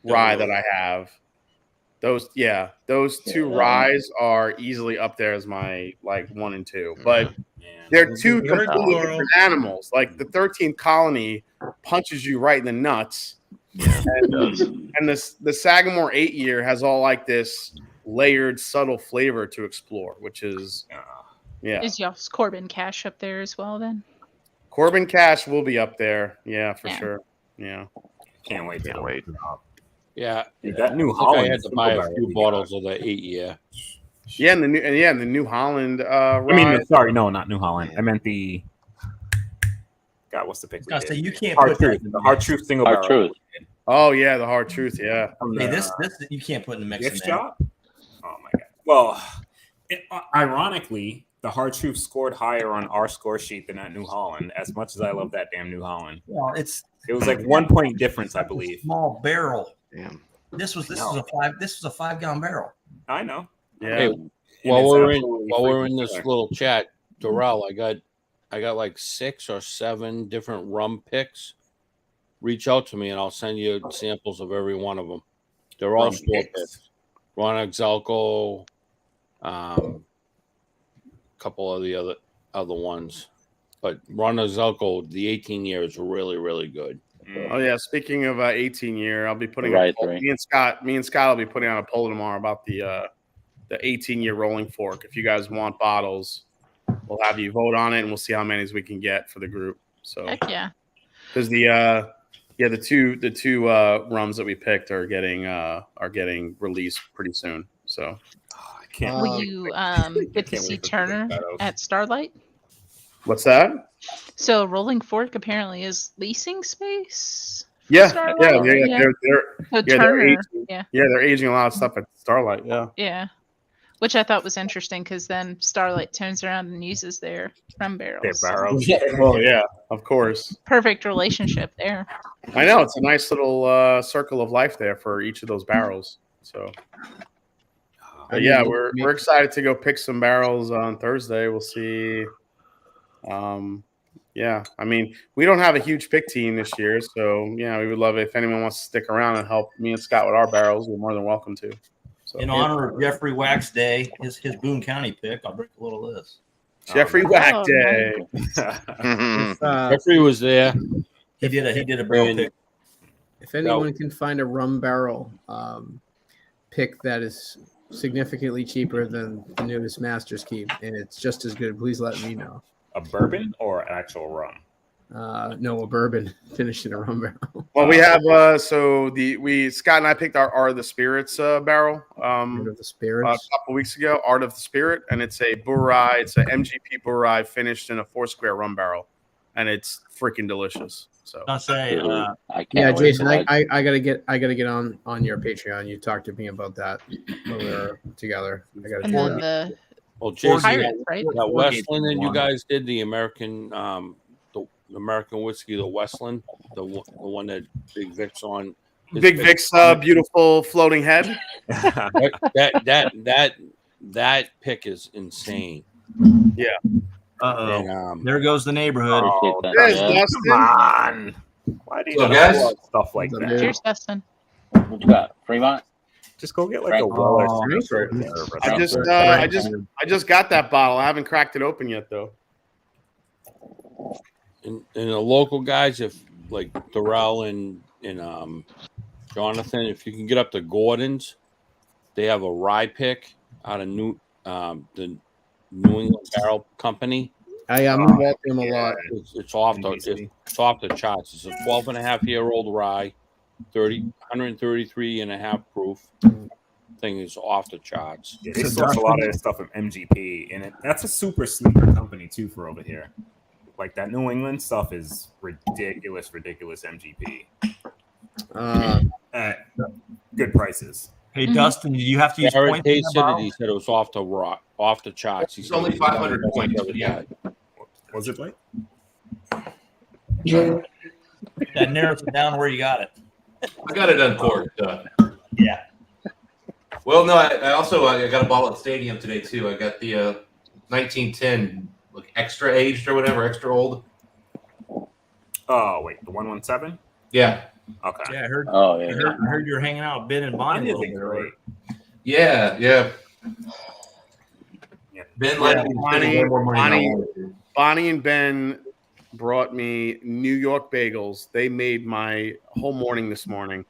rye that I have. Those two ryes are easily up there as my 1 and 2. But they're two completely different animals. Like the 13th Colony punches you right in the nuts. And the Sagamore 8-year has all like this layered, subtle flavor to explore, which is Is y'all's Corbin Cash up there as well then? Corbin Cash will be up there. Yeah, for sure. Yeah. Can't wait. Yeah, that New I Holland. had to buy a few bottles of the 8-year. Yeah, and the New Holland. Not New Holland. I meant the. God, what's the pick? I say you can't Hard put Truth. that The Hard Truth single Hard barrel. Truth. Oh yeah, the Hard Truth. Yeah. Hey, this you can't put in the mix. Gift shop. Oh my god. Well, ironically, the Hard Truth scored higher on our score sheet than that New Holland. As much as I love that damn New Holland. Well, it was like 1 point difference, I believe. Small barrel. Damn. This was a 5-gallon barrel. I know. Yeah. Hey, while we're in this little chat, Darrell, I got like 6 or 7 different rum picks. Reach out to me and I'll send you samples of every one of them. They're all store picks. Ron Exalco, couple of the other ones, but Ron Exalco, the 18-year is really, really good. Oh yeah. Speaking of 18-year, I'll be putting me and Scott will be putting out a poll tomorrow about the 18-year rolling fork. If you guys want bottles, we'll have you vote on it, and we'll see how many we can get for the group. So Heck yeah. because the two rums that we picked are getting released pretty soon. So I can't. Will you get to see Turner at Starlight? What's that? So Rolling Fork apparently is leasing space. Yeah, Starlight? they're aging a lot of stuff at Starlight. Yeah. Which I thought was interesting because then Starlight turns around and uses their rum barrels. Well, yeah, of course. Perfect relationship there. I know it's a nice little circle of life there for each of those barrels. So, yeah, we're excited to go pick some barrels on Thursday. We'll see. Yeah, I mean, we don't have a huge pick team this year, so yeah, we would love it if anyone wants to stick around and help me and Scott with our barrels. We're more than welcome to. So, in honor of Jeffrey Wax Day, his Boone County pick, I'll drink a little of this. Jeffrey Wax Day. Jeffrey was there. He did a barrel pick. If anyone can find a rum barrel pick that is significantly cheaper than the newest Master's Keep, and it's just as good, please let me know. A bourbon or actual rum? No, a bourbon finished in a rum barrel. Well, we have Scott and I picked our Art of the Spirits barrel. Art of the Spirits. A couple weeks ago, Art of the Spirit, and it's a Burai. It's a MGP Burai finished in a 4-square rum barrel, and it's freaking delicious. So I say, yeah, Jason, I gotta get on your Patreon. You talked to me about that when we were together. I gotta do that. Well, Jason, Pirates, right? that Westland, and you guys did the American, the American whiskey, the Westland, the one that Big Vic's on. Big Vic's beautiful floating head. that pick is insane. Yeah. Uh-oh. There goes the neighborhood. Oh, there's Dustin. Come on. Why do you So, gotta guys? pull out stuff like that? Cheers, Dustin. What you got? Fremont? Just go get like a Weller Reserve. I just got that bottle. I haven't cracked it open yet though. And the local guys, if like Darrell and Jonathan, if you can get up to Gordon's, they have a rye pick out of the New England Barrel Company. I'm involved in them a lot. It's off the charts. It's a 12.5-year-old rye, 133.5 proof. Thing is off the charts. Yeah, they source a lot of their stuff from MGP, and that's a super sleeper company too for over here. Like that New England stuff is ridiculous MGP. At good prices. Hey Dustin, did you have to use Jared points? In tasted it. He said it was off the charts. He It's said only 500 points. Yeah. Was it like? That narrows it down where you got it. I got it uncorked. Yeah. Well, no, I also got a bottle at Stadium today too. I got the 1910, like extra aged or whatever, extra old. Oh wait, the 117. Yeah. Okay. Yeah, I heard. Oh yeah. I heard you're hanging out with Ben and Bonnie a little bit. Right? Yeah. Ben let me spend way more money than I wanted to. Bonnie and Ben brought me New York bagels. They made my whole morning this morning.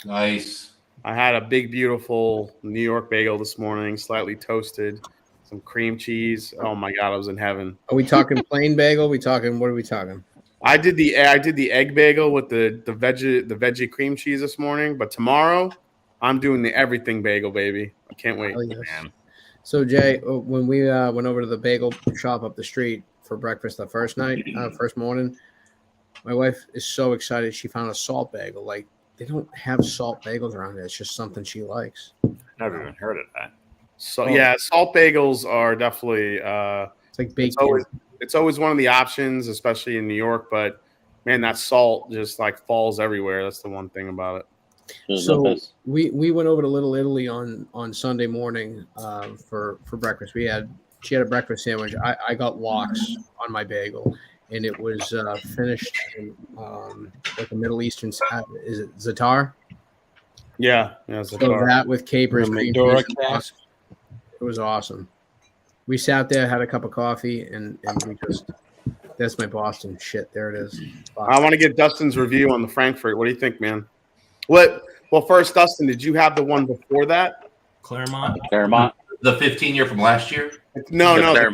Nice. I had a big, beautiful New York bagel this morning, slightly toasted, some cream cheese. Oh my God, I was in heaven. Are we talking plain bagel? What are we talking? I did the egg bagel with the veggie cream cheese this morning, but tomorrow I'm doing the everything bagel, baby. I can't wait. Oh, yes. So Jay, when we went over to the bagel shop up the street for breakfast the first morning, my wife is so excited she found a salt bagel. Like, they don't have salt bagels around here. It's just something she likes. Never even heard of that. So yeah, salt bagels are definitely it's like baked. It's always one of the options, especially in New York. But man, that salt just like falls everywhere. That's the one thing about it. So we went over to Little Italy on Sunday morning for breakfast. She had a breakfast sandwich. I got lox on my bagel, and it was finished in like a Middle Eastern. Is it za'atar? Yeah, So za'atar. that with capers, cream Madura cheese, cask. it was awesome. We sat there, had a cup of coffee, and we just. That's my Boston shit. There it is. I want to get Dustin's review on the Frankfurt. What do you think, man? Well, first, Dustin, did you have the one before that? Claremont. The 15-year from last year? No, the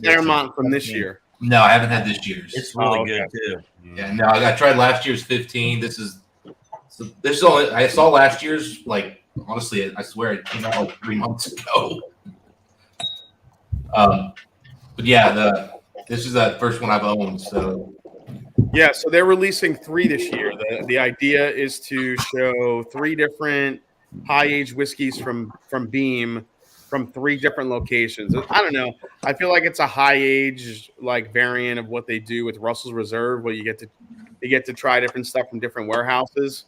Claremont from this year. No, I haven't had this year's. It's really good too. Yeah, no, I tried last year's 15. This is only I saw last year's, like, honestly, I swear it came out like 3 months ago. But yeah, this is the first one I've owned. So yeah, so they're releasing 3 this year. The idea is to show 3 different high-aged whiskeys from Beam from 3 different locations. I don't know. I feel like it's a high-age like variant of what they do with Russell's Reserve, where you get to try different stuff from different warehouses.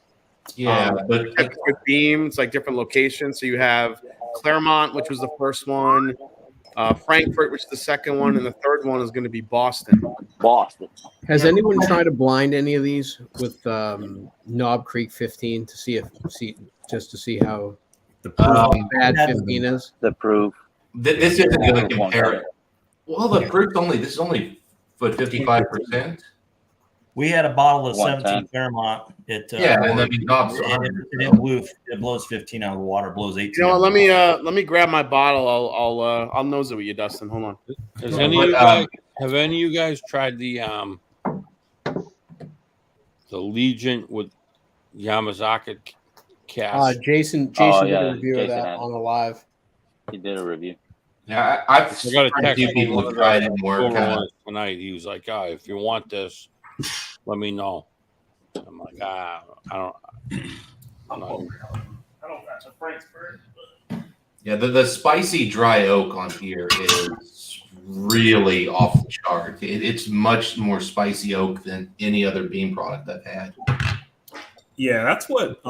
Yeah, but with Beam, it's like different locations. So you have Claremont, which was the first one. Frankfurt, which is the second one, and the third one is going to be Boston. Has anyone tried to blind any of these with Knob Creek 15 to see how bad 15 is? The proof. This isn't going to compare it. Well, the proof's this is only 55%. We had a bottle of 110. 17 Fairmont. It blows 15 out of the water, blows 18. You know what, let me grab my bottle. I'll nose it with you, Dustin. Hold on. Have any of you guys tried the Legion with Yamazaki cask? Jason did a review of that on the live. He did a review. Yeah, I've got a text few people have tried it more tonight. He was like, if you want this, let me know. I'm like, I don't. I'm not. I don't got the Frankfurt. Yeah, the spicy dry oak on here is really off the chart. It's much more spicy oak than any other Beam product I've had. Yeah, that's what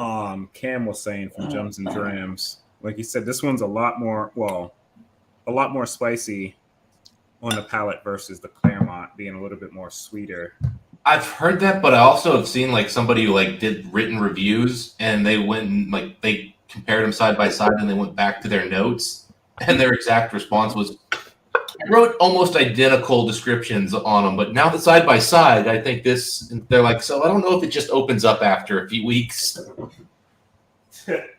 Cam was saying from Gems and Drams. Like you said, this one's a lot more spicy on the palate versus the Claremont being a little bit more sweeter. I've heard that, but I also have seen like somebody who like did written reviews and they went and like they compared them side by side and they went back to their notes and their exact response was, I wrote almost identical descriptions on them, but now that side by side, I think this, and they're like, so I don't know if it just opens up after a few weeks. But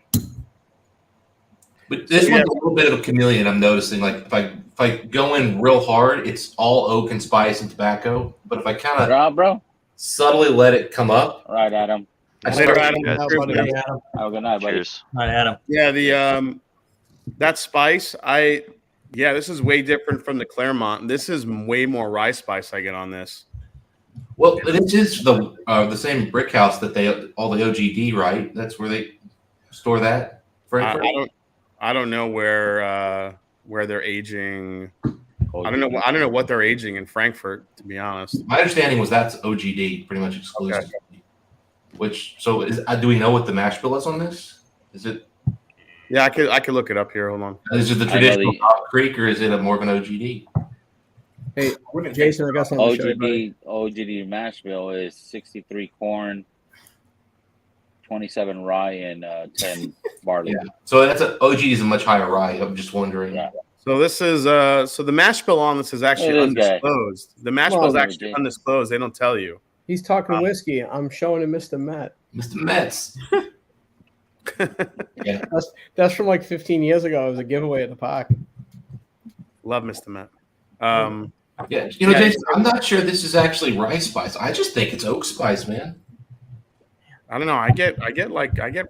this one's a little bit of a chameleon. I'm noticing, like if I go in real hard, it's all oak and spice and tobacco. But if I kind of subtly let it come up, All right, Adam. Later, Adam. Yeah. Have a good night, buddy. Cheers. All right, Adam. Yeah, that spice, this is way different from the Claremont. This is way more rye spice I get on this. well, this is the same brick house that all the OGD, right? That's where they store that. I don't know where they're aging. I don't know what they're aging in Frankfurt, to be honest. My understanding was that's OGD, pretty much exclusive. Okay. Do we know what the mash bill is on this? Is it? Yeah, I could look it up here. Hold on. Is it the traditional Hop Creek or is it more of an OGD? Hey, Jason, I got something to show you, buddy. OGD mash bill is 63 corn, 27 rye, and 10 barley. Yeah. So that's OGD is a much higher rye. I'm just wondering. Yeah. So this is the mash bill on this is actually undisclosed. The mash bill is actually undisclosed. They don't tell you. He's talking whiskey. I'm showing him Mr. Met. Mr. Metz. Yeah. That's from like 15 years ago. It was a giveaway at the park. Love Mr. Met. Jason, I'm not sure this is actually rye spice. I just think it's oak spice, man. I don't know. I get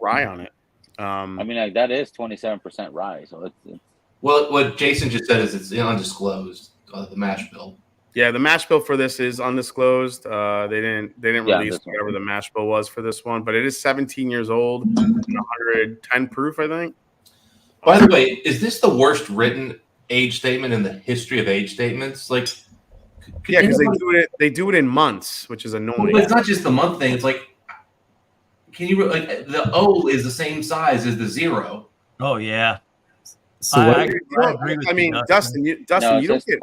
rye on it. I mean, like that is 27% rye, so it's Well, what Jason just said is it's undisclosed. The mash bill. Yeah, the mash bill for this is undisclosed. They didn't release whatever the mash bill was for this one, but it is 17 years old, 110 proof, I think. By the way, is this the worst written age statement in the history of age statements? Like, yeah, because they do it in months, which is annoying. But it's not just the month thing. It's like, can you like the O is the same size as the 0? Oh yeah. So I agree with you, Dustin. You don't get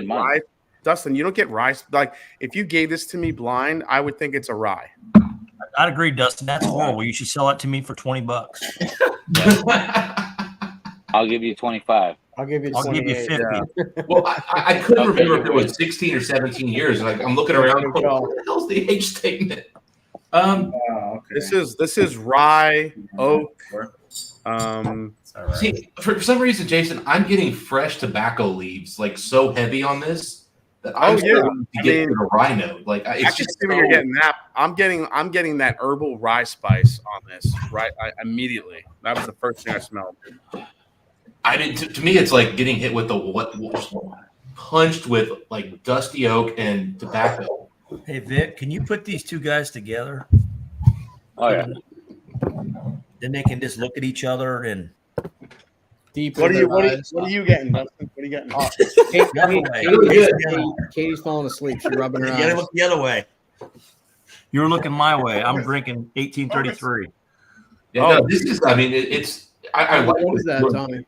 rye. Dustin, you don't get rye. Like if you gave this to me blind, I would think it's a rye. I'd agree, Dustin. That's horrible. You should sell it to me for $20. I'll give you 25. I'll give you 50. Yeah. Well, I couldn't remember if it was 16 or 17 years. Like I'm looking around. What the hell's the age statement? This is rye, oak. See, for some reason, Jason, I'm getting fresh tobacco leaves like so heavy on this that I'm starting to get to the rye note. Like it's just you're getting that. I'm getting that herbal rye spice on this right immediately. That was the first thing I smelled. I mean, to me, it's like getting hit with punched with like dusty oak and tobacco. Hey Vic, can you put these two guys together? Oh yeah. Then they can just look at each other and. Deep. What are you getting, Dustin? What are you getting? Katie's falling asleep. She's rubbing her eyes. You gotta look the other way. You're looking my way. I'm drinking 1833. Yeah, no, this is. I mean, it's. I like what is that, Tommy?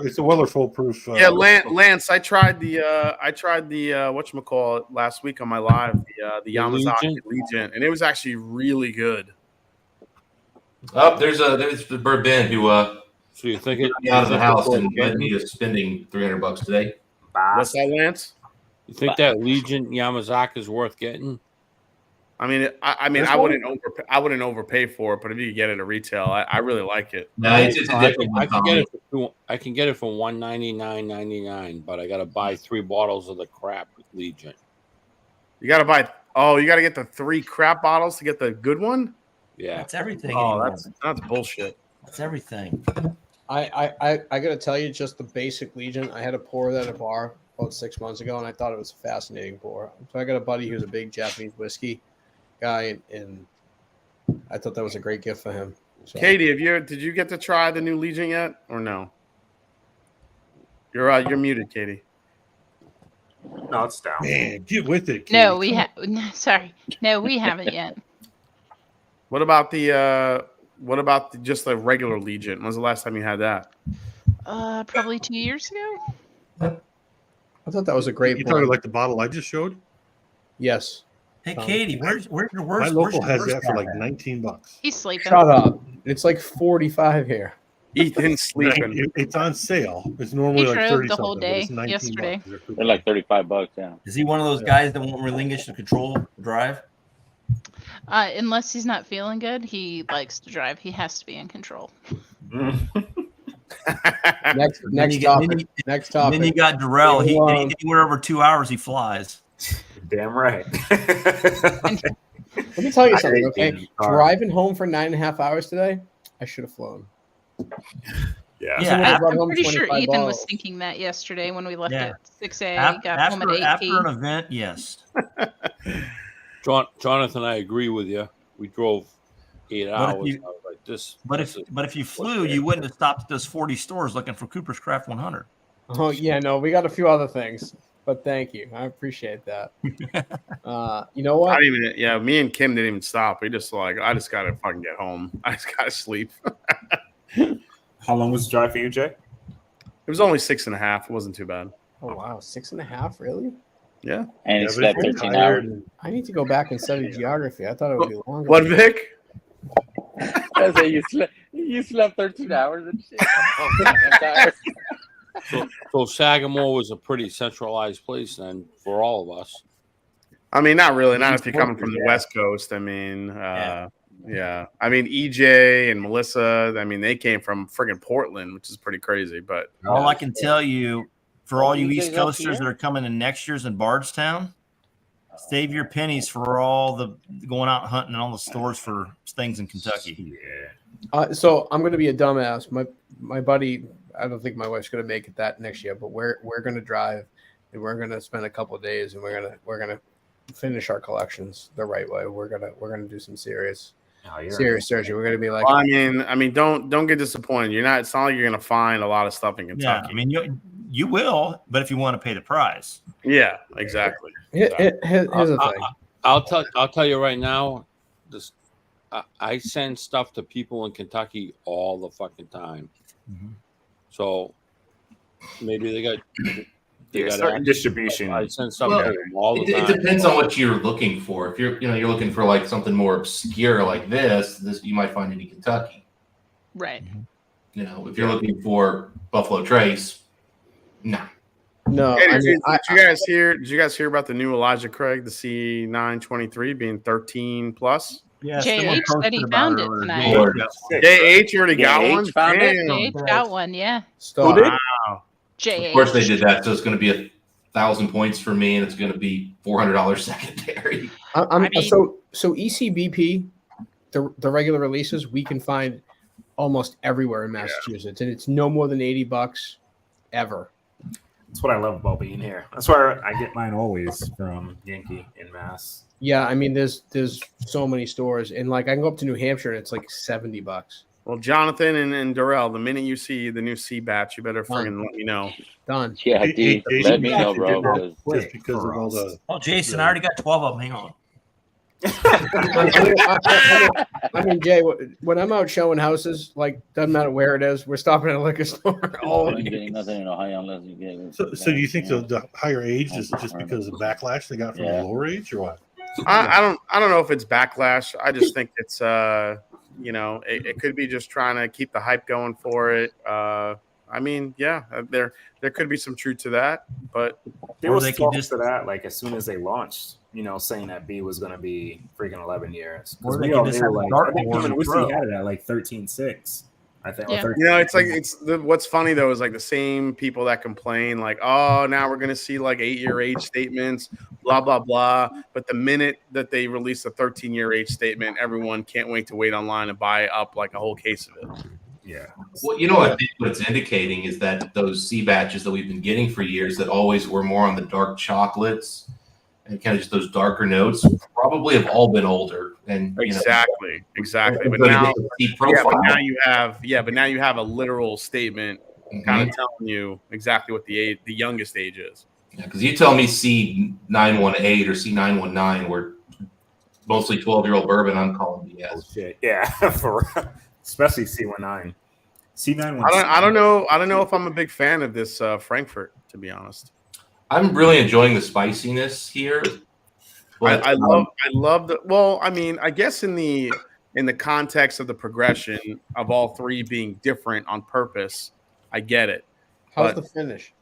It's a Weller foolproof. Yeah, Lance. I tried the whatchamacallit last week on my live, the Yamazaki Legion, and it was actually really good. Oh, there's the Bourbon who so you think it out of the house and led me to spending $300 today. What's that, Lance? You think that Legion Yamazaki is worth getting? I mean, I wouldn't overpay for it, but if you get it at retail, I really like it. No, it's a different one. I can get it for $199.99, but I got to buy 3 bottles of the crap Legion. You got to buy. Oh, you got to get the 3 crap bottles to get the good one. Yeah, that's everything. Oh, that's bullshit. That's everything. I got to tell you, just the basic Legion. I had a pour that at a bar about 6 months ago, and I thought it was a fascinating pour. So I got a buddy who's a big Japanese whiskey guy, and I thought that was a great gift for him. So. Katie, did you get to try the new Legion yet, or no? You're muted, Katie. No, it's down. Man, get with it, Katie. No, we have. Sorry, no, we haven't yet. What about just the regular Legion? When's the last time you had that? Probably 2 years ago. I thought that was a great. You talking like the bottle I just showed? Yes. Hey, Katie, where's your worst? My local has worst that for guy like at? $19. He's sleeping. Shut up! It's like 45 here. Ethan's sleeping. It's on sale. It's normally He like drove 30 the whole something, but day it's 19 yesterday. bucks. They're like $35. Yeah. Is he one of those guys that won't relinquish the control drive? Unless he's not feeling good, he likes to drive. He has to be in control. Next topic. Next topic. Then you got Darrell. Leave He it alone. anywhere over 2 hours, he flies. Damn right. Let me tell you something, okay? being in the car. Driving home for 9.5 hours today, I should have flown. Yeah. So when I brought I'm home pretty sure 25 Ethan was bottles. thinking that yesterday when we left Yeah. at 6 a.m. Got home at 8 After an event, yes. Jonathan, I agree with you. We drove 8 But hours. if you- I was like, this. But if you flew, you wouldn't have stopped at those 40 stores looking for Cooper's Craft 100. Oh yeah, no, we got a few other things, but thank you, I appreciate that. You know what? I didn't even. Yeah, me and Kim didn't even stop. We just like, I just gotta fucking get home. I just gotta sleep. How long was the drive for you, Jay? It was only 6.5. It wasn't too bad. Oh wow, 6.5, really? Yeah. And he slept 13 hours. I need to go back and study geography. I thought it would be longer. What, Vic? I say you slept 13 hours and shit. I'm tired. So Sagamore was a pretty centralized place then for all of us. I mean, not really. Not if you're coming from the West Coast. I mean, yeah. I mean, EJ and Melissa. I mean, they came from friggin' Portland, which is pretty crazy. But All I can tell you, for all you EJ's East up Coasters that here? are coming in next year's in Bardstown, save your pennies for all the going out hunting in all the stores for things in Kentucky. Yeah. So I'm going to be a dumbass. My buddy, I don't think my wife's going to make it that next year, but we're going to drive and we're going to spend a couple of days and we're going to finish our collections the right way. We're going to do some serious surgery. We're going to be like, well, I mean, don't get disappointed. You're not. It's not like you're going to find a lot of stuff in Yeah, Kentucky. I mean you will, but if you want to pay the price. Yeah, exactly. here's the thing. I'll tell you right now. This I send stuff to people in Kentucky all the fucking time. Mhm. So maybe they got certain distribution. I send stuff Well, to them all the It time. depends on what you're looking for. If you're looking for like something more obscure like this you might find it in Kentucky. Right. If you're looking for Buffalo Trace, no. No, Hey, I did, mean, you guys hear? Did you guys hear about the new Elijah Craig, the C923 being 13 plus? Yeah, JH said he found it tonight. JH already got JH one. found it? Damn. JH got one, yeah. Stop. Wow. JH. Of course they did that, so it's going to be 1,000 points for me, and it's going to be $400 secondary. I mean, so ECBP, the regular releases we can find almost everywhere in Massachusetts, and it's no more than $80 ever. That's what I love about being here. That's where I get mine always from Yankee in Mass. Yeah, I mean, there's so many stores, and like I can go up to New Hampshire, and it's like $70. Well, Jonathan and Darrell, the minute you see the new C batch, you better friggin' let me know. Done. Yeah, dude, let me know, bro. Just because of all the. Oh, Jason, I already got 12 of them. Hang on. I mean, Jay, when I'm out showing houses, like doesn't matter where it is, we're stopping at a liquor store. Oh, you getting nothing in Ohio unless you get it. So do you think the higher age is just because of backlash they got from the lower age, or what? I don't know if it's backlash. I just think it's it could be just trying to keep the hype going for it. I mean, yeah, there could be some truth to that, but There was talks to that, like as soon as they launched, saying that B was going to be freaking 11 years. Or Because they we could all just knew, have a like, dark I think horse Kevin and Whiskey throw. had it at like 13.6. I think. Yeah. Or it's like what's funny though is like the same people that complain like, oh, now we're gonna see like 8-year age statements, blah blah blah. But the minute that they release a 13-year age statement, everyone can't wait to wait online and buy up like a whole case of it. Yeah. Well, you know what it's indicating is that those C batches that we've been getting for years that always were more on the dark chocolates and kind of just those darker notes probably have all been older. And Exactly. But now you have a literal statement kind of telling you exactly what the youngest age is. Yeah, because you tell me C918 or C919 were mostly 12-year-old bourbon, I'm calling BS. Oh shit! Yeah, for especially C19. C9. I don't know if I'm a big fan of this Frankfurt, to be honest. I'm really enjoying the spiciness here. But, I love the. Well, I mean, I guess in the context of the progression of all three being different on purpose, I get it. How's But the finish?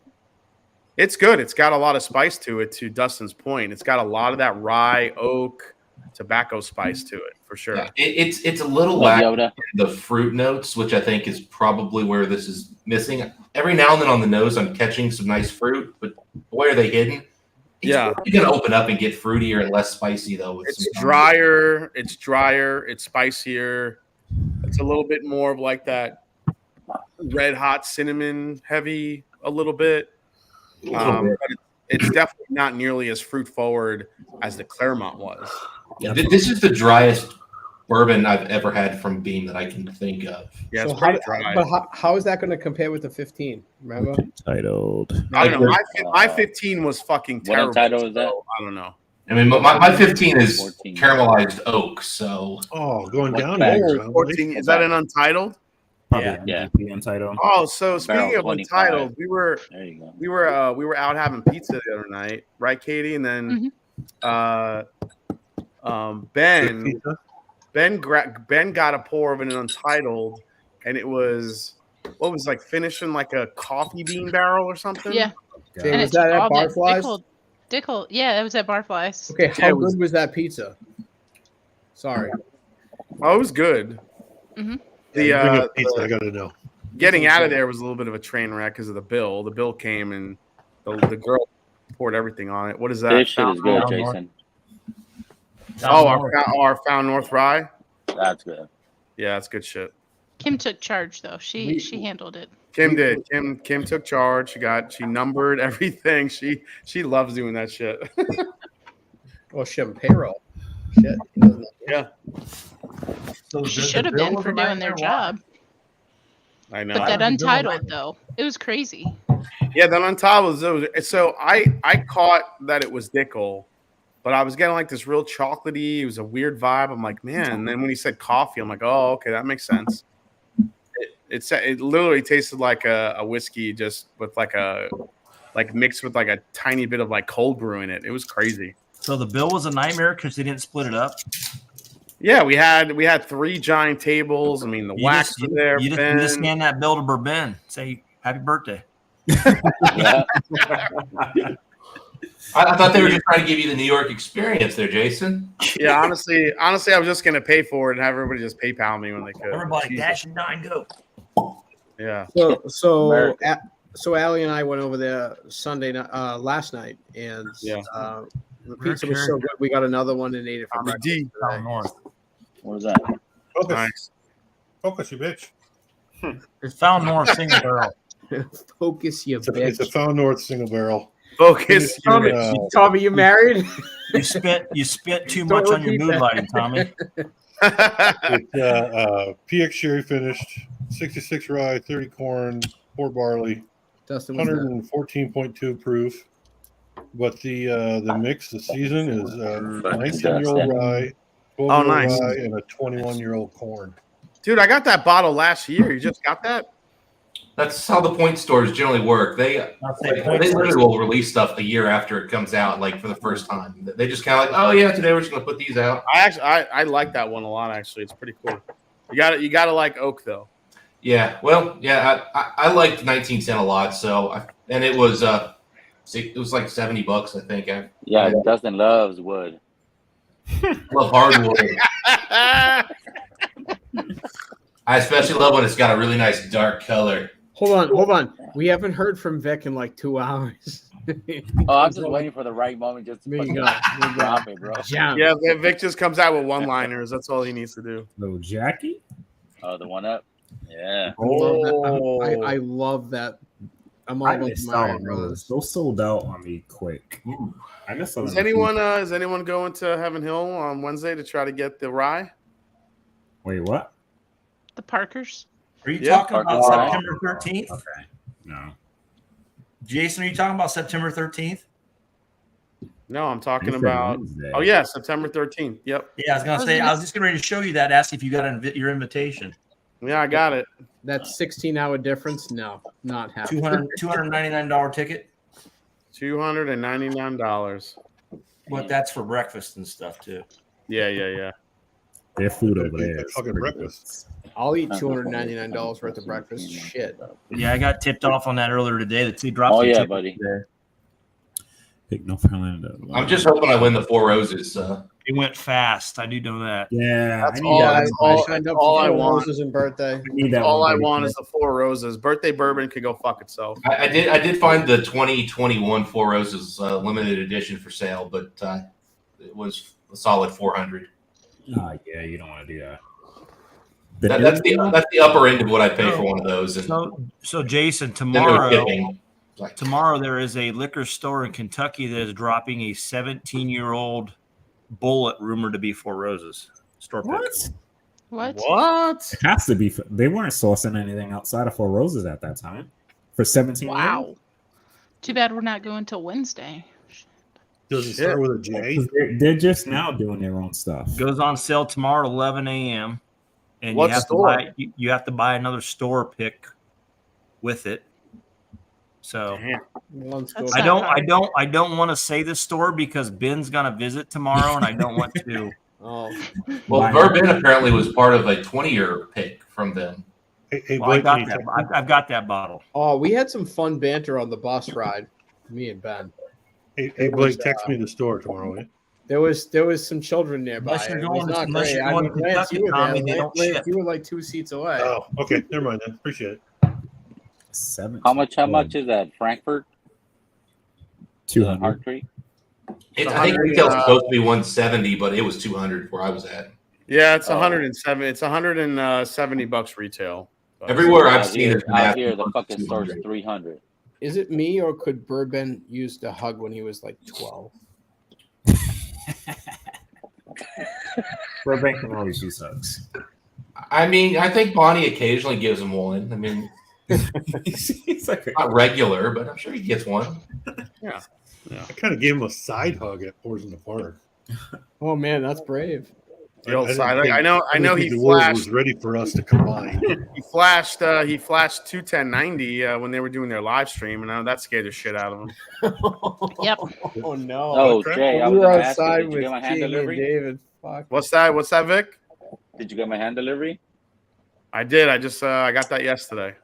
it's good. It's got a lot of spice to it. To Dustin's point, it's got a lot of that rye, oak, tobacco spice to it for sure. Yeah, it's a little Love lacking Yoda. in the fruit notes, which I think is probably where this is missing. Every now and then on the nose, I'm catching some nice fruit, but boy, are they hidden. Yeah, You're gonna open up and get fruitier and less spicy though. With it's some drier. It's drier. It's spicier. It's a little bit more of like that red hot cinnamon heavy a little bit. But it's definitely not nearly as fruit forward as the Claremont was. Yeah, this is the driest bourbon I've ever had from Beam that I can think of. Yeah, So it's pretty dry. how is that going to compare with the 15? Remember? Titled. I don't know. My 15 was fucking What terrible. title is that? so I don't know. I mean, my 15 is 14. caramelized oak, so Oh, going Like down. that. here. 14. Is that an Untitled? Probably Yeah. MVP Untitled. Oh, so speaking Barrel of 25. Untitled, we were There you go. we were out having pizza the other night, right, Katie? And then Ben got a pour of an Untitled, and it was what was like finishing like a coffee bean barrel or something. Yeah. Jay, And was it's that at all that Barflies? Dickel. Yeah, it was at Barflies. Okay, Yeah, how it was- good was that pizza? Sorry. Oh, it was good. Mm-hmm. The Bring up pizza. I got to know. getting out of there was a little bit of a train wreck because of the bill. The bill came and the girl poured everything on it. What is that? This shit is good, Fountain- Jason. Oh, our Found North Rye. That's good. Yeah, that's good shit. Kim took charge though. She handled it. Kim did. Kim took charge. She numbered everything. She loves doing that shit. Oh, shit, payroll. Shit. Yeah. So She the should have bill been was for a doing their nightmare? job. I know. But that Untitled though, it was crazy. Yeah, that Untitled was so I caught that it was Dickel, but I was getting like this real chocolatey. It was a weird vibe. I'm like, man. And then when he said coffee, I'm like, oh, okay, that makes sense. It literally tasted like a whiskey, just with like mixed with like a tiny bit of like cold brew in it. It was crazy. So the bill was a nightmare because they didn't split it up. Yeah, we had 3 giant tables. I mean, the wax was there. You just hand that bill to Bourbon. Say happy birthday. Yeah. I thought they were just trying to give you the New York experience there, Jason. Yeah, honestly, I was just gonna pay for it and have everybody just PayPal me when they could. Everybody Jesus. dash and 9 go. Yeah. So Allie and I went over there last night, and the pizza was so good. We got another one and ate it for breakfast today. North. What is that? Focus. Nice. Focus, you bitch. It's Found North single barrel. Focus, you It's a bitch. Found North single barrel. Focus. Tommy, you married? You spit too much on your repeat mood that. lighting, Tommy. It's PX Sherry finished, 66 rye, 30 corn, 4 barley, Dustin was there. 114.2 proof. But the mix, the season is Fucking 19-year-old Dustin. rye, 12-year-old Oh, nice. rye, and a 21-year-old corn. Dude, I got that bottle last year. You just got that? That's how the point stores generally work. They literally will release stuff a year after it comes out, like for the first time. They just kind of like, oh yeah, today we're just gonna put these out. I like that one a lot. Actually, it's pretty cool. You got to like oak though. Yeah, well, yeah, I liked 19 cent a lot. So and it was like $70, I think. Yeah, Dustin loves wood. I love hardwood. I especially love when it's got a really nice dark color. Hold on. We haven't heard from Vic in like 2 hours. Oh, I'm just waiting for the right moment just to There you fucking go. There you go. drop it, bro. Yeah, Vic just comes out with one-liners. That's all he needs to do. Little Jackie. Oh, the one up. Yeah. Oh, I love that. I'm all I about missed the Mario out on those. Brothers. Those sold out on me quick. I missed out. Is anyone going to Heaven Hill on Wednesday to try to get the rye? Wait, what? The Parkers. Are you Yeah. talking about Parker. September 13th? Okay. No. Jason, are you talking about September 13th? No, I'm talking You said about. Wednesday. Oh yeah, September 13th. Yep. Yeah, I was gonna say. I was just getting ready to show you that. Ask if you got your invitation. Yeah, I got it. That 16-hour difference? No, not happening. $299 ticket. $299. But that's for breakfast and stuff too. Yeah. Their food over Eat there. that is fucking pretty breakfast. I'll eat $299 worth of breakfast. Shit. Yeah, I got tipped off on that earlier today. That he dropped. Oh some yeah, tickets buddy. there. Pick North Carolina. I'm just hoping I win the Four Roses. It went fast. I do know that. Yeah, That's I need all. that. That's all. signed That's up all for I Four want. Roses and birthday. I need that All one, I baby. want is the Four Roses. Birthday bourbon could go fuck itself. I did find the 2021 Four Roses limited edition for sale, but it was a solid 400. Oh yeah, you don't want to do that. That's the upper end of what I pay for one of those. And So Jason, then there's tomorrow shipping. there is a liquor store in Kentucky that is dropping a 17-year-old bullet rumored to be Four Roses store pick. What? What? It has to be. They weren't sourcing anything outside of Four Roses at that time. For 17 Wow. Too bad we're not going till Wednesday. Does it start with a J? years? They're just now doing their own stuff. Goes on sale tomorrow at 11 a.m. And What you have store? to buy you have to buy another store pick with it. So Let's go. That's I not don't want to say the store because Ben's gonna visit tomorrow, and I don't want to. Oh, well, bourbon apparently was part of a 20-year pick from them. Hey, Well, I Blake, got can you that. text- I've got that bottle. oh, we had some fun banter on the bus ride. Me and Ben. hey, It Blake, was, text me the store tomorrow. Eh? There was some children nearby. Unless you're It was going- not unless great. you're I going mean, to Lance, Kentucky, you were Tommy, there. they don't Lance, ship. you were like 2 seats away. Oh, okay. Never mind then. Appreciate it. 17. How much is that? Frankfurt? 200. Hard Tree? I think retail's supposed to be 170, but it was 200 where I was at. Yeah, it's 107. It's $170 retail. Everywhere I've Out seen here, it. out here, the fucking store's 300. Is it me or could Bourbon used a hug when he was like 12? Burbank can always use hugs. I mean, I think Bonnie occasionally gives him one. I mean, He's like not regular, but I'm sure he gets one. Yeah. I kind of gave him a side hug at Pours in the Park. Oh man, that's brave. The old didn't side. think- I know didn't he think the world flashed. was ready for us to combine. He flashed 21090 when they were doing their live stream, and that scared the shit out of him. Yep. Oh no. Oh, Jay, I we was were gonna ask you, outside did you with get my hand King and delivery? David. Fuck. What's that, Vic? Did you get my hand delivery? I did. I just I got that yesterday.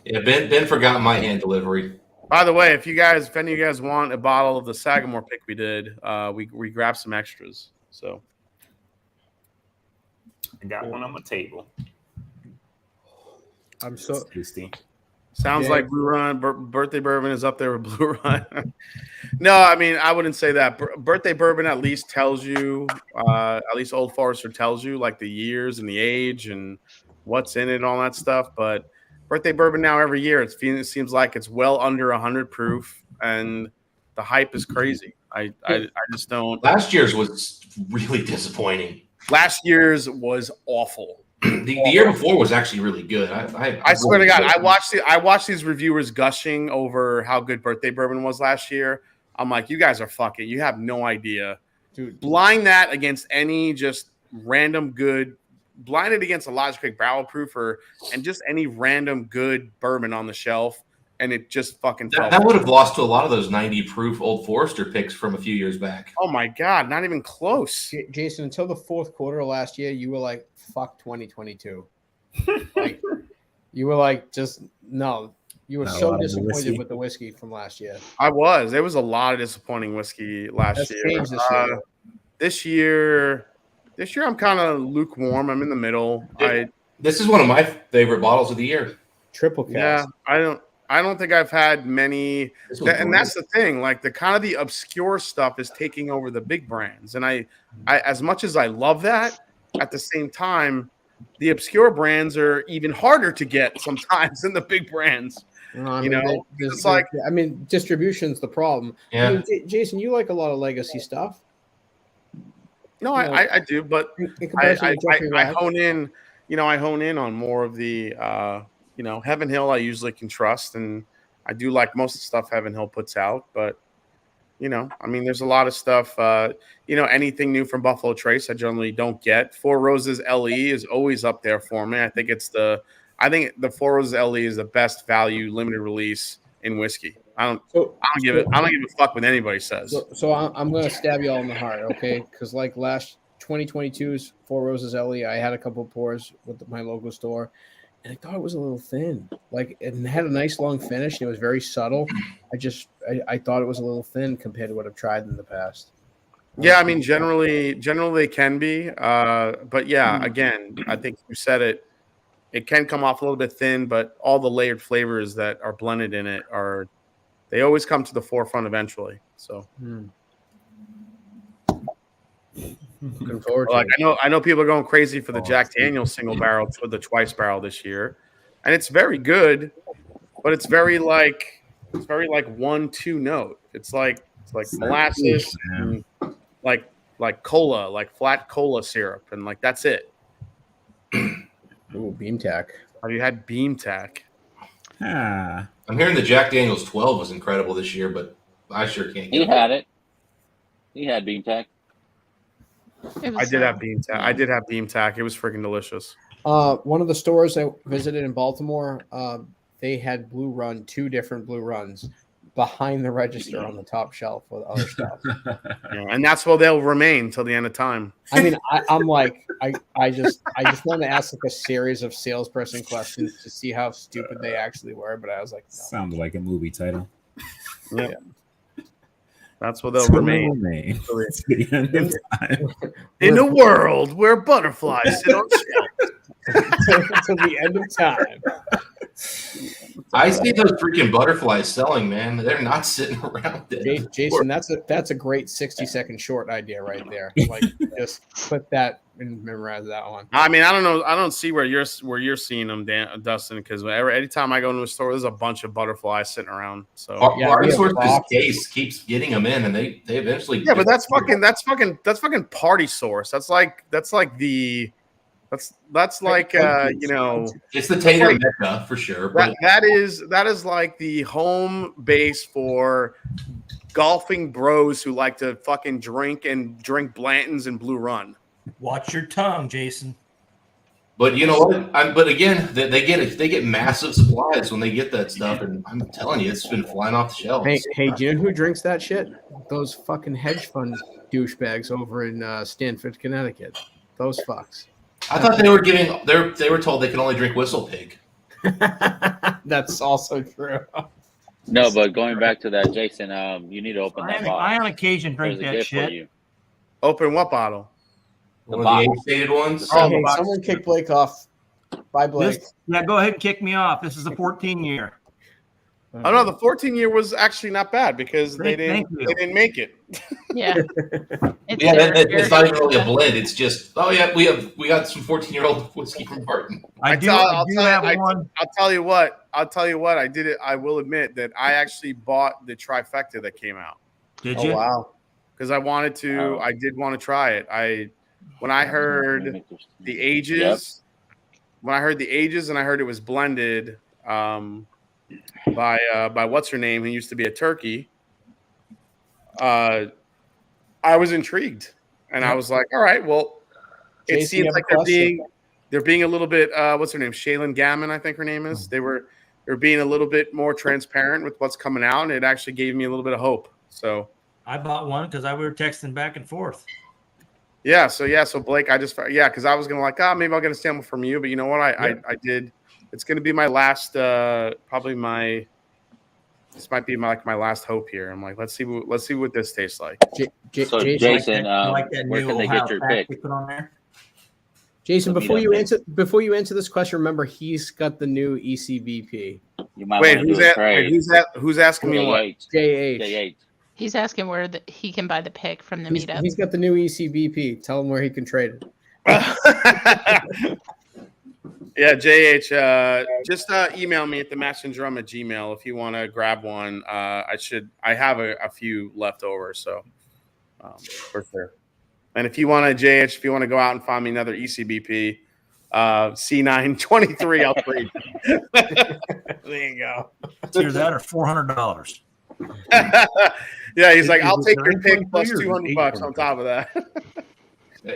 Yeah, Ben forgot my hand delivery. By the way, if any of you guys want a bottle of the Sagamore pick we did, we grabbed some extras. So I got one on my table. I'm so tasty. sounds like Blue Run birthday bourbon is up there with Blue Run. No, I mean I wouldn't say that. Birthday bourbon at least tells you, at least Old Forester tells you like the years and the age and what's in it and all that stuff. But birthday bourbon now every year it seems like it's well under 100 proof, and the hype is crazy. I just don't. Last year's was really disappointing. Last year's was awful. The year before was actually really good. I swear to God, I watched these reviewers gushing over how good birthday bourbon was last year. I'm like, you guys are fucking. You have no idea, dude. Blind that against any just random good. Blind it against a Logic Creek barrel proofer and just any random good bourbon on the shelf, and it just fucking. That would have lost to a lot of those 90 proof Old Forester picks from a few years back. Oh my God, not even close. Jason, until the fourth quarter of last year, you were like, fuck 2022. Like, you were like, just no. You were so disappointed with the whiskey from last year. I was. There was a lot of disappointing whiskey last year. Changed this year. This year, I'm kind of lukewarm. I'm in the middle. This is one of my favorite bottles of the year. Triple cast. Yeah, I don't think I've had many, and that's the thing. Like the kind of the obscure stuff is taking over the big brands, and I as much as I love that, at the same time, the obscure brands are even harder to get sometimes than the big brands. It's like, I mean, distribution's the problem. Yeah. I mean, Jason, you like a lot of legacy stuff. No, I do, but in comparison to Jeffrey I Rash. hone in. I hone in on more of the. Heaven Hill I usually can trust, and I do like most of the stuff Heaven Hill puts out. But I mean, there's a lot of stuff. Anything new from Buffalo Trace, I generally don't get. Four Roses LE is always up there for me. I think the Four Roses LE is the best value limited release in whiskey. I don't give a fuck what anybody says. So I'm gonna stab you all in the heart, okay? Because like last 2022's Four Roses LE, I had a couple of pours with my local store, and I thought it was a little thin. Like it had a nice long finish, and it was very subtle. I thought it was a little thin compared to what I've tried in the past. Yeah, I mean, generally they can be, but yeah, again, I think you said it. It can come off a little bit thin, but all the layered flavors that are blended in it they always come to the forefront eventually. So, looking forward to it. I know people are going crazy for the Jack Daniel's single barrel for the twice barrel this year, and it's very good, but it's very like 1-2 note. It's like molasses, and like cola, like flat cola syrup, and like that's it. Ooh, Beam Tack. Have you had Beam Tack? I'm hearing the Jack Daniel's 12 was incredible this year, but I sure can't get He had it. He had Beam Tack. I did have Beam Tack. I did have Beam Tack. It was freaking delicious. One of the stores I visited in Baltimore, they had Blue Run, 2 different Blue Runs behind the register on the top shelf with other stuff. And that's where they'll remain till the end of time. I mean, I just wanted to ask like a series of salesperson questions to see how stupid they actually were, but I was like, no. Sounds like a movie title. Yeah. That's where they'll remain. In a world where butterflies sit on shelves. Until the end of time. I see those freaking butterflies selling, man. They're not sitting around there. Jason, that's a great 60-second short idea right there. Like, just put that and memorize that one. I mean, I don't know. I don't see where you're seeing them, Dustin, because anytime I go into a store, there's a bunch of butterflies sitting around. So our resources case keeps getting them in, and they eventually. Yeah, but that's fucking party source. That's like it's the Tater Mecca for sure. That is like the home base for golfing bros who like to fucking drink Blantons and Blue Run. Watch your tongue, Jason. But you know what? But again, they get massive supplies when they get that stuff, and I'm telling you, it's been flying off the shelves. Hey, do you know who drinks that shit? Those fucking hedge fund douchebags over in Stanford, Connecticut. Those fucks. I thought they were told they could only drink Whistle Pig. That's also true. No, but going back to that, Jason, you need to open that bottle. I on occasion drink There's a that gift for shit. you. Open what bottle? The age-stated ones. Oh, hey, someone kick Blake off. Bye, Blake. Go ahead and kick me off. This is a 14-year. Oh no, the 14-year was actually not bad because they didn't make it. Yeah. It's not even really a blend. It's just we got some 14-year-old whiskey from Barton. I'll tell you what. I did it. I will admit that I actually bought the trifecta that came out. Did you? Oh, wow. Because I wanted to. I did want to try it. When I heard the ages, and I heard it was blended by what's her name, who used to be a turkey. I was intrigued, and I was like, all right, well, it seems like they're being a little bit what's her name, Shaylin Gammon, I think her name is. They're being a little bit more transparent with what's coming out, and it actually gave me a little bit of hope. So I bought one because we were texting back and forth. Yeah, so Blake, because I was gonna maybe I'll get a sample from you, but you know what? I did. It's gonna be my last, this might be my last hope here. I'm like, let's see what this tastes like. So Jason, where can they get your pick? Jason, before you answer this question, remember he's got the new ECBP. You might who's asking me what? JH. He's asking where he can buy the pick from the meetup. He's got the new ECBP. Tell him where he can trade it. Yeah, JH, just email me at thematchandrum@gmail if you want to grab one. I have a few left over, so for sure. And if you want to, JH, if you want to go out and find me another ECBP, C923, I'll trade. There you go. Either that or $400. Yeah, he's like, I'll Is it take your pick plus 9.3 or $200 on top of that.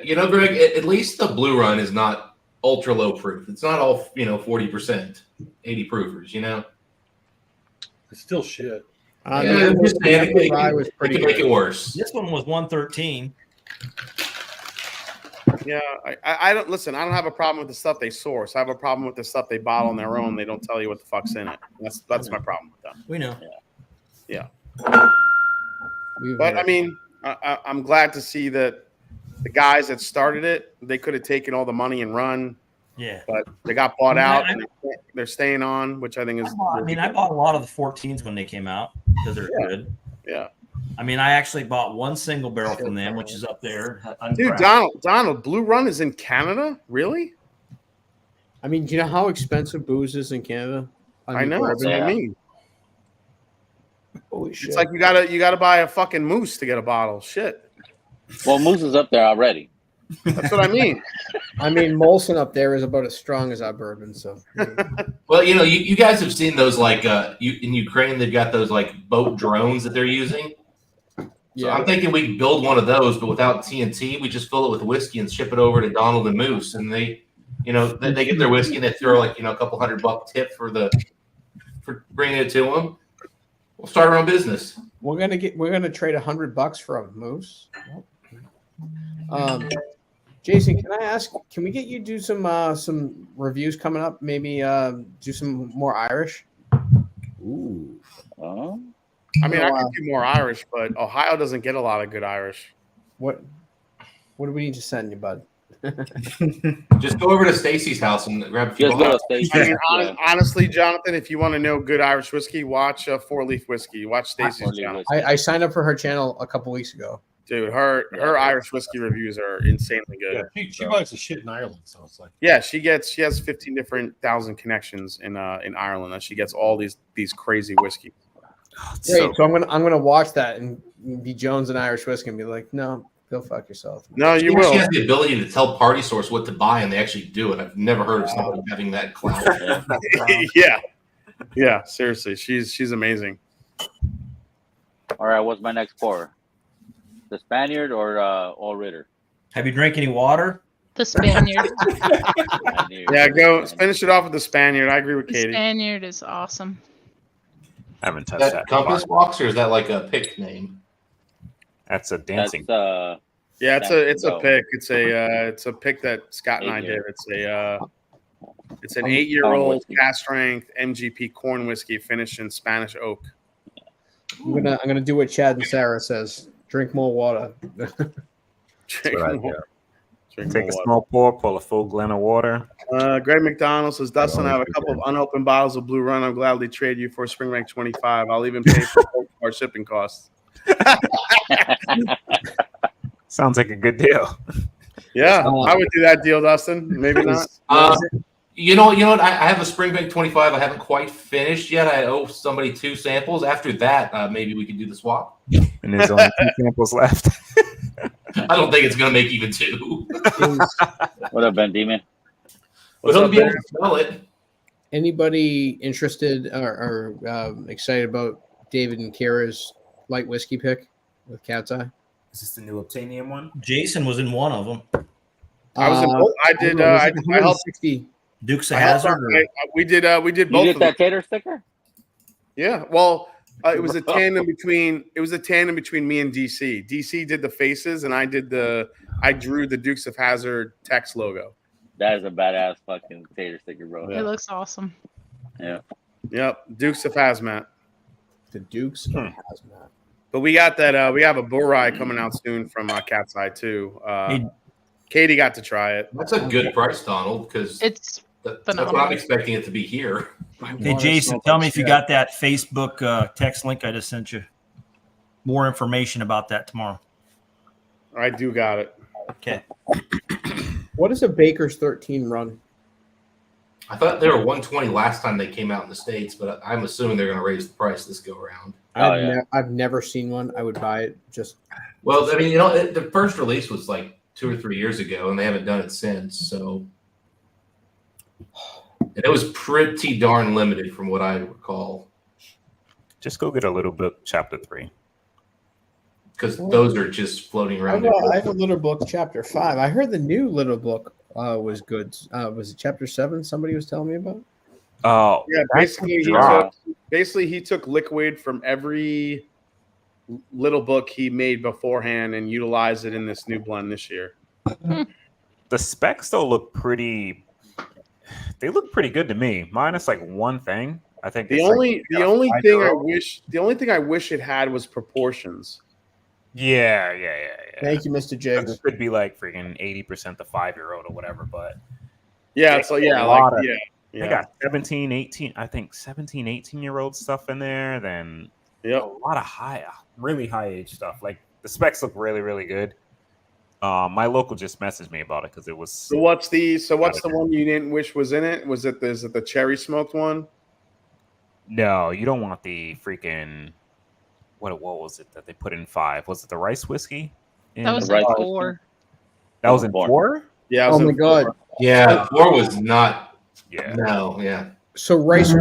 You know, Greg, at least the Blue Run is not ultra low proof. It's not all 40%, 80 proofers. You know, It's still shit. Yeah, I'm just saying, it could make it worse. This one was 113. Yeah, I don't listen. I don't have a problem with the stuff they source. I have a problem with the stuff they bottle on their own. They don't tell you what the fuck's in it. That's my problem with them. We know. Yeah. But I mean, I'm glad to see that the guys that started it, they could have taken all the money and run. Yeah. But they got bought out and they're staying on, which I think is. I bought a lot of the 14s when they came out because they're good. Yeah. I mean, I actually bought one single barrel from them, which is up there. Dude, Donald, Blue Run is in Canada? Really? I mean, do you know how expensive booze is in Canada? I know. That's what I mean. Holy shit. It's like you gotta buy a fucking moose to get a bottle. Shit. Well, moose is up there already. That's what I mean. I mean, Molson up there is about as strong as our bourbon. So, Well, you guys have seen those in Ukraine. They've got those like boat drones that they're using. So I'm thinking we can build one of those, but without TNT. We just fill it with whiskey and ship it over to Donald and Moose, and they get their whiskey and they throw like a couple $100 tip for bringing it to them. We'll start our own business. we're gonna trade $100 for a moose. Jason, can I ask? Can we get you to do some reviews coming up? Maybe do some more Irish. Ooh. I mean, I could do more Irish, but Ohio doesn't get a lot of good Irish. What do we need to send you, bud? Just go over to Stacy's house and grab a few. Just go to Stacy's. I mean, honestly, Jonathan, if you want to know good Irish whiskey, watch Four Leaf Whiskey. Watch Stacy's channel. I signed up for her channel a couple weeks ago. Dude, her Irish whiskey reviews are insanely good. Yeah, she buys the shit in Ireland, so it's like. Yeah, she has 15 different thousand connections in Ireland, and she gets all these crazy whiskeys. Great. So I'm gonna watch that and be Jones and Irish whiskey and be like, no, go fuck yourself. No, you She will. has the ability to tell Party Source what to buy, and they actually do it. I've never heard of somebody having that clout. Yeah, seriously, she's amazing. All right, what's my next pour? The Spaniard or All Ritter? Have you drank any water? The Spaniard. Yeah, go finish it off with the Spaniard. I agree with The Katie. Spaniard is awesome. I haven't touched That that. Compass box, or is that like a pick name? That's a dancing. Yeah, it's a pick. It's a pick that Scott and I did. It's an 8-year-old cast strength MGP corn whiskey finished in Spanish oak. I'm gonna do what Chad and Sarah says. Drink more water. Take a small pour a full glen of water. Greg McDonald says, Dustin, I have a couple of unopened bottles of Blue Run. I'll gladly trade you for a Springbank 25. I'll even pay for our shipping costs. Sounds like a good deal. Yeah, I would do that deal, Dustin. Maybe not. You know what? I have a Springbank 25. I haven't quite finished yet. I owe somebody 2 samples. After that, maybe we can do the swap. And there's only 2 samples left. I don't think it's going to make even 2. What up, Ben Demon? But he'll be able to smell it. Anybody interested or excited about David and Kira's light whiskey pick with Cat's Eye? Is this the new Obtanium one? Jason was in one of them. I was in both. I did. I helped. Dukes of Hazzard. We did both. You did of them. that tater sticker? Yeah. Well, it was a tandem between me and DC. DC did the faces, and I drew the Dukes of Hazzard text logo. That is a badass fucking tater sticker, bro. It looks awesome. Yeah. Yep. Dukes of Hazmat. The Dukes of Hazmat. But we got that. We have a bull rye coming out soon from Cat's Eye too. Katie got to try it. That's a good price, Donald, because it's that's what I'm expecting it to be here. Hey, Jason, tell me if you got that Facebook text link I just sent you. More information about that tomorrow. I do got it. Okay. What is a Baker's 13 run? I thought they were 120 last time they came out in the States, but I'm assuming they're going to raise the price this go around. I've never seen one. I would buy it just. Well, I mean, the first release was like 2 or 3 years ago, and they haven't done it since. So, and it was pretty darn limited from what I recall. Just go get a little book, chapter 3. Because those are just floating around. I have a little book, chapter 5. I heard the new little book was good. Was it chapter 7? Somebody was telling me about. Oh, Yeah, basically he took liquid from every little book he made beforehand and utilized it in this new blend this year. The specs though look pretty. They look pretty good to me. Minus like one thing. I think The only thing I wish it had was proportions. Yeah. Thank you, Mr. Jigs. It could be like freaking 80% the 5-year-old or whatever, but yeah, it's like they got 17, 18, I think 17, 18-year-old stuff in there. Then a lot of really high age stuff. Like the specs look really, really good. My local just messaged me about it because it was. So what's the one you didn't wish was in it? Is it the cherry smoked one? No, you don't want the freaking. What was it that they put in 5? Was it the rice whiskey? That was in 4. That was in 4? Yeah. Oh my god. Yeah, 4 was not. Yeah. No. Yeah. So rice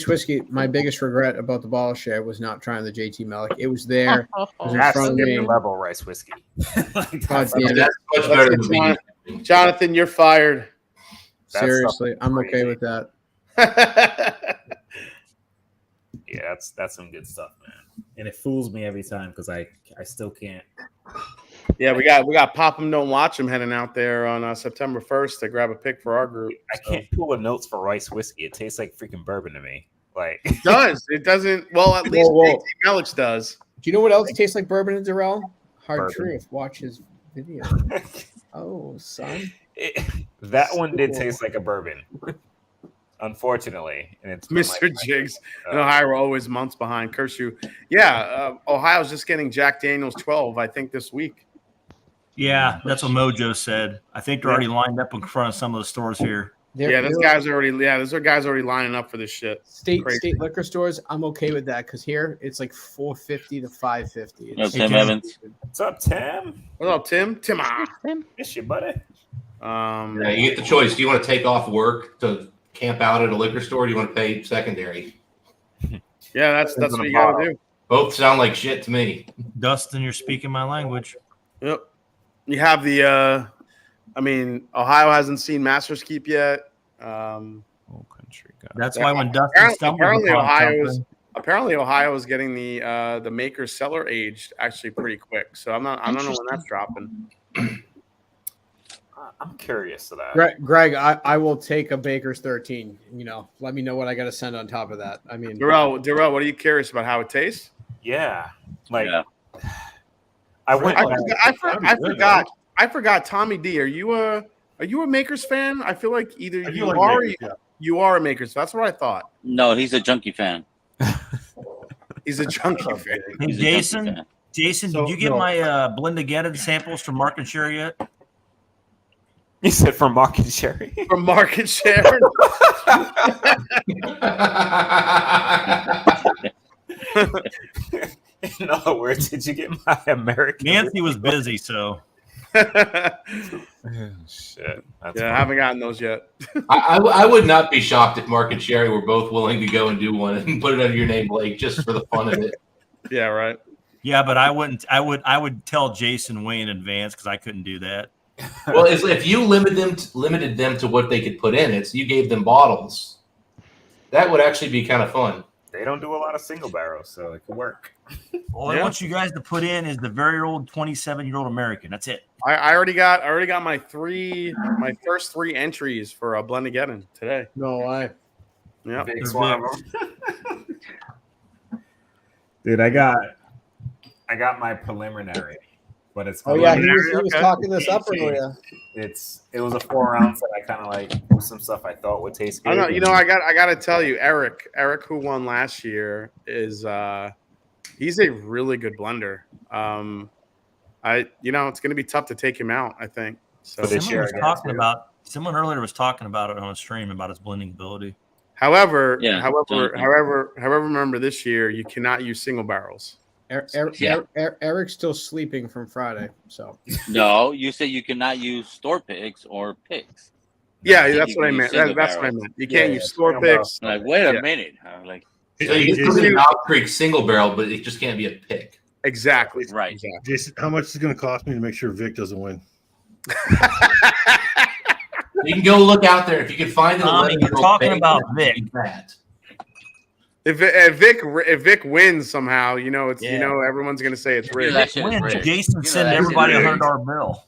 whiskey. My biggest regret about the bottle share was not trying the JT Malik. It was there. It was in That's front of me. different level rice whiskey. God damn it. That's much better than me. Jonathan, you're fired. Seriously, I'm okay with that. Yeah, that's some good stuff, man. And it fools me every time because I still can't. Yeah, we got Pop 'em Don't Watch 'em heading out there on September 1st to grab a pick for our group. I can't pull the notes for rice whiskey. It tastes like freaking bourbon to me. Like it does. It doesn't. Well, at least JT Melich does. Do you know what else tastes like bourbon and Darrell? Hard Bourbon. Truth. Watch his video. Oh, son. That one did taste like a bourbon. Unfortunately, and it's Mr. Jigs and Ohio are always months behind. Curse you. Yeah, Ohio's just getting Jack Daniels 12, I think, this week. Yeah, that's what Mojo said. I think they're already lined up in front of some of the stores here. Those guys are already lining up for this shit. State liquor stores, I'm okay with that because here it's like $4.50 to $5.50. No, Tim Evans. What's up, Tim? What's up, Tim? Tim. Miss you, buddy. Yeah, you get the choice. Do you want to take off work to camp out at a liquor store? Or do you want to pay secondary? Yeah, that's what you got to do. Both sound like shit to me. Dustin, you're speaking my language. Yep. You have the. Ohio hasn't seen Masters Keep yet. That's why when Dustin stumbled apparently Ohio is getting the Maker Cellar aged actually pretty quick. So I don't know when that's dropping. I'm curious to that. Greg, I will take a Baker's 13. Let me know what I got to send on top of that. I mean, Darrell, what are you curious about? How it tastes? Yeah, I forgot. Tommy D, are you a Makers fan? I feel like either you are a Makers. That's what I thought. No, he's a junkie fan. He's a junkie fan. Hey, Jason, did you get my blend together samples from Mark and Sherry yet? You said from Mark and Sherry? From Mark and Sherry? In other words, did you get my American? Nancy was busy, so. Shit. I haven't gotten those yet. I would not be shocked if Mark and Sherry were both willing to go and do one and put it under your name, Blake, just for the fun of it. Yeah, right. Yeah, but I wouldn't. I would tell Jason way in advance because I couldn't do that. Well, if you limited them to what they could put in it, so you gave them bottles, that would actually be kind of fun. They don't do a lot of single barrels, so it could work. All I want you guys to put in is the very old 27-year-old American. That's it. I already got my first 3 entries for a Blendageddon today. No lie. Yeah, Big's one of them. Dude, I got my preliminary, but it's he was talking this up earlier. It was a 4-ounce that I kind of like some stuff I thought would taste good. I know. I got to tell you, Eric, who won last year, is he's a really good blender. It's going to be tough to take him out, I think. So someone earlier was talking about it on a stream about his blending ability. However, remember this year you cannot use single barrels. Eric's still sleeping from Friday, so no. You say you cannot use store picks or picks. Yeah, that's what I meant. That's what I meant. You can't use store picks. Like, wait a minute. I'm like, So you can do an Owl Creek single barrel, but it just can't be a pick. Exactly. Right. Exactly. Jason, how much is it going to cost me to make sure Vic doesn't win? You can go look out there if you can find an Tommy, 11-year-old. you're talking about Vic. If Vic wins somehow, it's everyone's gonna say it's rigged. Vic wins. Jason send everybody $100 bill.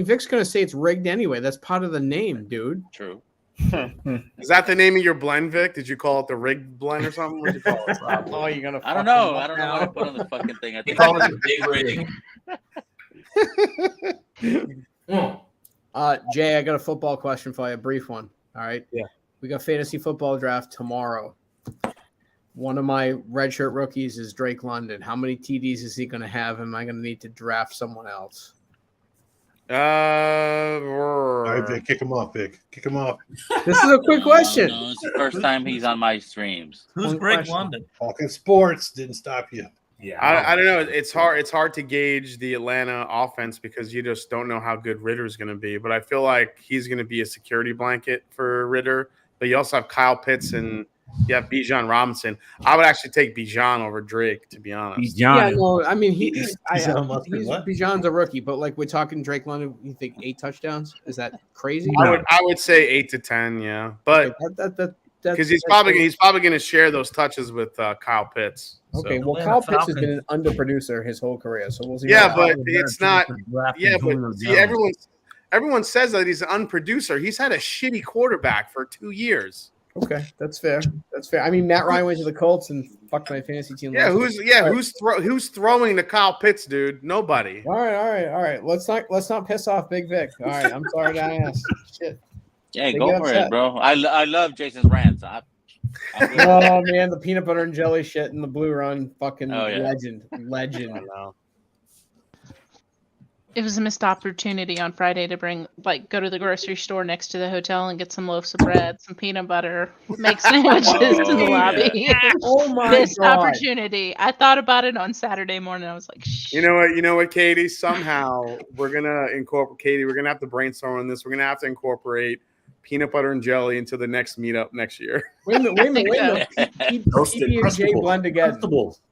Vic's gonna say it's rigged anyway. That's part of the name, dude. True. Is that the name of your blend, Vic? Did you call it the rigged blend or something? What'd you call it? Oh, you're gonna. I don't know. I don't know what I put on the fucking thing. I They think call it the big rig. Jay, I got a football question for you, a brief one. All right. Yeah. We got fantasy football draft tomorrow. One of my redshirt rookies is Drake London. How many TDs is he going to have? Am I going to need to draft someone else? All right, Vic, kick him off, Vic. Kick him off. This is a quick question. No, it's the first time he's on my streams. Who's Drake London? Talking sports didn't stop you. Yeah, I don't know. It's hard to gauge the Atlanta offense because you just don't know how good Ritter's going to be. But I feel like he's going to be a security blanket for Ritter. But you also have Kyle Pitts and you have Bijan Robinson. I would actually take Bijan over Drake, to be honest. Yeah, no, I mean Bijan's a rookie, but like we're talking Drake London. You think 8 touchdowns? Is that crazy? I would say 8 to 10, yeah. But because he's probably going to share those touches with Kyle Pitts. Okay, So. well, Kyle Pitts has been an underproducer his whole career, so we'll see. Yeah, but it's not. Yeah, but see, everyone says that he's an unproducer. He's had a shitty quarterback for 2 years. Okay, that's fair. That's fair. I mean, Matt Ryan went to the Colts and fucked my fantasy team. Yeah, last year. who's throwing to Kyle Pitts, dude? Nobody. All right. Let's not piss off Big Vic. All right, I'm sorry to ask. Shit. Yeah, They go get for upset. it, bro. I love Jason's rants. Oh man, the peanut butter and jelly shit and the Blue Run, fucking legend. I know. It was a missed opportunity on Friday to go to the grocery store next to the hotel and get some loaves of bread, some peanut butter, make sandwiches in the lobby. Oh my Missed God. opportunity. I thought about it on Saturday morning. I was like, You know what, Katie? Somehow we're gonna incorporate Katie. We're gonna have to brainstorm on this. We're gonna have to incorporate peanut butter and jelly into the next meetup next year. Wait a minute. PB and J blend again.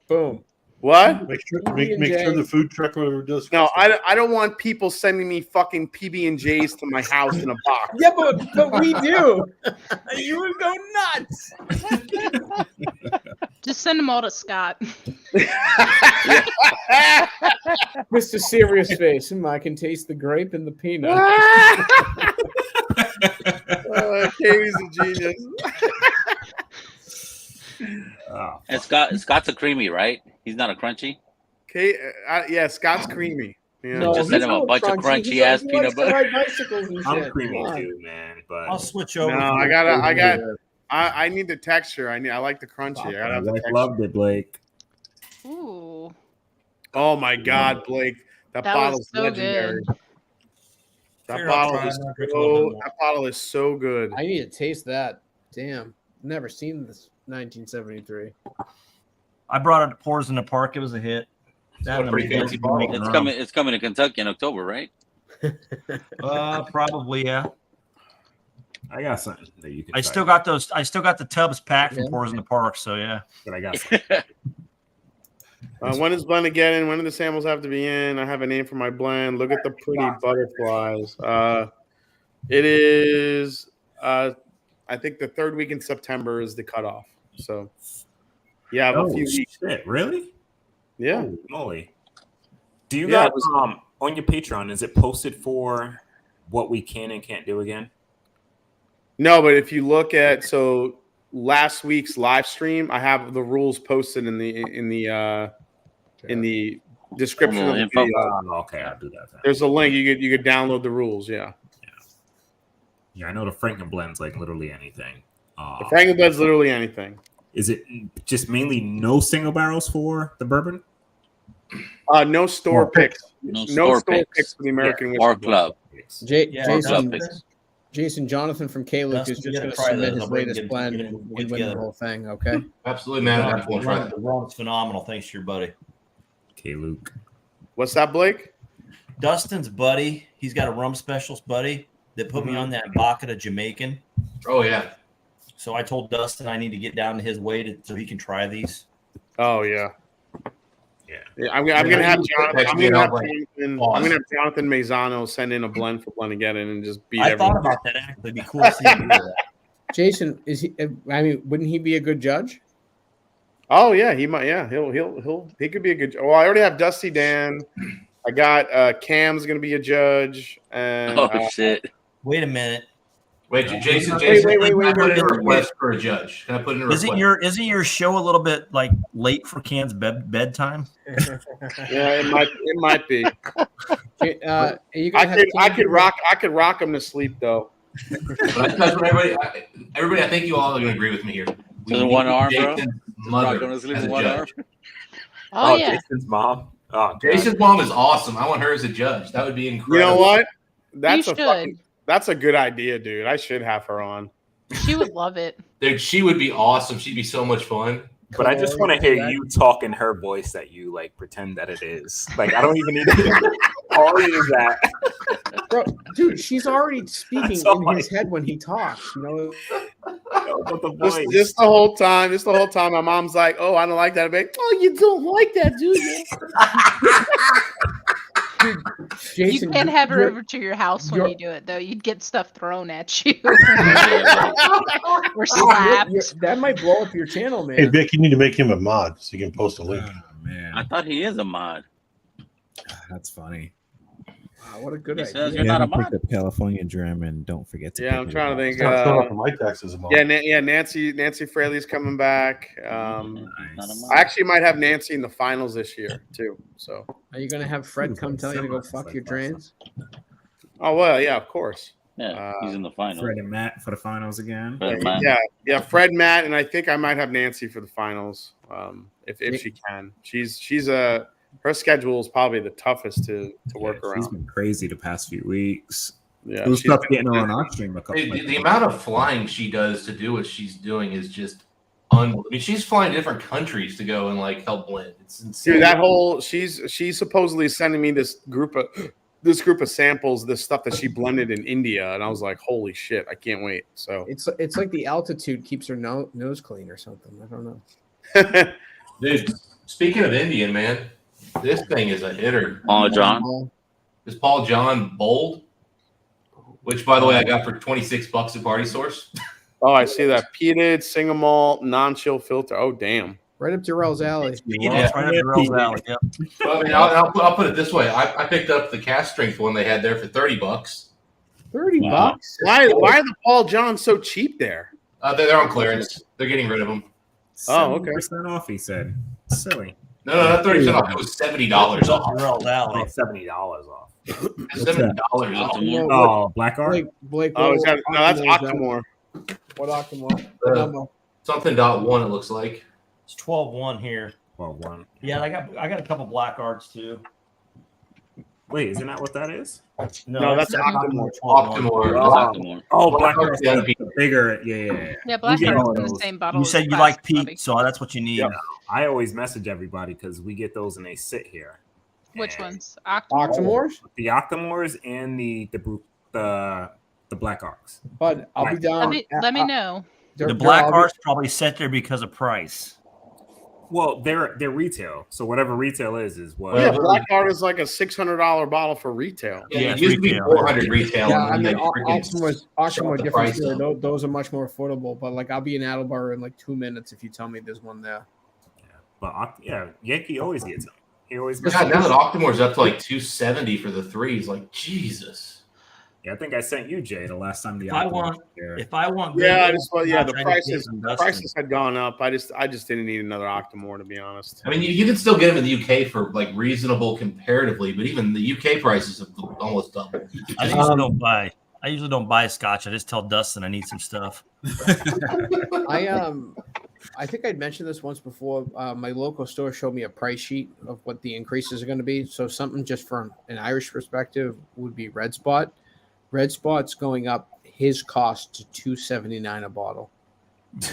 Boom. What? Make sure the food truck does. No, I don't want people sending me fucking PB and J's to my house in a box. Yeah, but we do. You would go nuts. just send them all to Scott. Mr. Serious Face. I can taste the grape and the peanut. Katie's a genius. And Scott's a creamy, right? He's not a crunchy. Yeah, Scott's creamy. Yeah. No, just send him a bunch of crunchy ass peanut butter. I'm creamy too, man. But I'll switch over. No, I need the texture. I like the crunchy. I gotta have the texture. loved it, Blake. Ooh. Oh my God, Blake, that That bottle's was so legendary. good. That bottle is so good. I need to taste that. Damn. Never seen this 1973. I brought it to Pours in the Park. It was a hit. That Pretty fancy bottle. It's coming to Kentucky in October, right? Probably, yeah. I got something that you can. I still got those. I still got the tubs packed from Pours in the Park. So yeah. But I got. When is blend again? When do the samples have to be in? I have a name for my blend. Look at the pretty butterflies. It is. I think the 3rd week in September is the cutoff. So, yeah, a few weeks. Shit, really? Yeah. Holy moly. Do you Yeah, got on your Patreon? Is it posted for what we can and can't do again? No, but if you look at last week's live stream, I have the rules posted in the description of the info. video. Okay, I'll do that then. There's a link. You could download the rules. Yeah. Yeah, I know the Frankenblend's like literally anything. The Frankenblend's literally anything. Is it just mainly no single barrels for the bourbon? No store picks. No store store picks for the American whiskey or club. Jason Jonathan from K-Luke is just going to submit his latest blend and win the whole thing. Okay. Absolutely, man. The rum's phenomenal. Thanks to your buddy. K-Luke. What's that, Blake? Dustin's buddy. He's got a rum specials buddy that put me on that vodka Jamaican. Oh yeah. So I told Dustin I need to get down to his way so he can try these. Oh yeah. Yeah. I'm gonna have Jonathan. I'm gonna have Pause. Jonathan Mazzano send in a blend for Blend-A-Geddon and just beat I everyone. thought about that actually. It'd be cool to see him do that. Jason, is he? I mean, wouldn't he be a good judge? Oh yeah, he might. Yeah, he could be a good. Well, I already have Dusty Dan. I got Cam's gonna be a judge, and shit. Wait a minute. Wait, Jason. Wait. Can I put in a request for a judge? Can I put in a request? Isn't your show a little bit like late for Cam's bedtime? Yeah, it might be. I could rock him to sleep though. But that's what everybody. I think you all are going to agree with me here. So the one arm, bro. Jason's mother Rock him to sleep as with a one judge. arm. Oh, yeah. Jason's mom. Oh, God. Jason's mom is awesome. I want her as a judge. That would be incredible. You know what? You That's a good idea, dude. I should have her on. She would love it. Dude, she would be awesome. She'd be so much fun. But I just want to hear you talk in her voice that you like pretend that it is. Like I don't even need to all you is that. Bro, dude, she's already speaking in his head when he talks. You know, Just the whole time. Just the whole time. My mom's like, "Oh, I don't like that." I'm like, "Oh, you don't like that, do you?" Dude, Jason, you can't have her over to your house when you do it, though. You'd get stuff thrown at you. Or slapped. That might blow up your channel, man. Hey, Vic, you need to make him a mod so you can post a link. Man, I thought he is a mod. that's funny. Wow, what a good He idea. says you're not a mod. Pick the California Drum and don't forget to. Yeah, I'm trying to think. It's not showing up on my taxes a month. Yeah, Nancy Fraley's coming back. I actually might have Nancy in the finals this year too. So, are you gonna have Fred come tell you to go fuck your drains? oh well, yeah, of course. Yeah, he's in the finals. Fred and Matt for the finals again. Yeah, Fred, Matt, and I think I might have Nancy for the finals. If she can, her schedule is probably the toughest to work around. She's been crazy the past few weeks. Yeah, it was tough getting her on our stream. The amount of flying she does to do what she's doing is just unbelievable. I mean, she's flying to different countries to go and like help blend. It's insane. Dude, she's supposedly sending me this group of samples, this stuff that she blended in India, and I was like, holy shit, I can't wait. So it's like the altitude keeps her nose clean or something. I don't know. Dude, speaking of Indian, man, this thing is a hitter. Paul John. This Paul John Bold, which by the way I got for $26 at Party Source. Oh, I see that. Peated, single malt, non-chill filter. Oh, damn. Right up Jarrell's alley. Yeah, right up Jarrell's alley. Yep. Well, I mean, I'll put it this way. I picked up the cast strength one they had there for $30. $30? Why are the Paul Johns so cheap there? They're on clearance. They're getting rid of them. Oh, okay. 70% off, he said. Silly. No, not 30% off. It was $70 off. Jarrell's alley. $70 off. $70 off. Oh, Black Art. Blake, Oh, that's Octomore. What Octomore? Something .1 it looks like. It's 12-1 here. 12-1. Yeah, I got a couple black arts too. Wait, isn't that what that is? No, that's Octomore. Octomore. Oh, Black Art's bigger. Yeah. Yeah, Black Art's in the same bottle. You said you like Pete, so that's what you need. Yeah. I always message everybody because we get those and they sit here. Which ones? Octomores? The Octomores and the Black Arcs. But I'll be down. Let me know. The black arts probably set there because of price. Well, they're retail, so whatever retail is what. Yeah, Black Art is like a $600 bottle for retail. Yeah, it used to be $400 retail. Yeah, I mean, Octomore different here. Those are much more affordable. But like, I'll be in Attleboro in like 2 minutes if you tell me there's one there. But Yankee always gets them. He always. God, now that Octomore's up to like $270 for the threes, like Jesus. Yeah, I think I sent you, Jay, the last time the. If I want, the prices had gone up. I just didn't need another Octomore, to be honest. I mean, you can still get them in the UK for like reasonable comparatively, but even the UK prices have almost doubled. I usually don't buy. I usually don't buy scotch. I just tell Dustin I need some stuff. I think I'd mentioned this once before. My local store showed me a price sheet of what the increases are going to be. So something just from an Irish perspective would be Red Spot. Red Spot's going up his cost to $2.79 a bottle.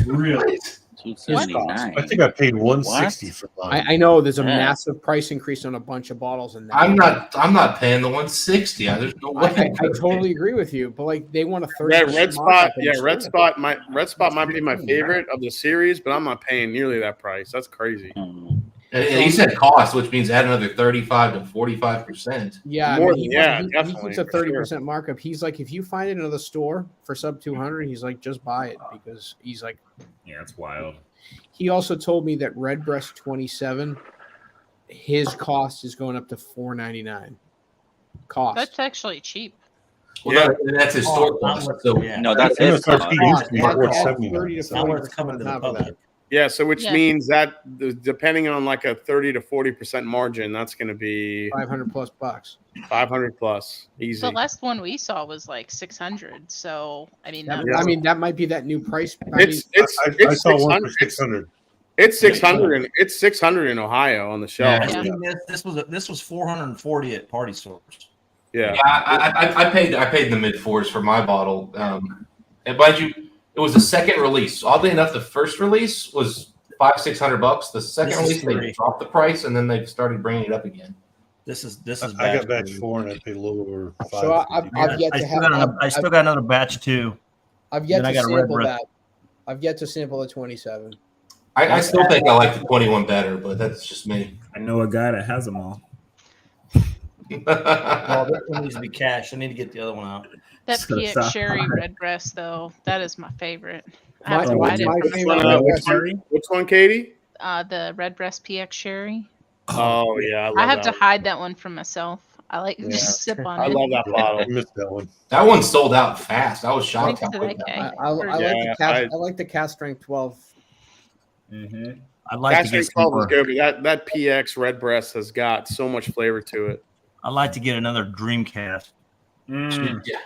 Really? $279. I think I paid $160 for mine. I know there's a Yeah. massive price increase on a bunch of bottles, and I'm not paying the 160. There's no way. I totally agree with you, but like they want a 30% Red Spot, markup on yeah, the Red store. Spot. Red Spot might be my favorite of the series, but I'm not paying nearly that price. That's crazy. And he said cost, which means add another 35 to 45%. Yeah, More I mean, he definitely, keeps a for 30% markup. He's like, if you find it in another store for sub 200, he's like, just buy it because he's like, Yeah, it's wild. he also told me that Redbreast 27, his cost is going up to $4.99. Cost. That's actually cheap. Well, that's his store cost. So No, that's his cost. Yeah, so which Yeah. means that depending on like a 30 to 40% margin, that's going to be 500 plus bucks. 500 plus, easy. The last one we saw was like 600. So I mean, That, that's, I mean, that might be that new price. I saw one for 600. It's 600 and it's 600 in Ohio on the shelf. Yeah. This was 440 at party stores. Yeah, I paid the mid fours for my bottle. And mind you, it was the second release. Oddly enough, the first release was $500-600. The second This is release, they free. dropped the price and then they started bringing it up again. This is I got batch 4 and I paid a little over 5. So I've yet to have. I still got another batch too. I've yet Then to I got a red sample breast. that. I've yet to sample the 27. I still think I like the 21 better, but that's just me. I know a guy that has them all. Oh, that one needs to be cash. I need to get the other one out. that So PX sorry. Sherry Redbreast though, that is my favorite. I have My- to my find it for favorite myself. which one, Katie? The Redbreast PX Sherry. Oh yeah, I have to hide that one from myself. I like Yeah. just sip on I it. love that bottle. I missed that one. That one sold out fast. I was shocked. Thanks to that guy. I like the cast. I like the cast strength 12. I'd like Cast to get strength 12 is more. good, but that PX Redbreast has got so much flavor to it. I'd like to get another Dreamcast. Yeah.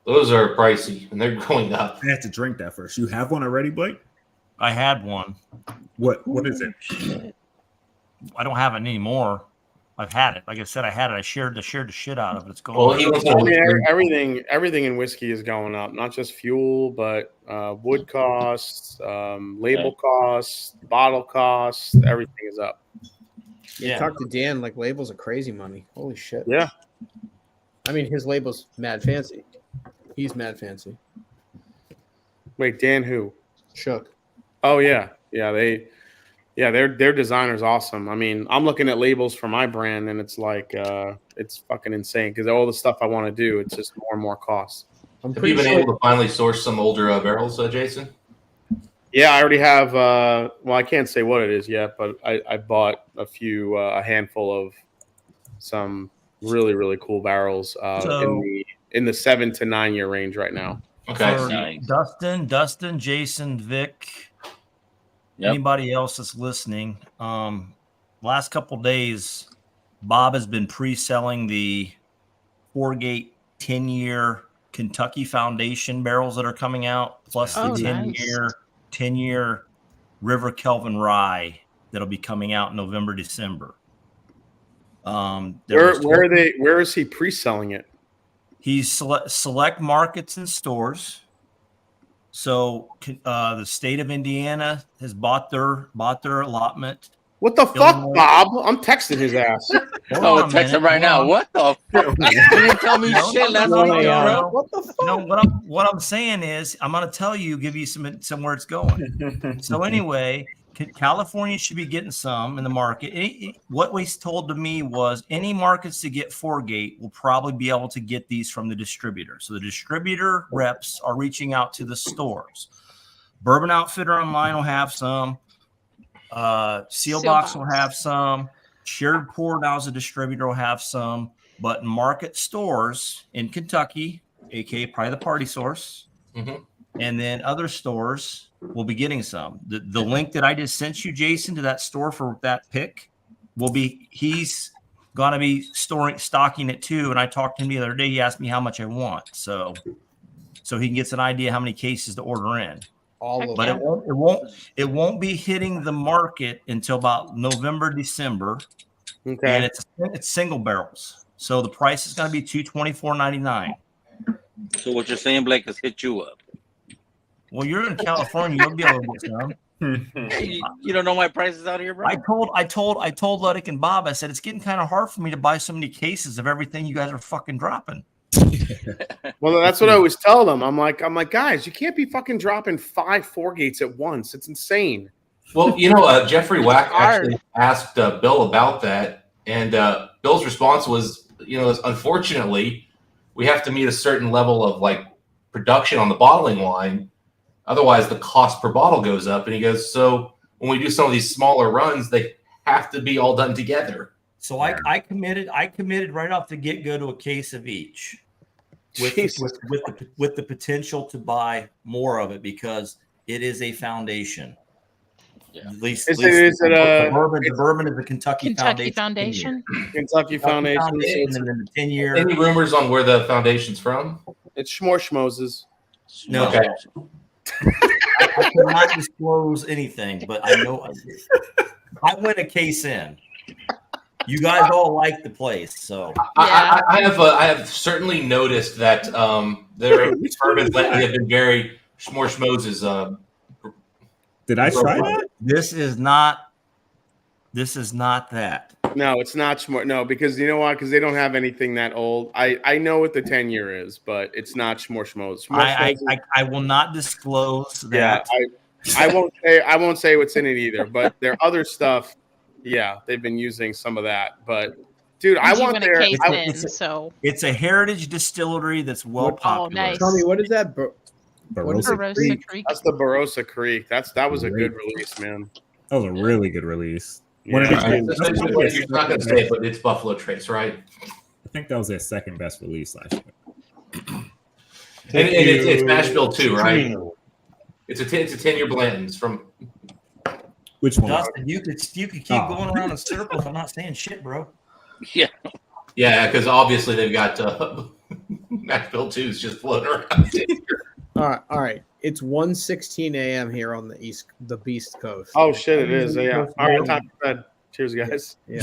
Those are pricey and they're going up. I have to drink that first. You have one already, Blake? I had one. What is it? I don't have it anymore. I've had it. Like I said, I had it. I shared the shit out of it. It's going. Well, he wants to Everything in whiskey is going up, not just fuel, but wood costs, label costs, bottle costs. Everything is up. Yeah. Talk to Dan. Like labels are crazy money. Holy shit. Yeah. I mean, his label's mad fancy. He's mad fancy. Wait, Dan who? Shook. Oh yeah, their designer's awesome. I mean, I'm looking at labels for my brand, and it's like it's fucking insane because all the stuff I want to do, it's just more and more costs. Have you been able to finally source some older barrels, Jason? Yeah, I already have. Well, I can't say what it is yet, but I bought a handful of some really really cool barrels in the 7 to 9 year range right now. Okay, for Dustin, Jason, Vic, anybody else that's listening. Last couple days, Bob has been pre-selling the 4-gate 10-year Kentucky Foundation barrels that are coming out, plus the 10-year River Kelvin Rye that'll be coming out in November, December. Where is he pre-selling it? He's select markets and stores. So the state of Indiana has bought their allotment. What the fuck, Bob? I'm texting his ass. Oh, text him right now. What the fuck? You didn't tell me shit last week, bro. What the fuck? No, what I'm saying is I'm gonna tell you, give you some where it's going. So anyway, California should be getting some in the market. What was told to me was any markets to get 4-gate will probably be able to get these from the distributor. So the distributor reps are reaching out to the stores. Bourbon Outfitter online will have some. Seal Box will have some. Shared Pour now as a distributor will have some. But market stores in Kentucky, aka probably the Party Source, and then other stores will be getting some. The link that I just sent you, Jason, to that store for that pick will be, he's gonna be stocking it too. And I talked to him the other day. He asked me how much I want, so he gets an idea how many cases to order in. But it won't be hitting the market until about November, December. Okay. And it's single barrels. So the price is going to be $224.99. So what you're saying, Blake, is hit you up. Well, you're in California. You'll be able to get some. Hey, you don't know my prices out here, bro? I told Luddick and Bob. I said it's getting kind of hard for me to buy so many cases of everything you guys are fucking dropping. Well, that's what I always tell them. I'm like, guys, you can't be fucking dropping 5 4-gates at once. It's insane. Well, Jeffrey Wack actually asked Bill about that, and Bill's response was, unfortunately, we have to meet a certain level of like production on the bottling line, otherwise the cost per bottle goes up. And he goes, so when we do some of these smaller runs, they have to be all done together. So I committed right off the get-go to a case of each, with the potential to buy more of it because it is a foundation. Yeah. At least the bourbon is a Kentucky Foundation. Kentucky Foundation. And then the 10-year. Any rumors on where the foundation's from? It's Schmorzmoses. No. Okay. I cannot disclose anything, but I know I went a case in. You guys all like the place, so I have certainly noticed that their bourbons lately have been very Schmorzmoses. Did I try that? This is not that. No, it's not Schmorz. No, because you know why? Because they don't have anything that old. I know what the 10-year is, but it's not Schmorzmoses. I will not disclose that. Yeah, I won't say what's in it either. But their other stuff, yeah, they've been using some of that. But dude, I want their. It's a heritage distillery that's well popular. Nice. Tell me, what is that? Barossa Creek. That's the Barossa Creek. That was a good release, man. That was a really good release. You're not going to say it, but it's Buffalo Trace, right? I think that was their second best release last year. And it's mash bill too, right? It's a 10-year blend. It's from which one? Dustin, you could keep going around in circles. I'm not saying shit, bro. Yeah. Yeah, because obviously they've got mash bill 2s just floating around. All right. It's 1:16 a.m. here on the Beast Coast. Oh shit, it is. Yeah. All right, time for bed. Cheers, guys. Yeah.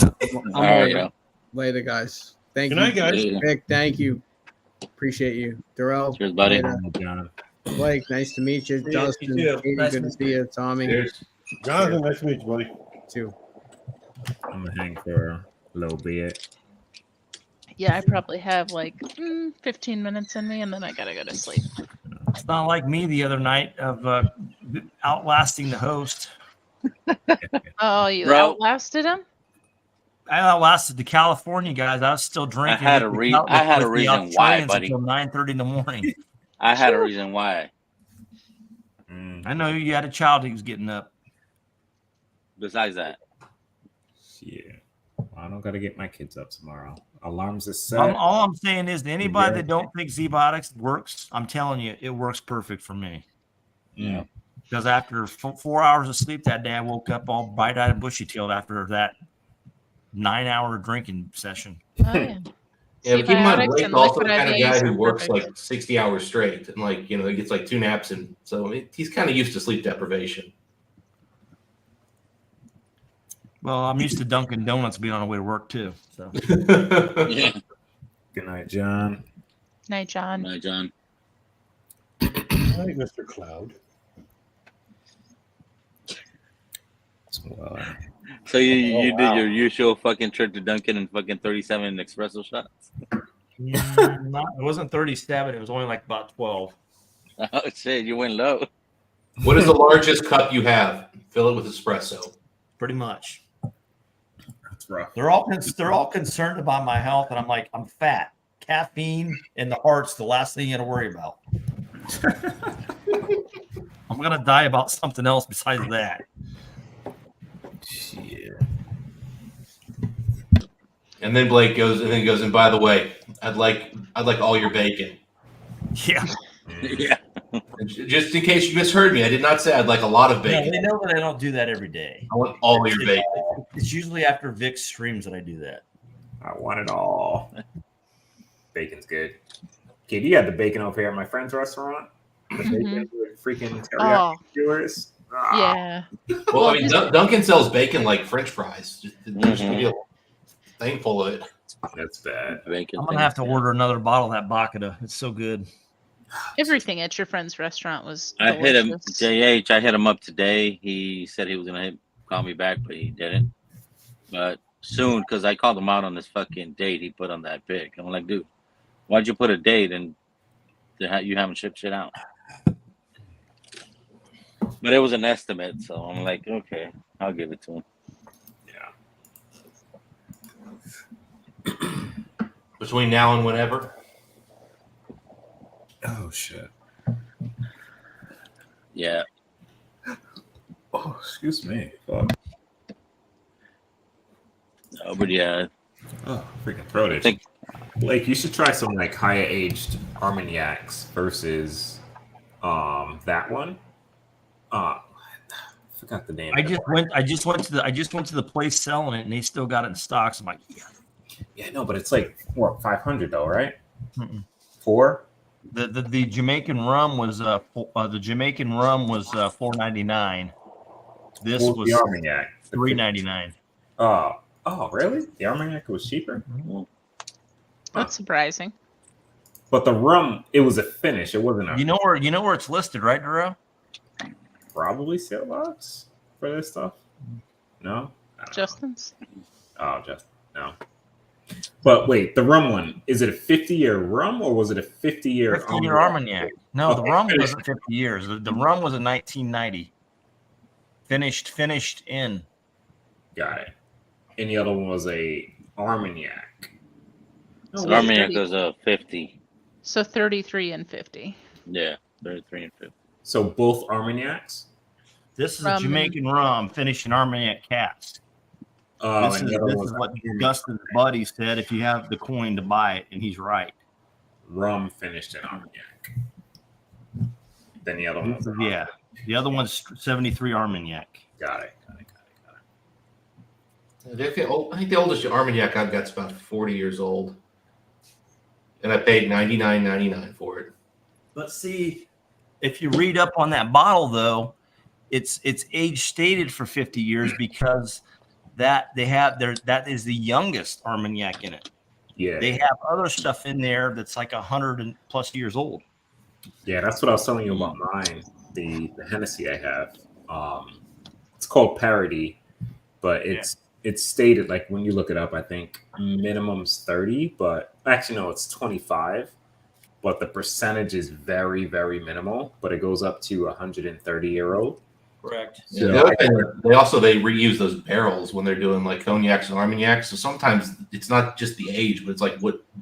All right, later, guys. Thank Good you. night, guys. Vic, thank you. Appreciate you. Darrell. Cheers, buddy. Blake, nice to meet you. Dustin, Katie, Nice good to see you. Tommy. Cheers. Jonathan, nice to meet you, buddy. Too. I'm gonna hang for a little bit. Yeah, I probably have like 15 minutes in me, and then I gotta go to sleep. It's not like me the other night of outlasting the host. Oh, you outlasted him? I outlasted the California guys. I was still drinking. I had a reason why, buddy. Until 9:30 in the morning. I had a reason why. I know you had a child who was getting up. Besides that. Yeah. I don't gotta get my kids up tomorrow. Alarms are set. All I'm saying is to anybody that don't think Z-Biotics works, I'm telling you, it works perfect for me. Yeah. Because after 4 hours of sleep that day, I woke up all bright-eyed and bushy-tailed after that 9-hour drinking session. Oh, yeah. Yeah, but keep in mind, Blake's also the kind of guy who IVs works perfect. like 60 hours straight, and like he gets like 2 naps, and so he's kind of used to sleep deprivation. Well, I'm used to Dunkin' Donuts being on the way to work too. So. Yeah. Good night, John. Night, John. Night, John. Good night, Mr. Cloud. So you did your usual fucking trip to Dunkin' and fucking 37 espresso shots? It wasn't 37. It was only like about 12. Oh shit, you went low. What is the largest cup you have? Fill it with espresso. Pretty much. That's rough. They're all concerned about my health, and I'm like, I'm fat. Caffeine and the heart's the last thing you got to worry about. I'm gonna die about something else besides that. Yeah. And then Blake goes, and by the way, I'd like all your bacon. Yeah. Yeah. Just in case you misheard me, I did not say I'd like a lot of bacon. Yeah, they know that I don't do that every day. I want all your bacon. It's usually after Vic's streams that I do that. I want it all. Bacon's good. Kid, you had the bacon over here at my friend's restaurant. The bacon with freaking teriyaki skewers. Yeah. Well, I mean, Dunkin' sells bacon like French fries. There's gonna be a thing full of it. That's bad. Bacon. I'm gonna have to order another bottle of that Bacata. It's so good. Everything at your friend's restaurant was I hit him, delicious. JH. I hit him up today. He said he was gonna call me back, but he didn't. But soon, because I called him out on this fucking date he put on that pic. I'm like, dude, why'd you put a date and you haven't shipped shit out? But it was an estimate, so I'm like, okay, I'll give it to him. Between now and whenever. Oh shit. Yeah. Oh, excuse me. Fuck. Oh, but yeah. Oh, freaking throat itch. Blake, you should try some like higher aged Armagnacs versus that one. I forgot the name. I just went to the place selling it, and they still got it in stock. So I'm like, yeah, no, but it's like what, 500 though, right? Mm-mm. 4. The Jamaican rum was $4.99. This What was the Armagnac? $3.99. Oh, really? The Armagnac was cheaper. That's surprising. But the rum, it was a finish. It wasn't a. You know where it's listed, right, Duro? Probably sale box for this stuff. No. Justin's. Oh, Justin. No. But wait, the rum one, is it a 50-year rum or was it a 50-year 50-year Armagnac? No, the rum wasn't 50 years. The rum was a 1990. Finished in. Got it. And the other one was a Armagnac. So Armagnac was a 50. So 33 and 50. Yeah, 33 and 50. So both Armagnacs? This is a Jamaican rum finished in Armagnac cask. This is what Dustin's buddy said if you have the coin to buy it, and he's right. Rum finished in Armagnac. Then the other one was the other one's 73 Armagnac. Got it. I think the oldest Armagnac I've got is about 40 years old. And I paid $99.99 for it. But see, if you read up on that bottle, though, it's age stated for 50 years because that is the youngest Armagnac in it. Yeah. They have other stuff in there that's like 100+ years old. Yeah, that's what I was telling you about mine. The Hennessy I have. It's called Parody, but it's stated, like when you look it up, I think minimum's 30, but actually no, it's 25. But the percentage is very, very minimal, but it goes up to 130-year-old. Correct. So the other thing, they reuse those barrels when they're doing like cognacs and Armagnacs. So sometimes it's not just the age, but it's like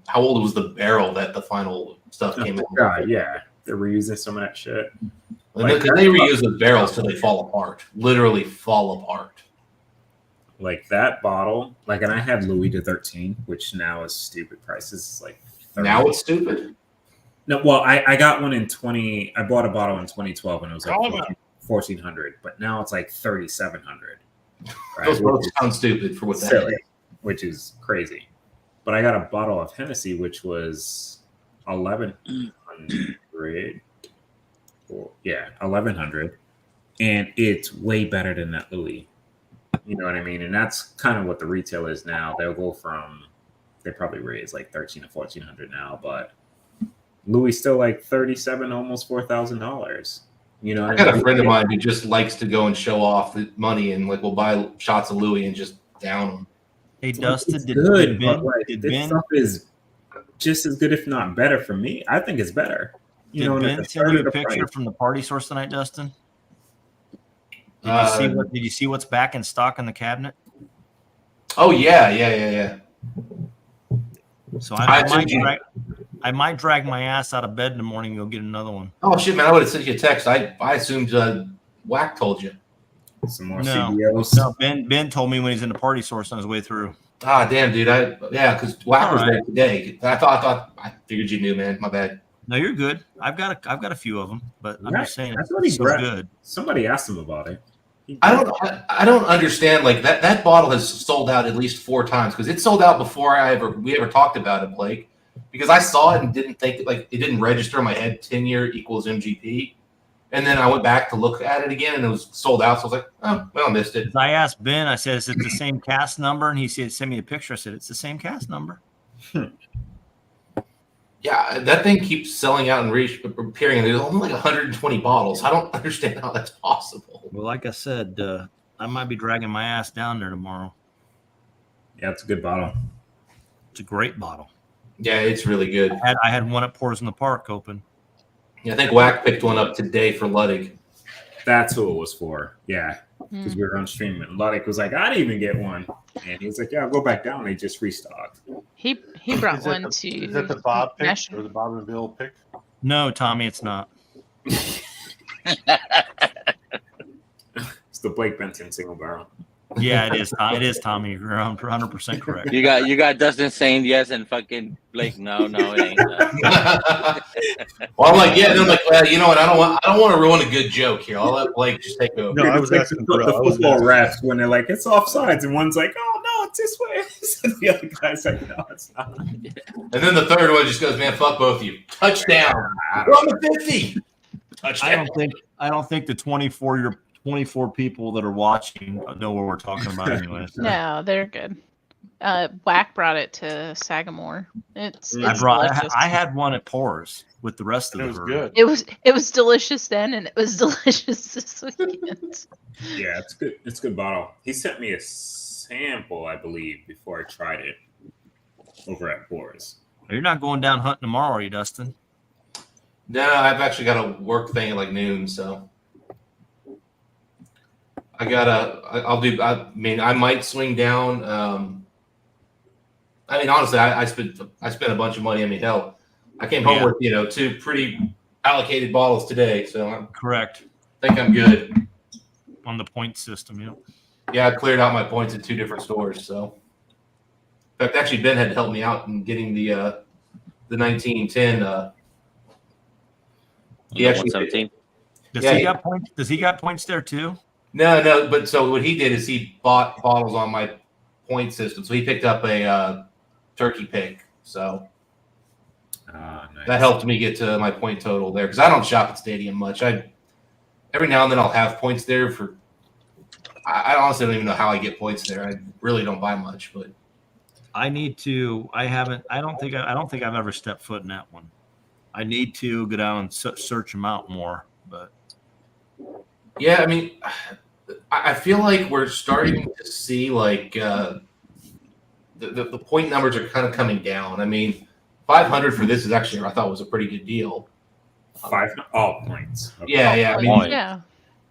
how old was the barrel that the final stuff came in? Yeah, they're reusing some of that shit. Like, they reuse those barrels till they fall apart, literally fall apart. Like that bottle, and I had Louis XIII, which now is stupid prices. Like 30. Now it's stupid. No, well, I got one in 20. I bought a bottle in 2012 and it was like 1,400, but now it's like 3,700. Right? Those both sound stupid for what that silly, is. which is crazy. But I got a bottle of Hennessy, which was 1,100. Yeah, 1,100, and it's way better than that Louis. You know what I mean? And that's kind of what the retail is now. They probably raise like 1,300 to 1,400 now, but Louis still like 37, almost $4,000. You know, I got a friend of mine who just likes to go and show off the money and will buy shots of Louis and just down them. Hey, Dustin, this stuff is just as good, if not better, for me. I think it's better. Did Ben send you a picture from the party source tonight, Dustin? Did you see what's back in stock in the cabinet? Oh yeah. So I might drag my ass out of bed in the morning and go get another one. Oh shit, man! I would have sent you a text. I assumed Whack told you. Some more CBOs. No, Ben told me when he's in the party source on his way through. Ah, damn, dude. Because Whack was there today. I figured you knew, man. My bad. No, you're good. I've got a few of them, but I'm just saying that's what he's so good. Somebody asked him about it. I don't understand. Like that bottle has sold out at least 4 times because it sold out before we ever talked about it, Blake. Because I saw it and didn't think it didn't register in my head 10-year equals MGP, and then I went back to look at it again and it was sold out. So I was like, oh, well, I missed it. I asked Ben. I said, "Is it the same cast number?" And he said, "Send me a picture." I said, "It's the same cast number." Yeah, that thing keeps selling out and appearing, and there's only like 120 bottles. I don't understand how that's possible. Well, like I said, I might be dragging my ass down there tomorrow. Yeah, it's a good bottle. It's a great bottle. Yeah, it's really good. I had one at Pours in the Park open. Yeah, I think Whack picked one up today for Ludwig. That's who it was for. Yeah, because we were on stream, and Ludwig was like, "I didn't even get one," and he was like, "Yeah, I'll go back down." They just restocked. He brought Is that one the- to. Is that the Bob pick National- or the Bob and Bill pick? No, Tommy, it's not. It's the Blake Benson single barrel. Yeah, it is. It is, Tommy. You're 100% correct. You got Dustin saying yes and fucking Blake. No, it ain't. Well, I'm like, yeah, and I'm like, well, you know what? I don't want to ruin a good joke here. I'll let Blake just take over. No, I was asking the for football refs when they're like, "It's offsides," and one's like, "Oh no, it's this way." So the other guy's like, "No, it's not." And then the third one just goes, "Man, fuck both of you." Touchdown. We're on the 50. Touchdown. I don't think the 24 people that are watching know what we're talking about anyway. No, they're good. Whack brought it to Sagamore. It's I delicious. had one at Pours with the rest of the herd. Good. It was delicious then, and it was delicious this weekend. Yeah, it's good. It's a good bottle. He sent me a sample, I believe, before I tried it over at Boris. You're not going down hunting tomorrow, are you, Dustin? No, I've actually got a work thing at like noon, so I might swing down. I mean, honestly, I spent a bunch of money. I mean, hell, I came home with 2 pretty allocated bottles today, so I Correct. think I'm good on the point system. Yeah. Yeah, I cleared out my points at 2 different stores. So, in fact, actually, Ben had to help me out in getting the 1910. He actually 117. Does he got points? Does he got points there too? No. But so what he did is he bought bottles on my point system. So he picked up a turkey pick. So nice. That helped me get to my point total there because I don't shop at Stadium much. Every now and then I'll have points there for. I honestly don't even know how I get points there. I really don't buy much, but I need to. I haven't. I don't think I've ever stepped foot in that one. I need to go down and search them out more, but yeah, I mean, I feel like we're starting to see like the point numbers are kind of coming down. I mean, 500 for this is actually I thought was a pretty good deal. 5 points. Okay. Yeah. I mean, yeah.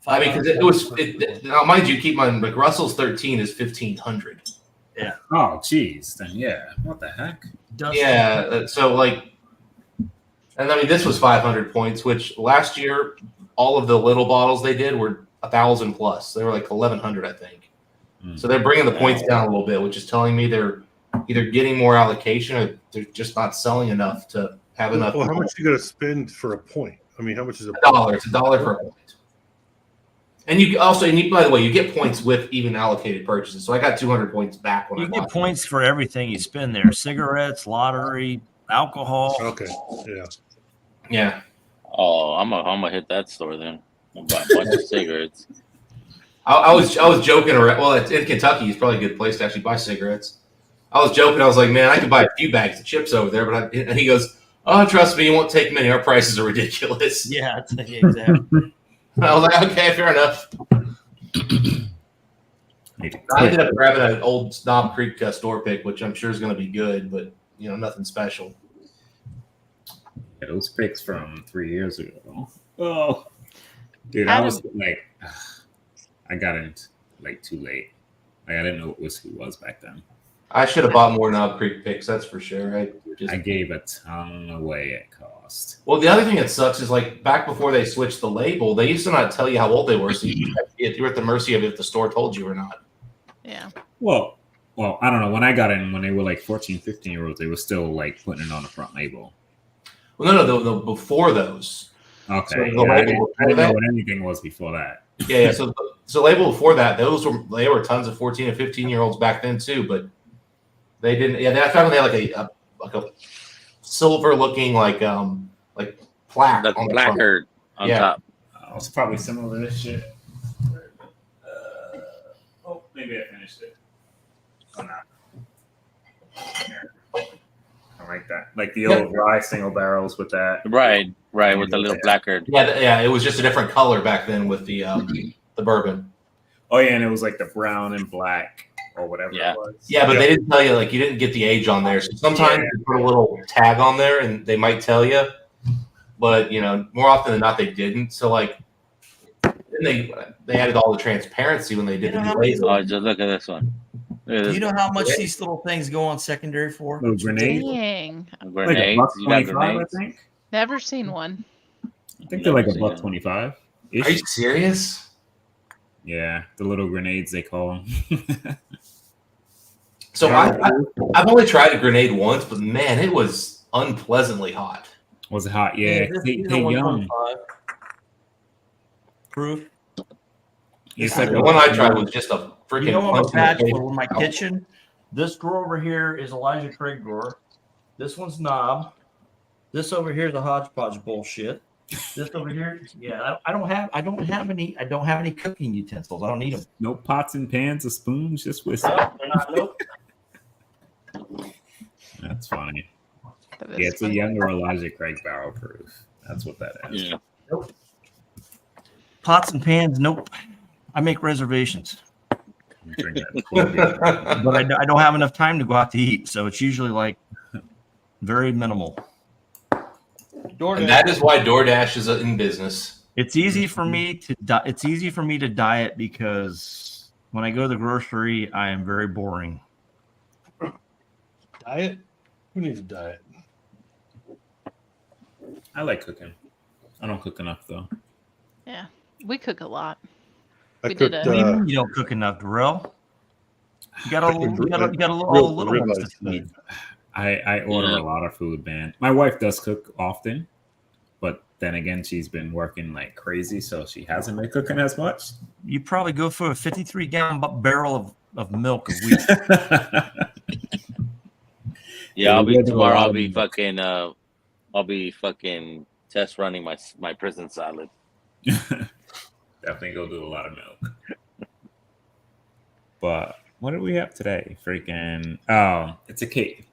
I mean, because now, mind you, keep in mind, like Russell's 13 is 1,500. Yeah. Oh, geez. Then yeah. What the heck? Yeah. So like. And I mean, this was 500 points, which last year, all of the little bottles they did were 1,000 plus. They were like 1,100, I think. So they're bringing the points down a little bit, which is telling me they're either getting more allocation or they're just not selling enough to have enough. Well, how much you got to spend for a point? I mean, how much is a $1? It's $1 for a point. And by the way, you get points with even allocated purchases. So I got 200 points back when you I get bought points for everything you spend there: cigarettes, lottery, alcohol. Okay. Yeah. Yeah. Oh, I'm gonna hit that store then. I'll buy a bunch of cigarettes. I was joking around. Well, it's in Kentucky. It's probably a good place to actually buy cigarettes. I was joking. I was like, man, I could buy a few bags of chips over there. And he goes, oh, trust me, you won't take many. Our prices are ridiculous. Yeah, exactly. I was like, okay, fair enough. I ended up grabbing an old Snob Creek store pick, which I'm sure is going to be good, but nothing special. Yeah, those picks from 3 years ago. Oh, dude, I was like, I got in like too late. Like, I didn't know what whiskey was back then. I should have bought more Knob Creek picks, that's for sure. I gave a ton away at cost. Well, the other thing that sucks is like back before they switched the label, they used to not tell you how old they were, so you were at the mercy of if the store told you or not. Yeah. Well, I don't know. When I got in, when they were like 14, 15-year-olds, they were still like putting it on the front label. Well, no, before those. Okay. So I didn't know what anything was before that. Yeah. So label before that, they were tons of 14 and 15-year-olds back then too, but they didn't. Yeah, I found they had like a silver looking like plaque, the placard on top. It's probably similar to this shit. Maybe I finished it. Oh, no. Here. All like that, like the old rye single barrels with that. Right, with the little placard. Yeah, it was just a different color back then with the bourbon. Oh yeah, and it was like the brown and black or whatever it was. Yeah, but they didn't tell you, like, you didn't get the age on there. So sometimes you put a little tag on there and they might tell you, but more often than not they didn't. So like, then they added all the transparency when they did the label. Oh, just look at this one. Do you know how much these little things go on secondary for? Little grenades. Dang. Grenades. Like You got $1.25, grenades. I think. Never seen one. I think they're like $1.25. Are you serious? Yeah, the little grenades they call them. So I've only tried a grenade once, but man, it was unpleasantly hot. Was it hot? Yeah, they young. Proof. It's like The one I tried was just a freaking. You know, I'm a punch in the face. bachelor with my kitchen. This drawer over here is Elijah Craig drawer. This one's knob. This over here is a hodgepodge bullshit. This over here, I don't have any cooking utensils. I don't need them. No pots and pans or spoons, just whiskey. Nope. That's funny. Yeah, it's a younger Elijah Craig barrel proof. That's what that is. Yeah. Nope. Pots and pans, nope. I make reservations. But I don't have enough time to go out to eat, so it's usually like very minimal. And that is why DoorDash is in business. It's easy for me to diet because when I go to the grocery, I am very boring. Diet? Who needs a diet? I like cooking. I don't cook enough though. Yeah, we cook a lot. I cooked. You don't cook enough, Darrell. You got a little ones to feed. I order a lot of food, man. My wife does cook often, but then again, she's been working like crazy, so she hasn't been cooking as much. You probably go for a 53-gallon barrel of milk a week. Yeah, I'll be tomorrow. I'll be fucking test running my prison salad. Definitely go do a lot of milk. But what do we have today? Freaking it's a cake.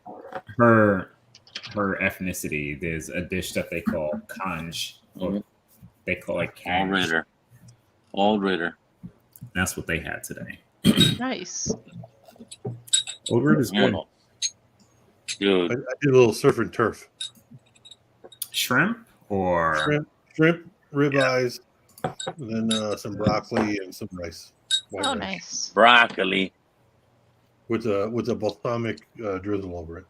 Her ethnicity. There's a dish that they call kanj. Or they call it kanj. Old Ritter. That's what they had today. Nice. Old Ritter is good. Dude. I did a little surf and turf. Shrimp or shrimp, ribeyes, and then some broccoli and some rice. White rice. Nice. Broccoli. With a balsamic drizzle over it.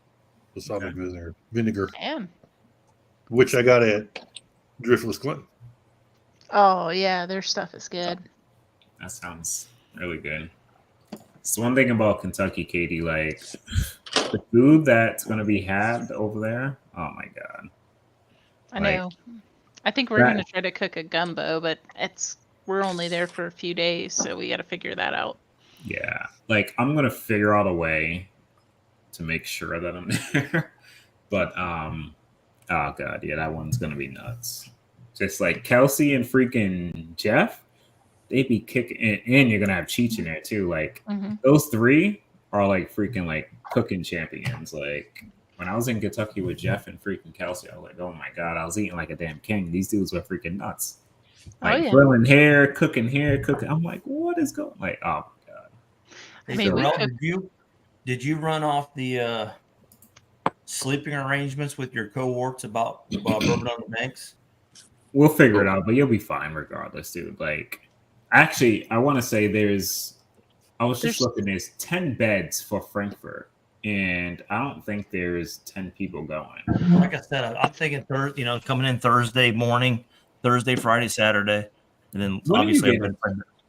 Balsamic vinegar. Damn. Which I got at Driftless Clinton. Oh yeah, their stuff is good. That sounds really good. It's one thing about Kentucky, Katie, like the food that's gonna be had over there. Oh my god. I know. I think we're gonna try to cook a gumbo, but we're only there for a few days, so we got to figure that out. Yeah, like I'm gonna figure out a way to make sure that I'm there. But oh god, yeah, that one's gonna be nuts. Just like Kelsey and freaking Jeff, they be kicking, and you're gonna have Cheech in there too. Like those three are like freaking like cooking champions. Like when I was in Kentucky with Jeff and freaking Kelsey, I was like, oh my god, I was eating like a damn king. These dudes were freaking nuts. Like grilling hair, cooking hair, cooking. I'm like, what is going? Like, oh my god. Hey, Darrell, did you run off the sleeping arrangements with your cohorts about Bourbon on the Banks? We'll figure it out, but you'll be fine regardless, dude. Like, actually, I want to say there's 10 beds for Frankfurt, and I don't think there's 10 people going. Like I said, I'm thinking coming in Thursday morning, Thursday, Friday, Saturday, and then obviously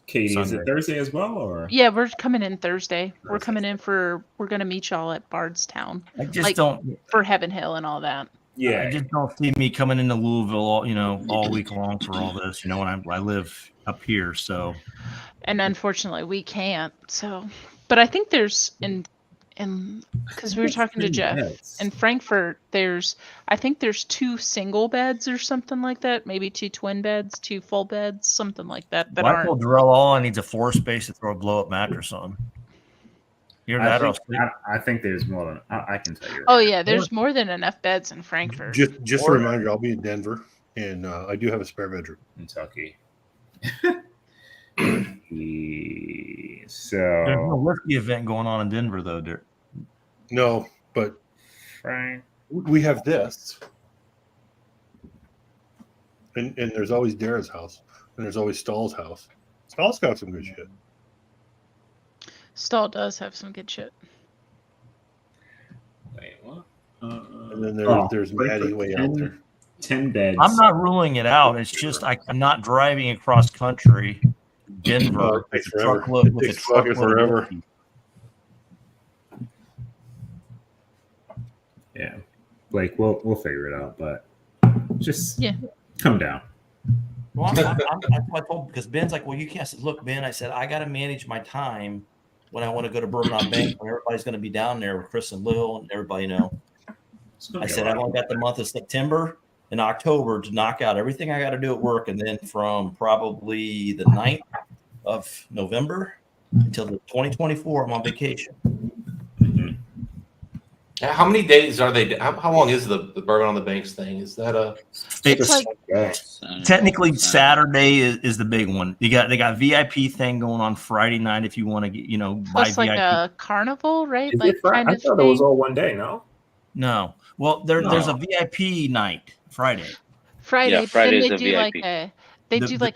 Katie, is it Thursday as well, or? Yeah, we're coming in Thursday. We're coming in we're gonna meet y'all at Bardstown. I just don't for Heaven Hill and all that. Yeah, I just don't see me coming into Louisville, all week long for all this. When I live up here, so. And unfortunately, we can't. So, but I think there's because we were talking to Jeff in Frankfurt. I think there's 2 single beds or something like that. Maybe 2 twin beds, 2 full beds, something like that. Michael Darrell all needs a 4 space to throw a blow up mattress on. Either I that or think, I think there's more than I can tell you. Right Oh now. yeah, there's more than enough beds in Frankfurt. Just a reminder, I'll be in Denver, and I do have a spare bedroom. Kentucky. There's no whiskey event going on in Denver, though, Derek. No, but Right. we have this. And there's always Dara's house, and there's always Stahl's house. Stahl's got some good shit. Stahl does have some good shit. Wait, what? And then there's wait, Maddie way out there. 10 beds. I'm not ruling it out. It's just I'm not driving across country, Denver, It takes with a forever. truckload, It with a takes fucking truckload of forever. whiskey. Yeah, Blake, we'll figure it out, but just Yeah. come down. Well, that's what I told because Ben's like, well, you can't. I said, look, Ben, I said I got to manage my time when I want to go to Bourbon on Bank when everybody's going to be down there with Chris and Lil and everybody. I said I've only got the month of September and October to knock out everything I got to do at work, and then from probably the 9th of November until the 2024, I'm on vacation. How many days are they? How long is the Bourbon on the Banks thing? Is that a? It's like technically Saturday is the big one. They got VIP thing going on Friday night if you want to get buy That's like VIP. a carnival, right? Is Like it Friday? kind I of thought it was thing. all one day. No. No, well there's No. a VIP night Friday. Friday, Yeah, but then Friday's they a do like VIP.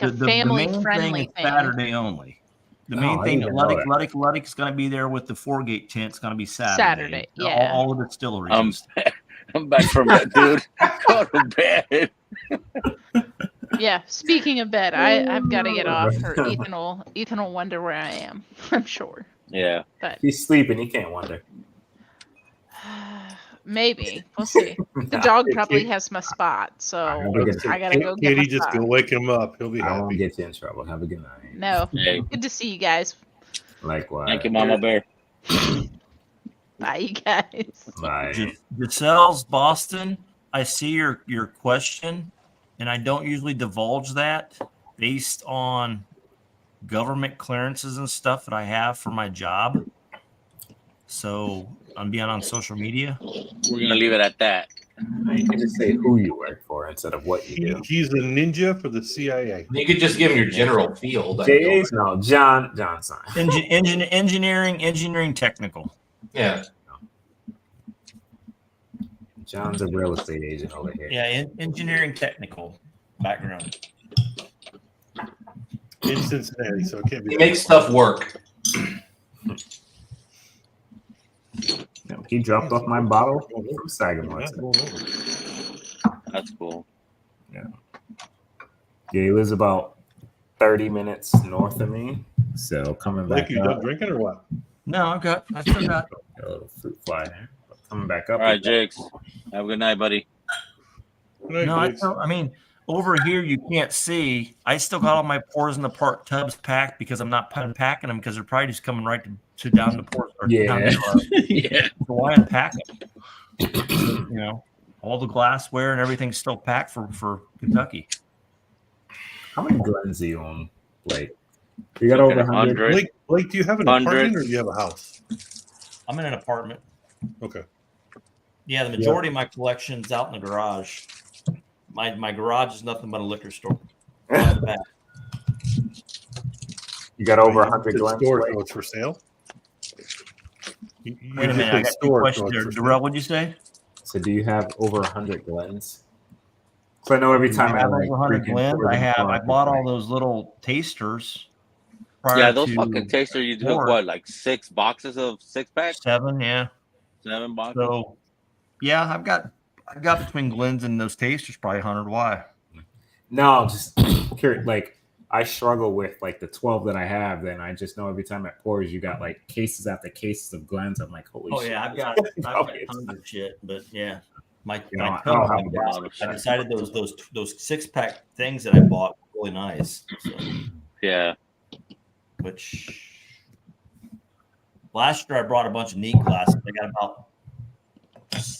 a The family main friendly thing is thing. Saturday only. The Oh, main I thing didn't that even know that. Luddick's going to be there with the 4-gate tent. It's going to be Saturday, yeah. All the distilleries. and stuff. I'm back from bed, dude. Go to bed. Yeah. Speaking of bed, I've got to get off, or Ethan will wonder where I am. I'm sure. Yeah. But He's sleeping. He can't wonder. maybe we'll see. The dog probably has my spot, so I gotta go get my Katie, just spot. go wake him up. He'll be I won't happy. get you in trouble. Have a good night. No. Hey. Good to see you guys. Likewise. Thank you, Mama Bear. Bye, you guys. Bye. Giselle's Boston. I see your question, and I don't usually divulge that based on government clearances and stuff that I have for my job. So I'm being on social media. We're gonna leave it at that. You can just say who you work for instead of what you do. He's a ninja for the CIA. You could just give him your general field. JA's no John Johnson. Engineering technical. Yeah. John's a real estate agent over here. Yeah, engineering technical background. In Cincinnati, so it can't be. He makes stuff work. He dropped off my bottle from Sagamore. That's cool. Yeah. Yeah, he lives about 30 minutes north of me. So coming back Like you up. done drinking or what? No, I still got A little fruit fly there. But coming back up. All right, Jakes. Have a good night, buddy. No, I mean, over here you can't see. I still got all my pours in the park tubs packed because I'm not unpacking them because they're probably just coming right to down the port. Or Yeah. down the, Yeah. So why unpack them? All the glassware and everything's still packed for Kentucky. How many Glens do you own, Blake? You got over 100. Blake, do you have an apartment or do you have a house? I'm in an apartment. Okay. Yeah, the majority of my collection's out in the garage. My garage is nothing but a liquor store. Out the back. You got over 100 Glens. Storage Blake? notes for sale. Wait a minute, I got two questions there. Darrell, what'd you say? So do you have over 100 Glens? So I know every time I have like over 100 freaking Glens. put it in I front, bought like, all those little tasters. Yeah, those to fucking taster you took pour. what, like 6 boxes of 6-pack? 7, yeah. 7 boxes. So, yeah, I've got between Glens and those tasters probably 100. Why? No, just curious. Like I struggle with like the 12 that I have. Then I just know every time it pours, you got like cases after cases of Glens. I'm like, holy shit. Yeah, I've got tons of shit, but yeah, my I tub, don't have a bottle. I decided those 6-pack things that I bought were really nice. So, yeah. Which last year I brought a bunch of neat glasses. I got about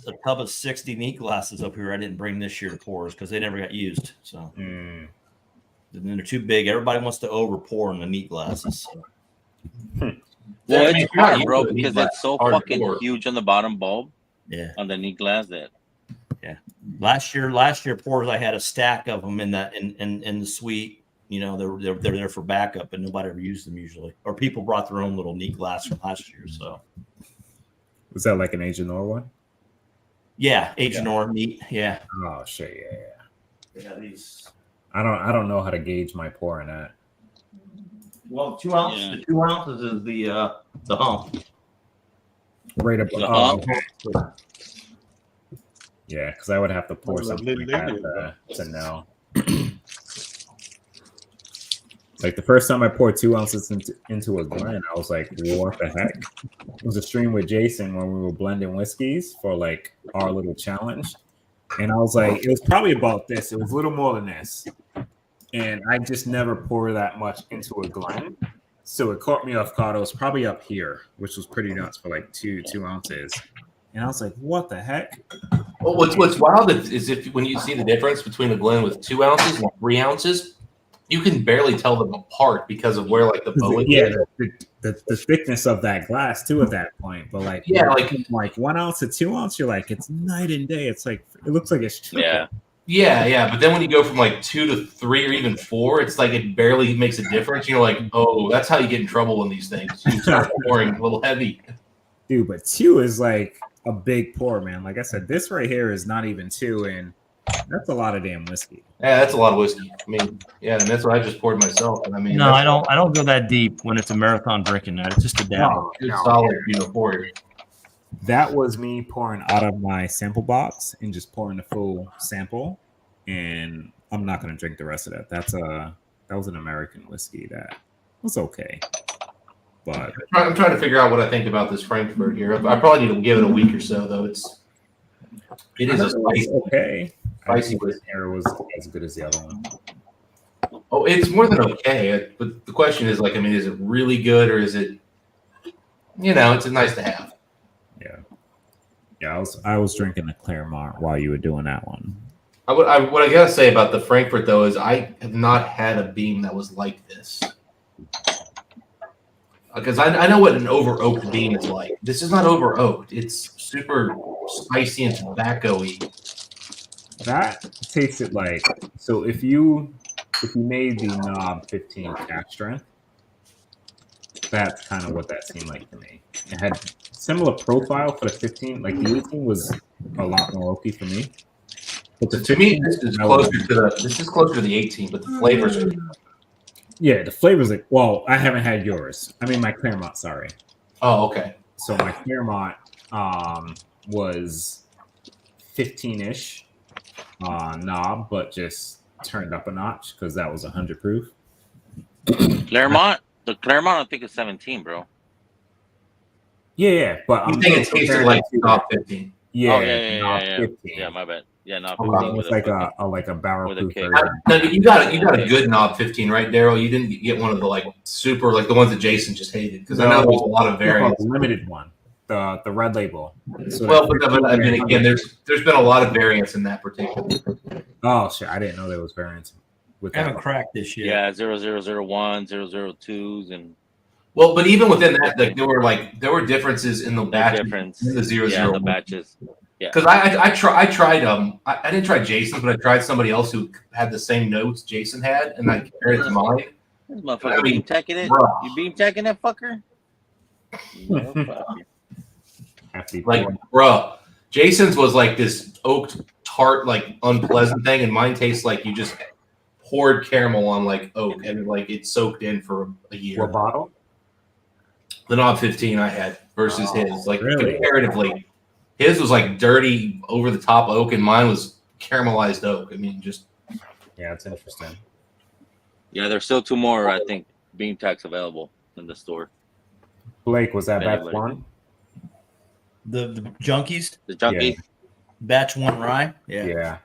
a tub of 60 neat glasses up here. I didn't bring this year to pours because they never got used. So and then they're too big. Everybody wants to over pour in the neat glasses. So. Well, I it's mean, if you're not hard, used bro, to it, because he's it's so hard to fucking pour. huge on the bottom bulb. Yeah. Underneath glass that. Yeah. Last year pours, I had a stack of them in the suite. You know, they're there for backup, but nobody ever used them usually. Or people brought their own little neat glass from last year. So Was that like an Agent Or one? yeah, Agent Or neat. Yeah. Oh shit, yeah. Yeah, these. I don't know how to gauge my pouring at. Well, 2 ounces. Yeah. The 2 ounces is the hump. Right up. The Oh, hump? okay. Yeah, because I would have to pour Well, something like lady, that to know. Like the first time I poured 2 ounces into a blend, I was like, "What the heck?" It was a stream with Jason when we were blending whiskeys for like our little challenge, and I was like, "It was probably about this. It was a little more than this," and I just never pour that much into a blend, so it caught me off guard. It was probably up here, which was pretty nuts for like two ounces, and I was like, "What the heck?" Well, what's wild is if when you see the difference between a blend with 2 ounces and 3 ounces, you can barely tell them apart because of where like the bowing is. The thickness of that glass too at that point. But like like 1 ounce to 2 ounce, you're like it's night and day. It's like it looks like it's triple. Yeah. But then when you go from like 2 to 3 or even 4, it's like it barely makes a difference. You're like, oh, that's how you get in trouble in these things. You start pouring a little heavy. Dude, but 2 is like a big pour, man. Like I said, this right here is not even 2, and that's a lot of damn whiskey. Yeah, that's a lot of whiskey. I mean, yeah, and that's what I just poured myself. And I mean, No, I don't go that deep when it's a marathon drinking night. It's just a dabble. Good solid, pour. That was me pouring out of my sample box and just pouring the full sample. And I'm not gonna drink the rest of that. That was an American whiskey that was okay. But I'm trying to figure out what I think about this Frankfurt here. I probably need to give it a week or so, though. It is a spicy, okay. Spicy whiskey. It was as good as the other one. Oh, it's more than okay. But the question is, like, I mean, is it really good or is it? You know, it's nice to have. Yeah. I was drinking the Claremont while you were doing that one. What I gotta say about the Frankfurt though is I have not had a beam that was like this. Because I know what an over oaked beam is like. This is not over oaked. It's super spicy and tobacco-y. That tasted like so. If you made the knob 15 cask strength, that's kind of what that seemed like to me. It had similar profile for the 15. Like the 18 was a lot more oaky for me. But the to me, this is closer to the 18, but the flavors are different. Yeah, the flavor's like, well, I haven't had yours. I mean, my Claremont, sorry. Oh, okay. So my Claremont was 15-ish knob, but just turned up a notch because that was 100 proof. Claremont? The Claremont, I think, is 17, bro. Yeah, but I'm thinking it tasted like knob 15. Yeah, yeah. 15. Yeah, my bad. Yeah, knob Okay. 15. It's like a barrel proof version. No, you got a good knob 15, right, Daryl? You didn't get one of the like super like the ones that Jason just hated because I know there's a lot of variants. Limited one, the red label. So well, but I mean, again, there's been a lot of variants in that particular. Oh shit! I didn't know there was variants. I haven't cracked this yet. Yeah, 0001, 002s, and well, but even within that, like there were differences in the batches, in the 001. Yeah, the batches. Yeah, because I tried I didn't try Jason's, but I tried somebody else who had the same notes Jason had, and I compared it to mine. This motherfucker beam teching it. Bruh. You beam teching that fucker? Like, bro, Jason's was like this oaked tart, like unpleasant thing, and mine tastes like you just poured caramel on like oak and like it soaked in for a year. What bottle? The knob 15 I had versus his. Like really? Comparatively, his was like dirty over the top oak, and mine was caramelized oak. I mean, just yeah, it's interesting. Yeah, there's still 2 more, I think, beam techs available in the store. Blake, was that batch 1? The junkies? The junkie? Yeah. Batch 1 rye? Yeah.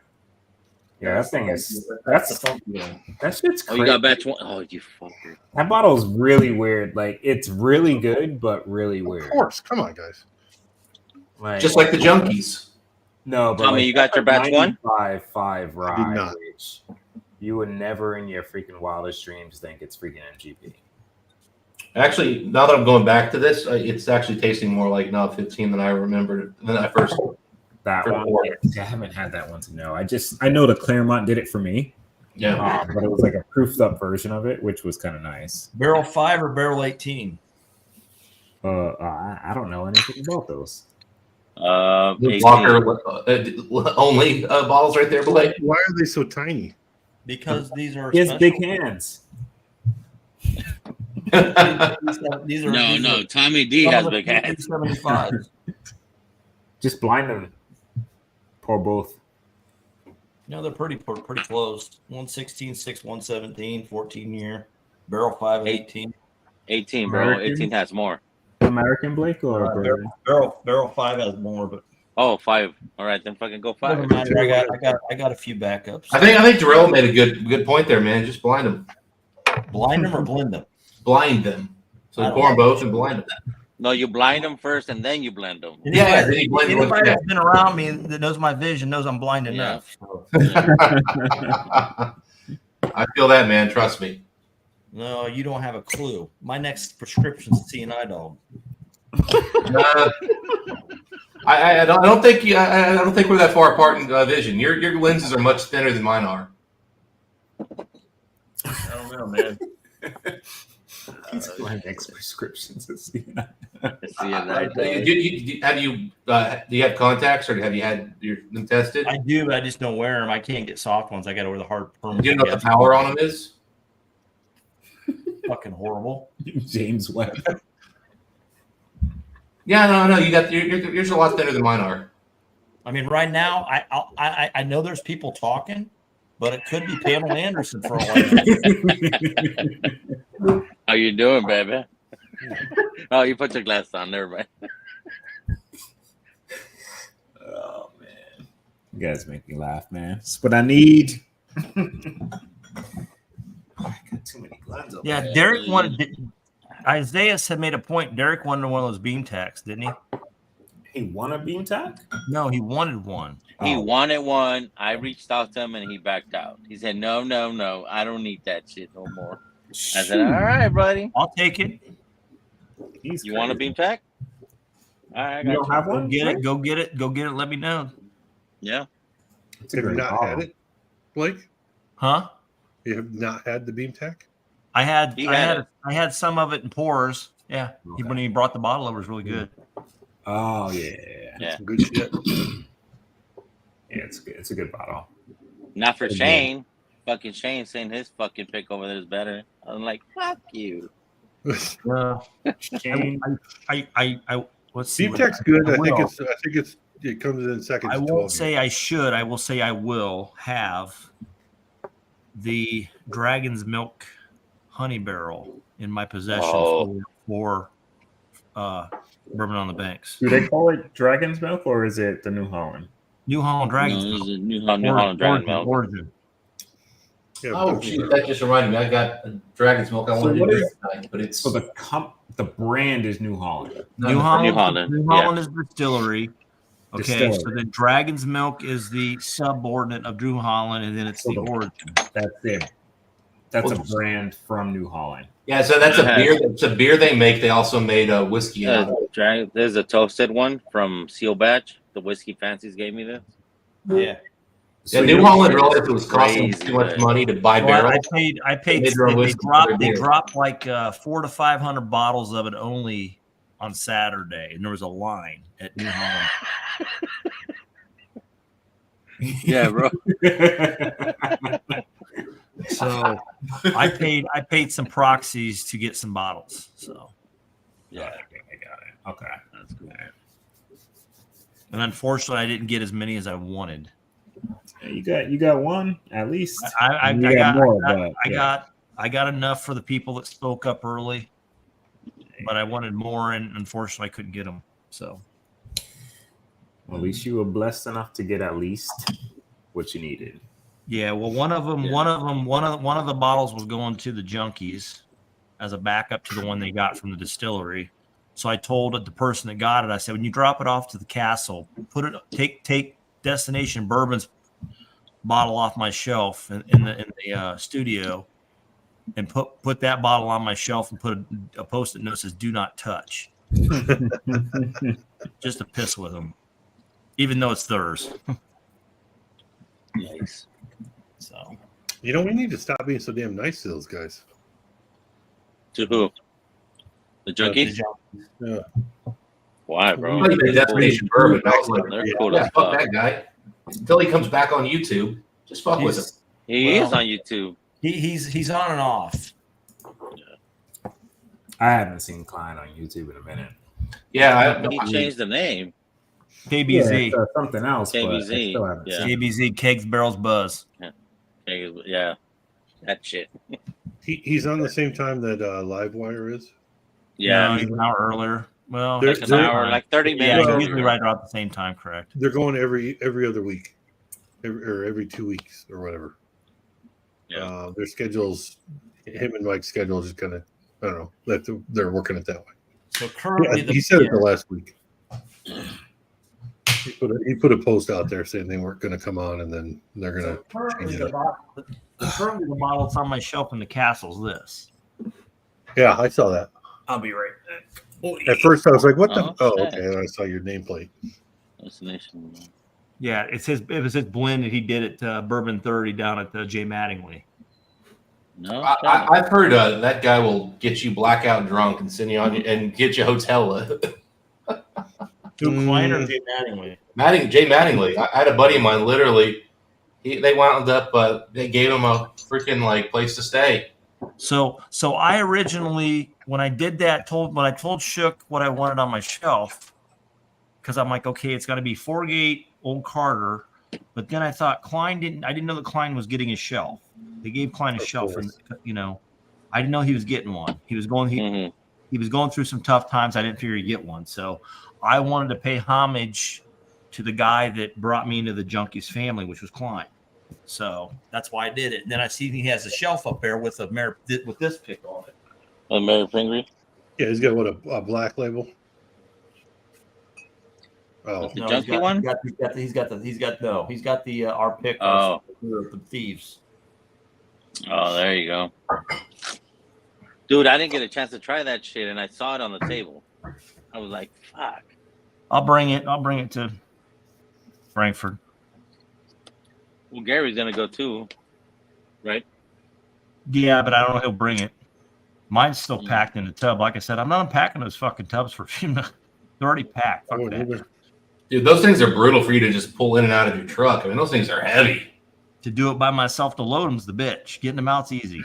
Yeah, that thing is that shit's crazy. Oh, you got batch 1? Oh, you fucker. That bottle's really weird. Like it's really good, but really weird. Of course, come on, guys. Like, just like the junkies. No, but Tommy, you got your batch 1? 5 I rye, did not. which you would never in your freaking wildest dreams think it's freaking MGP. Actually, now that I'm going back to this, it's actually tasting more like Knob 15 than I remembered than I first. That one, I haven't had that one to know. I know the Claremont did it for me. Yeah, but it was like a proofed up version of it, which was kind of nice. Barrel 5 or barrel 18? I don't know anything about those. Walker only bottles right there, Blake. Why are they so tiny? Because these are He has special. big hands. these are No. Tommy D has big hands. 75. Just blind them. Pour both. No, they're pretty close. 116, 6, 117, 14 year. Barrel 5, 18. 18, bro. American? 18 has more. American Blake or Barrel 5 has more, but Oh, 5. All right, then fucking go 5. doesn't matter. I got a few backups. I think Darrell made a good point there, man. Just blind them. Blind them or blend them? Blind them. So you pour them both and blind them. No, you blind them first and then you blend them. Yeah, then you blend them. Anybody that's been around me that knows my vision knows I'm blind enough. So. I feel that, man. Trust me. No, you don't have a clue. My next prescription's CNI dog. I don't think we're that far apart in vision. Your lenses are much thinner than mine are. I don't know, man. My next prescriptions is CNI. Do you have contacts or have you had them tested? I do, but I just don't wear them. I can't get soft ones. I got to wear the hard permanent. Do you know what the power on them is? Fucking horrible. James Webb. Yeah, no. Yours are a lot thinner than mine are. I mean, right now, I know there's people talking, but it could be Pamela Anderson for all I know. How you doing, baby? Oh, you put your glasses on. Never mind. Oh man, you guys make me laugh, man. That's what I need. I got too many glands over Yeah, there. Derek wanted. Isaiah had made a point. Derek wanted one of those beam tacks, didn't he? He won a beam tack? No, he wanted one. He wanted one. I reached out to him and he backed out. He said, No, I don't need that shit no more. I said, all right, buddy. I'll take it. You want a beam tack? All right, I got You don't have one? Go get it. Let me know. Yeah. Have you not had it, Blake? Huh? You have not had the beam tack? I had some of it in pours. Yeah. When he brought the bottle over, it was really good. Oh yeah. Some good shit. Yeah, it's good. It's a good bottle. Not for Shane. Fucking Shane saying his fucking pick over there is better. I'm like, fuck you. Shane, I let's see. Beam tack's good. I think it comes in second. I won't say I should. I will say I will have the Dragon's Milk Honey Barrel in my possession for Bourbon on the Banks. Do they call it Dragon's Milk or is it the New Holland? New Holland Dragon's No, Milk. this is New Holland Dragon's Milk. Origin. Yeah, Oh shit! That just reminded me. I got Dragon's Milk. I wanted to drink tonight, but it's So the brand is New Holland. New Holland yeah. is distillery. Okay, Distillery. so the Dragon's Milk is the subordinate of New Holland, and then it's the origin. That's it. That's a brand from New Holland. yeah. So that's a beer. It's a beer they make. They also made a whiskey out of it. There's a toasted one from Seal Batch. The Whiskey Fancies gave me this. Yeah. Yeah, New Holland realized it was costing too much money to buy barrels. I paid. They dropped like 400 to 500 bottles of it only on Saturday, and there was a line at New Holland. Yeah, bro. So I paid some proxies to get some bottles. So Yeah, I got it. Okay, that's cool. and unfortunately, I didn't get as many as I wanted. You got one at least. I You got more, got, but, I yeah. got I got enough for the people that spoke up early, but I wanted more, and unfortunately, I couldn't get them. So At least you were blessed enough to get at least what you needed. yeah, well, one of the bottles was going to the junkies as a backup to the one they got from the distillery. So I told the person that got it, I said, when you drop it off to the castle, take Destination Bourbon's bottle off my shelf in the studio, and put that bottle on my shelf and put a post-it note that says "Do not touch," just to piss with them, even though it's theirs. Nice. So, we need to stop being so damn nice to those guys. To who? The junkies? Yeah. Why, bro? Like the Destination Bourbon. I was like, They're cool yeah, as fuck fuck. that guy. Until he comes back on YouTube, just fuck with him. He is on YouTube. He's on and off. I haven't seen Klein on YouTube in a minute. Yeah, He changed the name. KBZ. Yeah, something else. But I KBZ. still haven't Yeah. seen it. KBZ, Kegs, Barrels, Buzz. Yeah. That shit. He's on the same time that Livewire is. Yeah. No, he's an hour earlier. Well, They're- Like an hour, like 30 minutes. Yeah, earlier. usually right around the same time. Correct. They're going every other week, every 2 weeks or whatever. Yeah. Their schedules, him and Mike's schedule, is kind of, I don't know. They're working it that way. So currently, He said it the last week. He put a post out there saying they weren't going to come on, and then they're going to currently change it. currently the bottle that's on my shelf in the castle's this. Yeah, I saw that. I'll be right back. At first, I was like, "What the?" Oh, Oh, shit. okay. And I saw your nameplate. Destination. Yeah, it was his blend that he did at Bourbon 30 down at Jay Mattingly. No. I've heard that guy will get you blackout drunk and send you on and get you hotel. Who, Klein or Jay Mattingly? Jay Mattingly. I had a buddy of mine. Literally, they wound up. They gave him a freaking like place to stay. So I originally, when I did that, when I told Shook what I wanted on my shelf, because I'm like, okay, it's got to be Forgate, Old Carter, but then I thought I didn't know that Klein was getting a shelf. They gave Klein a shelf, and I didn't know he was getting one. He was going he was going through some tough times. I didn't figure he'd get one, so I wanted to pay homage to the guy that brought me into the Junkies family, which was Klein. So that's why I did it. And then I see he has a shelf up there with with this pick on it. Mary Pingree? Yeah, he's got a black label. Oh, The junkie one? He's got the our pick. Oh. The thieves. Oh, there you go. Dude, I didn't get a chance to try that shit, and I saw it on the table. I was like, fuck. I'll bring it to Frankfurt. Well, Gary's going to go too, right? Yeah, but I don't know if he'll bring it. Mine's still packed in the tub. Like I said, I'm not unpacking those fucking tubs for they're already packed. Fuck that. Dude, those things are brutal for you to just pull in and out of your truck. I mean, those things are heavy. To do it by myself to load them's the bitch. Getting them out's easy.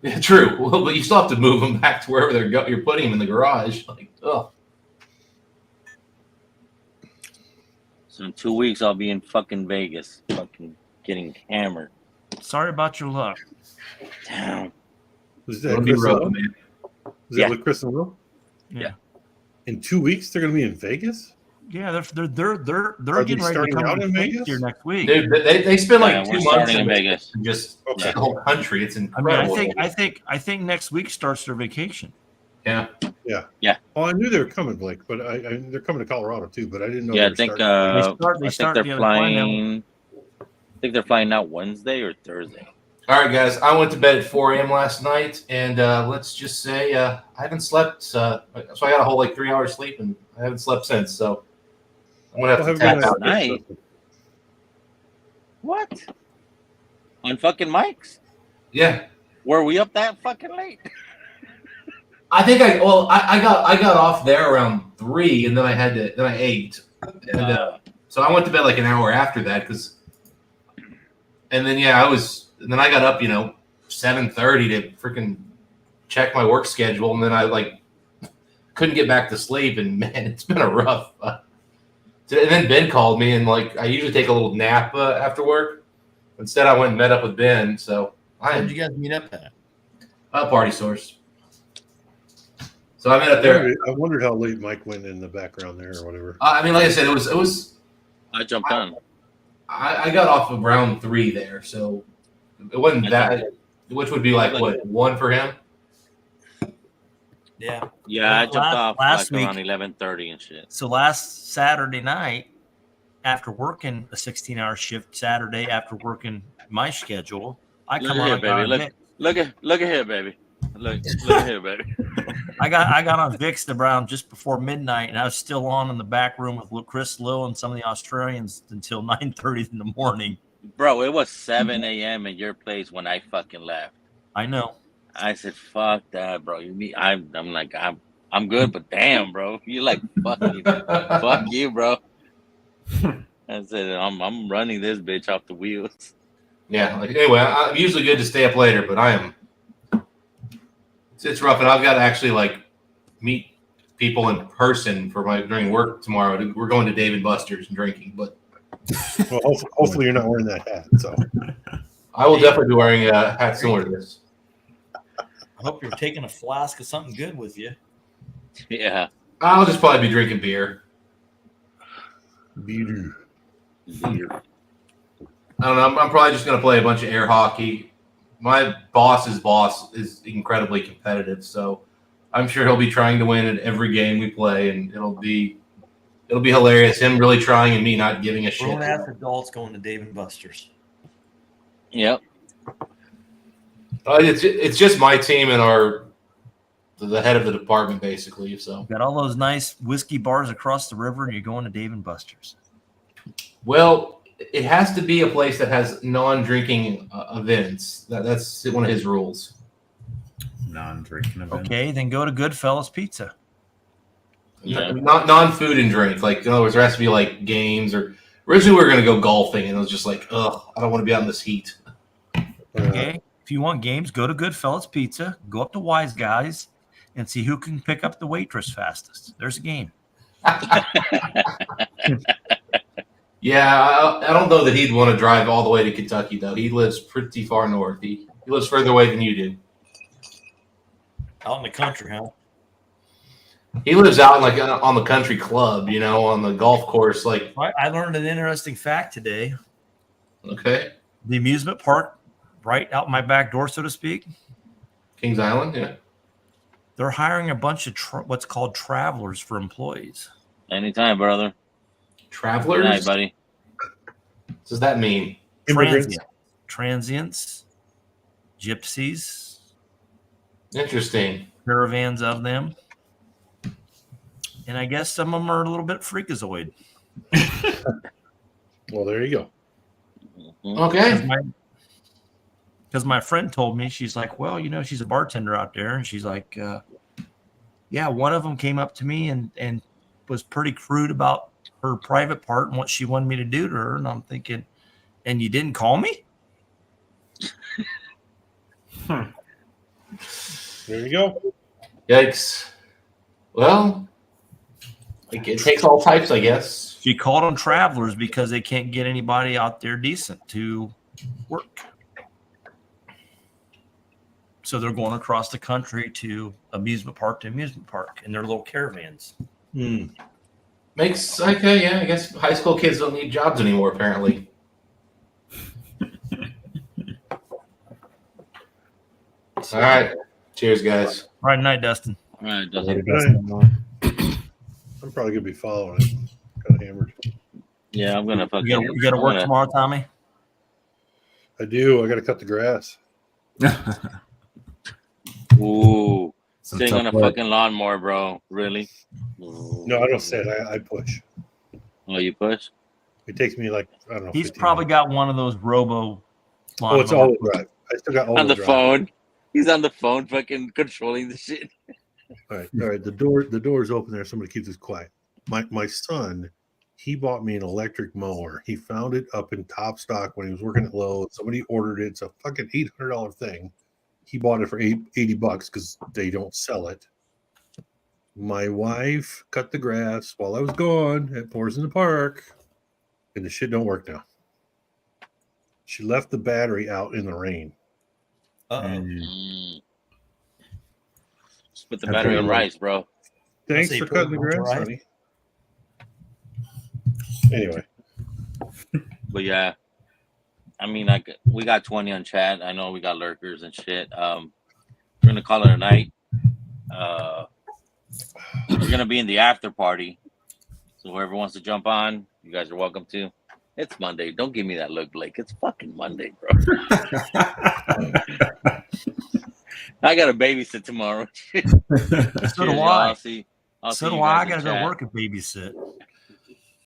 Yeah, true. Well, but you still have to move them back to wherever you're putting them in the garage. Like, oh. So in 2 weeks, I'll be in fucking Vegas, fucking getting hammered. Sorry about your luck. Damn. Is that Chris and Will? Is that with Chris and Will? Yeah. In 2 weeks, they're going to be in Vegas. Yeah, they're Are getting they ready to starting come out to in Vegas Vegas? here next week. Dude, they spend like Yeah, 2 we're months starting in in Vegas. Vegas. And just Okay. the whole country. It's I mean, incredible. I think next week starts their vacation. Yeah. Yeah. Well, I knew they were coming, Blake, but they're coming to Colorado too. But I didn't know. Yeah, they I think starting. I think they're flying. I think they're flying out Wednesday or Thursday. All right, guys. I went to bed at 4 a.m. last night, and let's just say I haven't slept. So I got a whole 3 hours sleep, and I haven't slept since. So I'm gonna have to tap out. Night. What? On fucking mics? Yeah. Were we up that fucking late? I think I got off there around 3, and then I ate, and so I went to bed like an hour after that and then then I got up 7:30 to freaking check my work schedule, and then I couldn't get back to sleep, and man, it's been a rough. And then Ben called me, and I usually take a little nap after work. Instead, I went and met up with Ben. So Where'd you guys meet up at? Party Source. So I met up there. I wondered how late Mike went in the background there or whatever. I mean, like I said, it was. I jumped on. I got off of round 3 there, so it wasn't that. Which would be what 1 for him. Yeah. Yeah, I jumped off last around week. 11:30 and shit. So last Saturday night, after working a 16-hour shift Saturday, after working my schedule, I Look come at on here, and got baby. a Look. mix. Look at here, baby. Look at here, baby. I got on VIX around just before midnight, and I was still on in the back room with Chris Lowe and some of the Australians until 9:30 in the morning. Bro, it was 7 a.m. at your place when I fucking left. I know. I said, "Fuck that, bro. You need." I'm like, I'm good, but damn, bro, you like fuck you, bro. I said, I'm running this bitch off the wheels. Yeah. Like anyway, I'm usually good to stay up later, but I am. It's rough, and I've got to actually like meet people in person for during work tomorrow. We're going to Dave & Buster's and drinking, but well, hopefully you're not wearing that hat. So I will definitely be wearing a hat similar to this. I hope you're taking a flask of something good with you. Yeah. I'll just probably be drinking beer. Beer. I don't know. I'm probably just going to play a bunch of air hockey. My boss's boss is incredibly competitive, so I'm sure he'll be trying to win at every game we play, and it'll be hilarious. Him really trying and me not giving a shit. Grown-ass adults going to Dave & Buster's. Yep. It's just my team and the head of the department basically. So got all those nice whiskey bars across the river, and you're going to Dave & Buster's. Well, it has to be a place that has non-drinking events. That's one of his rules. Non-drinking events. Okay, then go to Goodfellas Pizza. Yeah. Not non-food and drink. Like in other words, there has to be like games or. Originally, we were going to go golfing, and it was just like, ugh, I don't want to be out in this heat. Okay, if you want games, go to Goodfellas Pizza. Go up to Wise Guys, and see who can pick up the waitress fastest. There's a game. Yeah, I don't know that he'd want to drive all the way to Kentucky, though. He lives pretty far north. He lives further away than you do. Out in the country, huh? He lives out like on the country club, on the golf course. Like I learned an interesting fact today. Okay. The amusement park right out my back door, so to speak. Kings Island, yeah. They're hiring a bunch of what's called travelers for employees. Anytime, brother. Travelers? Good night, buddy. What does that mean? Transients, gypsies. Interesting. Caravans of them. And I guess some of them are a little bit freakazoid. Well, there you go. Okay. Because my friend told me, she's like, well, she's a bartender out there. And she's like, yeah, one of them came up to me and was pretty crude about her private part and what she wanted me to do to her. And I'm thinking, and you didn't call me? There you go. Yikes. Well, it takes all types, I guess. She called them travelers because they can't get anybody out there decent to work. So they're going across the country to amusement park in their little caravans. Makes okay, yeah. I guess high school kids don't need jobs anymore, apparently. All right. Cheers, guys. All right, night, Dustin. All right, Dustin. I'm probably gonna be following it. Kind of hammered. Yeah, I'm gonna fucking. You gotta work tomorrow, Tommy? I do. I gotta cut the grass. Ooh. Some Sitting tough on a work. fucking lawnmower, bro. Really? No, I don't sit. I push. Oh, you push? It takes me like, I don't know. He's 15 probably got one of those robo. Oh, it's all-wheel drive. I still got all On the phone. He's on the phone fucking controlling the shit. All right. The door's open there. Somebody keep this quiet. My son, he bought me an electric mower. He found it up in top stock when he was working at Lowe's. Somebody ordered it. It's a fucking $800 thing. He bought it for $80 because they don't sell it. My wife cut the grass while I was gone at Pours in the Park, and the shit don't work now. She left the battery out in the rain. Just put the battery in rice, bro. Thanks for cutting the grass, honey. Anyway. But yeah. I mean, we got 20 on chat. I know we got lurkers and shit. We're gonna call it a night. We're gonna be in the after party. So whoever wants to jump on, you guys are welcome to. It's Monday. Don't give me that look, Blake. It's fucking Monday, bro. I got to babysit tomorrow. So do I. I'll see So you do guys I. I in gotta go chat. work and babysit.